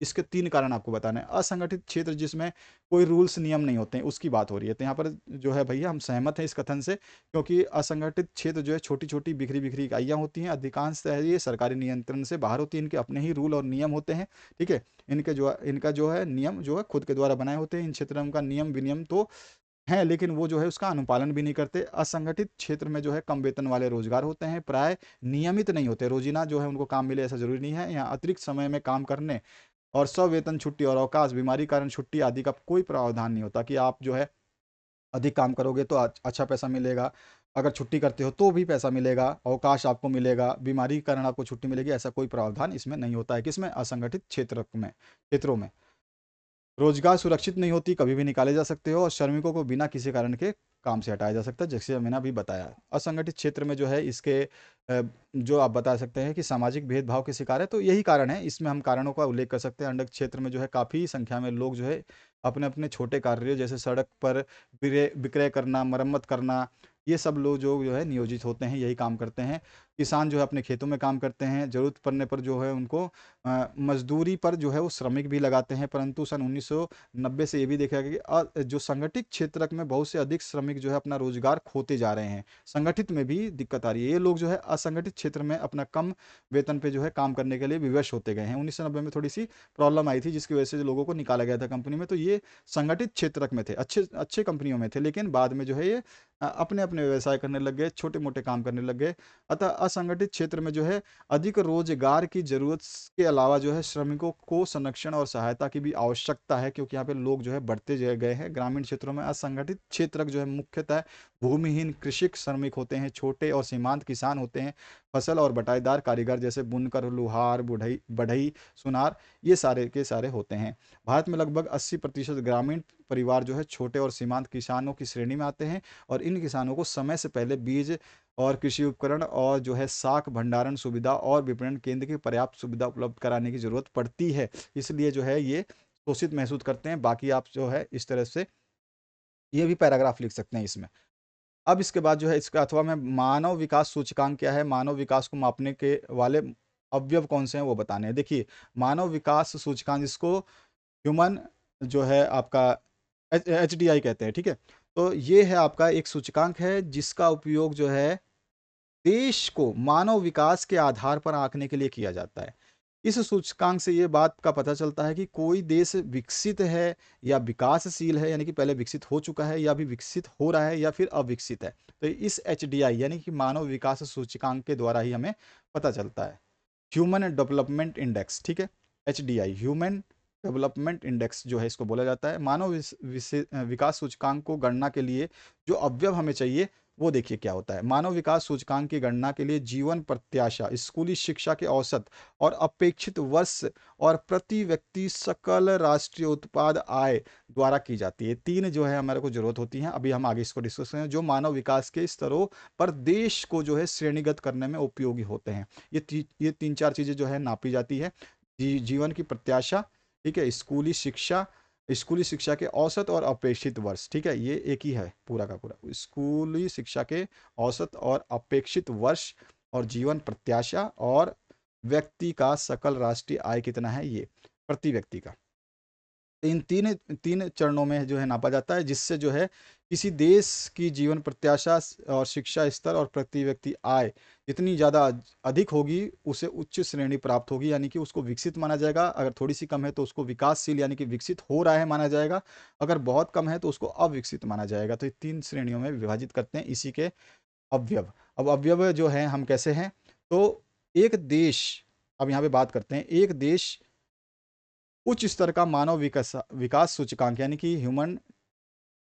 Speaker 1: इसके तीन कारण आपको बताने हैं। असंगठित क्षेत्र जिसमें कोई रूल्स नियम नहीं होते हैं उसकी बात हो रही है। तो यहाँ पर जो है भैया हम सहमत हैं इस कथन से, क्योंकि असंगठित क्षेत्र जो है छोटी छोटी बिखरी बिखरी इकाइयाँ होती हैं, अधिकांशतः ये सरकारी नियंत्रण से बाहर होती है, इनके अपने ही रूल और नियम होते हैं। ठीक है, इनका जो है नियम जो है खुद के द्वारा बनाए होते हैं। इन क्षेत्रों का नियम विनियम तो हैं, लेकिन वो जो है उसका अनुपालन भी नहीं करते। असंगठित क्षेत्र में जो है कम वेतन वाले रोजगार होते हैं, प्राय नियमित नहीं होते, रोजीना जो है उनको काम मिले ऐसा जरूरी नहीं है। यहाँ अतिरिक्त समय में काम करने और सवेतन छुट्टी और अवकाश, बीमारी कारण छुट्टी आदि का कोई प्रावधान नहीं होता कि आप जो है अधिक काम करोगे तो अच्छा पैसा मिलेगा, अगर छुट्टी करते हो तो भी पैसा मिलेगा, अवकाश आपको मिलेगा, बीमारी के कारण आपको छुट्टी मिलेगी, ऐसा कोई प्रावधान इसमें नहीं होता है। किसमें, असंगठित क्षेत्रों में रोजगार सुरक्षित नहीं होती, कभी भी निकाले जा सकते हो और श्रमिकों को बिना किसी कारण के काम से हटाया जा सकता है, जैसे मैंने अभी बताया। असंगठित क्षेत्र में जो है इसके जो आप बता सकते हैं कि सामाजिक भेदभाव के शिकार है, तो यही कारण है। इसमें हम कारणों का उल्लेख कर सकते हैं। अंडर क्षेत्र में जो है काफ़ी संख्या में लोग जो है अपने अपने छोटे कार्यों जैसे सड़क पर विक्रय करना, मरम्मत करना, ये सब लोग जो है नियोजित होते हैं, यही काम करते हैं। किसान जो है अपने खेतों में काम करते हैं, ज़रूरत पड़ने पर जो है उनको मज़दूरी पर जो है वो श्रमिक भी लगाते हैं। परंतु सन 1990 से ये भी देखा गया कि जो संगठित क्षेत्र में बहुत से अधिक श्रमिक जो है अपना रोज़गार खोते जा रहे हैं। संगठित में भी दिक्कत आ रही है। ये लोग जो है असंगठित क्षेत्र में अपना कम वेतन पे जो है काम करने के लिए विवश होते गए हैं। 1990 में थोड़ी-सी प्रॉब्लम आई थी जिसकी वजह से जो लोगों को निकाला गया था कंपनी में, तो ये संगठित क्षेत्र में थे, अच्छे अच्छे कंपनियों में थे, लेकिन बाद में जो है ये अपने-अपने व्यवसाय करने लग गए, छोटे-मोटे काम करने लग गए। अतः असंगठित क्षेत्र में जो है अधिक रोजगार की ज़रूरत के अलावा जो है श्रमिकों को संरक्षण और सहायता की भी आवश्यकता है, क्योंकि यहाँ पे लोग जो है बढ़ते गए हैं। ग्रामीण क्षेत्रों में असंगठित क्षेत्र जो है मुख्यतः भूमिहीन कृषक श्रमिक होते हैं, छोटे और सीमांत किसान होते हैं, फसल और बटाईदार कारीगर जैसे बुनकर, लोहार, बढ़ई, सुनार, ये सारे के सारे होते हैं। भारत में लगभग 80% ग्रामीण परिवार जो है छोटे और सीमांत किसानों की श्रेणी में आते हैं, और इन किसानों को समय से पहले बीज और कृषि उपकरण और जो है साख भंडारण सुविधा और विपणन केंद्र की पर्याप्त सुविधा उपलब्ध कराने की ज़रूरत पड़ती है। इसलिए जो है ये शोषित महसूस करते हैं। बाकी आप जो है इस तरह से ये भी पैराग्राफ लिख सकते हैं इसमें। अब इसके बाद जो है इसका अथवा में मानव विकास सूचकांक क्या है, मानव विकास को मापने के वाले अवयव कौन से हैं वो बताने हैं। देखिए, मानव विकास सूचकांक इसको ह्यूमन जो है आपका एचडीआई कहते हैं, ठीक है। तो ये है आपका एक सूचकांक है जिसका उपयोग जो है देश को मानव विकास के आधार पर आंकने के लिए किया जाता है। इस सूचकांक से ये बात का पता चलता है कि कोई देश विकसित है या विकासशील है, यानी कि पहले विकसित हो चुका है या अभी विकसित हो रहा है या फिर अविकसित है। तो इस एचडीआई यानी कि मानव विकास सूचकांक के द्वारा ही हमें पता चलता है। ह्यूमन डेवलपमेंट इंडेक्स, ठीक है, एचडीआई ह्यूमन डेवलपमेंट इंडेक्स जो है इसको बोला जाता है। मानव विकास सूचकांक को गणना के लिए जो अवयव हमें चाहिए वो देखिए क्या होता है। मानव विकास सूचकांक की गणना के लिए जीवन प्रत्याशा, स्कूली शिक्षा के औसत और अपेक्षित वर्ष और प्रति व्यक्ति सकल राष्ट्रीय उत्पाद आय द्वारा की जाती है। तीन जो है हमारे को जरूरत होती है। अभी हम आगे इसको डिस्कस करें, जो मानव विकास के स्तरों पर देश को जो है श्रेणीगत करने में उपयोगी होते हैं। ये तीन चार चीजें जो है नापी जाती है। जीवन की प्रत्याशा, ठीक है, स्कूली शिक्षा के औसत और अपेक्षित वर्ष, ठीक है, ये एक ही है पूरा का पूरा। स्कूली शिक्षा के औसत और अपेक्षित वर्ष और जीवन प्रत्याशा और व्यक्ति का सकल राष्ट्रीय आय कितना है ये प्रति व्यक्ति का। इन तीन तीन चरणों में जो है नापा जाता है, जिससे जो है किसी देश की जीवन प्रत्याशा और शिक्षा स्तर और प्रति व्यक्ति आय जितनी ज़्यादा अधिक होगी उसे उच्च श्रेणी प्राप्त होगी, यानी कि उसको विकसित माना जाएगा। अगर थोड़ी सी कम है तो उसको विकासशील यानी कि विकसित हो रहा है माना जाएगा। अगर बहुत कम है तो उसको अविकसित माना जाएगा। तो ये तीन श्रेणियों में विभाजित करते हैं इसी के अवयव। अब अवयव जो है हम कैसे हैं, तो एक देश, अब यहाँ पे बात करते हैं, एक देश उच्च स्तर का मानव विकास विकास सूचकांक यानी कि ह्यूमन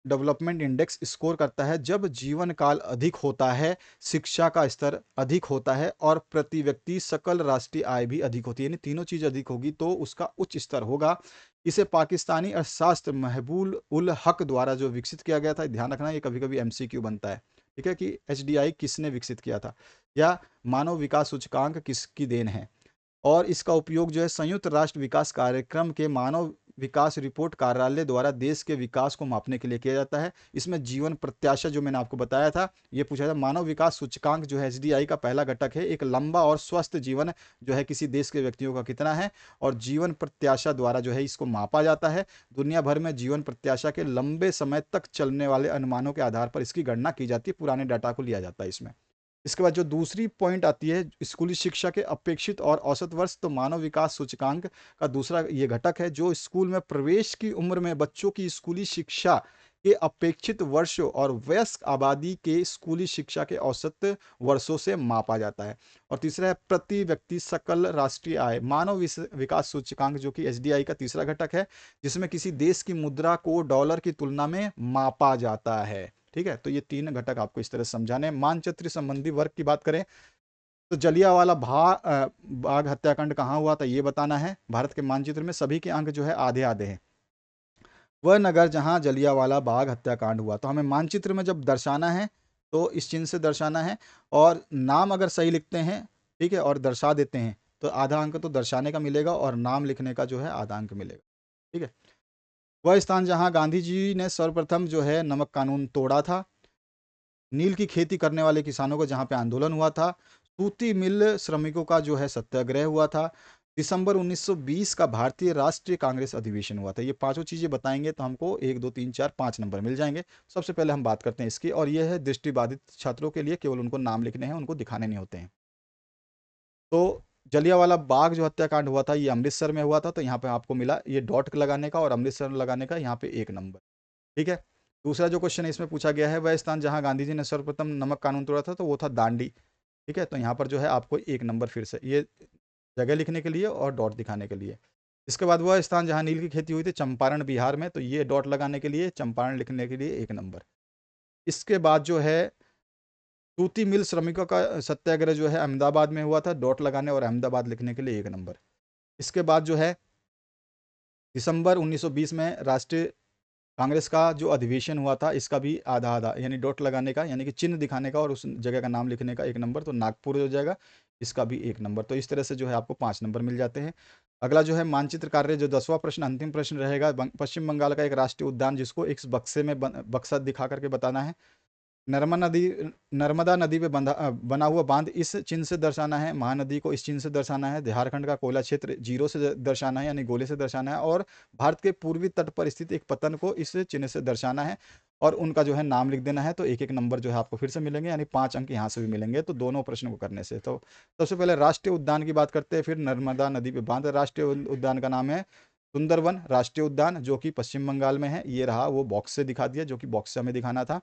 Speaker 1: डेवलपमेंट इंडेक्स स्कोर करता है जब जीवन काल अधिक होता है, शिक्षा का स्तर अधिक होता है और प्रति व्यक्ति सकल राष्ट्रीय आय भी अधिक होती है। यानी तीनों चीज अधिक होगी तो उसका उच्च स्तर होगा। इसे पाकिस्तानी अर्थशास्त्र महबूल उल हक द्वारा जो विकसित किया गया था, ध्यान रखना ये कभी कभी एमसीक्यू बनता है, ठीक है, कि एचडीआई किसने विकसित किया था या मानव विकास सूचकांक किसकी देन है। और इसका उपयोग जो है संयुक्त राष्ट्र विकास कार्यक्रम के मानव विकास रिपोर्ट कार्यालय द्वारा देश के विकास को मापने के लिए किया जाता है। इसमें जीवन प्रत्याशा जो मैंने आपको बताया था ये पूछा था। मानव विकास सूचकांक जो है एचडीआई का पहला घटक है। एक लंबा और स्वस्थ जीवन जो है किसी देश के व्यक्तियों का कितना है, और जीवन प्रत्याशा द्वारा जो है इसको मापा जाता है। दुनिया भर में जीवन प्रत्याशा के लंबे समय तक चलने वाले अनुमानों के आधार पर इसकी गणना की जाती है। पुराने डाटा को लिया जाता है इसमें। इसके बाद जो दूसरी पॉइंट आती है स्कूली शिक्षा के अपेक्षित और औसत वर्ष, तो मानव विकास सूचकांक का दूसरा ये घटक है जो स्कूल में प्रवेश की उम्र में बच्चों की स्कूली शिक्षा के अपेक्षित वर्षों और वयस्क आबादी के स्कूली शिक्षा के औसत वर्षों से मापा जाता है। और तीसरा है प्रति व्यक्ति सकल राष्ट्रीय आय, मानव विकास सूचकांक जो कि एचडीआई का तीसरा घटक है, जिसमें किसी देश की मुद्रा को डॉलर की तुलना में मापा जाता है। ठीक है, तो ये तीन घटक आपको इस तरह से समझाने हैं। मानचित्र संबंधी वर्ग की बात करें तो जलियांवाला बाग हत्याकांड कहाँ हुआ था ये बताना है। भारत के मानचित्र में सभी के अंक जो है आधे आधे हैं। वह नगर जहां जलियांवाला बाग हत्याकांड हुआ, तो हमें मानचित्र में जब दर्शाना है तो इस चिन्ह से दर्शाना है, और नाम अगर सही लिखते हैं, ठीक है, और दर्शा देते हैं तो आधा अंक तो दर्शाने का मिलेगा और नाम लिखने का जो है आधा अंक मिलेगा। ठीक है, वह स्थान जहां गांधी जी ने सर्वप्रथम जो है नमक कानून तोड़ा था, नील की खेती करने वाले किसानों को जहां पे आंदोलन हुआ था, सूती मिल श्रमिकों का जो है सत्याग्रह हुआ था। दिसंबर 1920 का भारतीय राष्ट्रीय कांग्रेस अधिवेशन हुआ था। ये पांचों चीजें बताएंगे तो हमको 1 2 3 4 5 नंबर मिल जाएंगे। सबसे पहले हम बात करते हैं इसकी, और यह है दृष्टिबाधित छात्रों के लिए, केवल उनको नाम लिखने हैं, उनको दिखाने नहीं होते हैं। तो जलियांवाला बाग जो हत्याकांड हुआ था ये अमृतसर में हुआ था, तो यहाँ पे आपको मिला ये डॉट लगाने का और अमृतसर लगाने का, यहाँ पे 1 नंबर। ठीक है। दूसरा जो क्वेश्चन है इसमें पूछा गया है, वह स्थान जहां गांधी जी ने सर्वप्रथम नमक कानून तोड़ा था, तो वो था दांडी। ठीक है, तो यहाँ पर जो है आपको 1 नंबर फिर से, ये जगह लिखने के लिए और डॉट दिखाने के लिए। इसके बाद वह स्थान जहां नील की खेती हुई थी चंपारण बिहार में, तो ये डॉट लगाने के लिए, चंपारण लिखने के लिए 1 नंबर। इसके बाद जो है सूती मिल श्रमिकों का सत्याग्रह जो है अहमदाबाद में हुआ था, डॉट लगाने और अहमदाबाद लिखने के लिए 1 नंबर। इसके बाद जो है दिसंबर 1920 में राष्ट्रीय कांग्रेस का जो अधिवेशन हुआ था, इसका भी आधा आधा, यानी डॉट लगाने का, यानी कि चिन्ह दिखाने का और उस जगह का नाम लिखने का 1 नंबर, तो नागपुर हो जाएगा, इसका भी 1 नंबर। तो इस तरह से जो है आपको 5 नंबर मिल जाते हैं। अगला जो है मानचित्र कार्य, जो 10वां प्रश्न अंतिम प्रश्न रहेगा, पश्चिम बंगाल का एक राष्ट्रीय उद्यान जिसको एक बक्से में बक्सा दिखा करके बताना है। नर्मदा नदी पे बना हुआ बांध इस चिन्ह से दर्शाना है। महानदी को इस चिन्ह से दर्शाना है। झारखंड का कोयला क्षेत्र जीरो से दर्शाना है, यानी गोले से दर्शाना है। और भारत के पूर्वी तट पर स्थित एक पतन को इस चिन्ह से दर्शाना है, और उनका जो है नाम लिख देना है। तो 1 1 नंबर जो है आपको फिर से मिलेंगे, यानी 5 अंक यहाँ से भी मिलेंगे, तो दोनों प्रश्न को करने से। तो सबसे पहले राष्ट्रीय उद्यान की बात करते हैं, फिर नर्मदा नदी पे बांध। राष्ट्रीय उद्यान का नाम है सुंदरवन राष्ट्रीय उद्यान, जो कि पश्चिम बंगाल में है। ये रहा, वो बॉक्स से दिखा दिया, जो कि बॉक्स से हमें दिखाना था।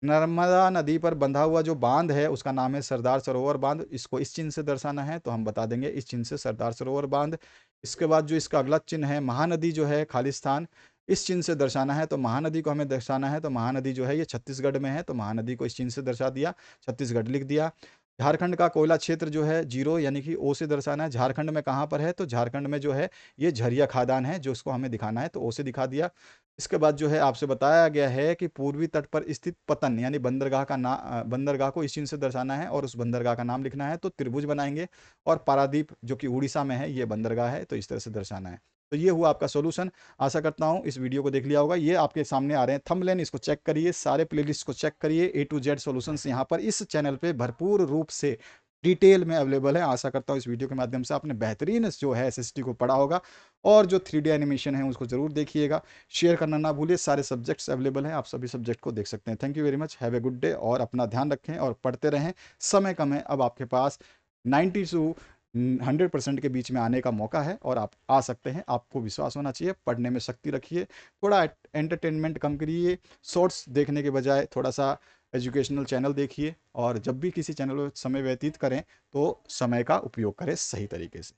Speaker 1: नर्मदा नदी पर बंधा हुआ जो बांध है उसका नाम है सरदार सरोवर बांध, इसको इस चिन्ह से दर्शाना है, तो हम बता देंगे इस चिन्ह से सरदार सरोवर बांध। इसके बाद जो इसका अगला चिन्ह है महानदी जो है खालिस्तान, इस चिन्ह से दर्शाना है, तो महानदी को हमें दर्शाना है। तो महानदी जो है ये छत्तीसगढ़ में है, तो महानदी को इस चिन्ह से दर्शा दिया, छत्तीसगढ़ लिख दिया। झारखंड का कोयला क्षेत्र जो है जीरो, यानी कि ओ से दर्शाना है। झारखंड में कहाँ पर है, तो झारखंड में जो है ये झरिया खादान है, जो इसको हमें दिखाना है, तो ओ से दिखा दिया। इसके बाद जो है आपसे बताया गया है कि पूर्वी तट पर स्थित पतन, यानी बंदरगाह का बंदरगाह को इस चिन्ह से दर्शाना है और उस बंदरगाह का नाम लिखना है, तो त्रिभुज बनाएंगे। और पारादीप जो कि उड़ीसा में है, ये बंदरगाह है, तो इस तरह से दर्शाना है। तो ये हुआ आपका सॉल्यूशन। आशा करता हूँ इस वीडियो को देख लिया होगा। ये आपके सामने आ रहे हैं थंबनेल, इसको चेक करिए, सारे प्लेलिस्ट को चेक करिए। A to Z सॉल्यूशंस यहाँ पर इस चैनल पे भरपूर रूप से डिटेल में अवेलेबल है। आशा करता हूँ इस वीडियो के माध्यम से आपने बेहतरीन जो है एसएसटी को पढ़ा होगा, और जो 3D एनिमेशन है उसको जरूर देखिएगा। शेयर करना ना भूलिए, सारे सब्जेक्ट्स अवेलेबल हैं, आप सभी सब्जेक्ट को देख सकते हैं। Thank you very much, have a good day, और अपना ध्यान रखें और पढ़ते रहें। समय कम है, अब आपके पास 90 से 100% के बीच में आने का मौका है, और आप आ सकते हैं। आपको विश्वास होना चाहिए, पढ़ने में शक्ति रखिए, थोड़ा एंटरटेनमेंट कम करिए, शॉर्ट्स देखने के बजाय थोड़ा सा एजुकेशनल चैनल देखिए, और जब भी किसी चैनल पर समय व्यतीत करें तो समय का उपयोग करें सही तरीके से।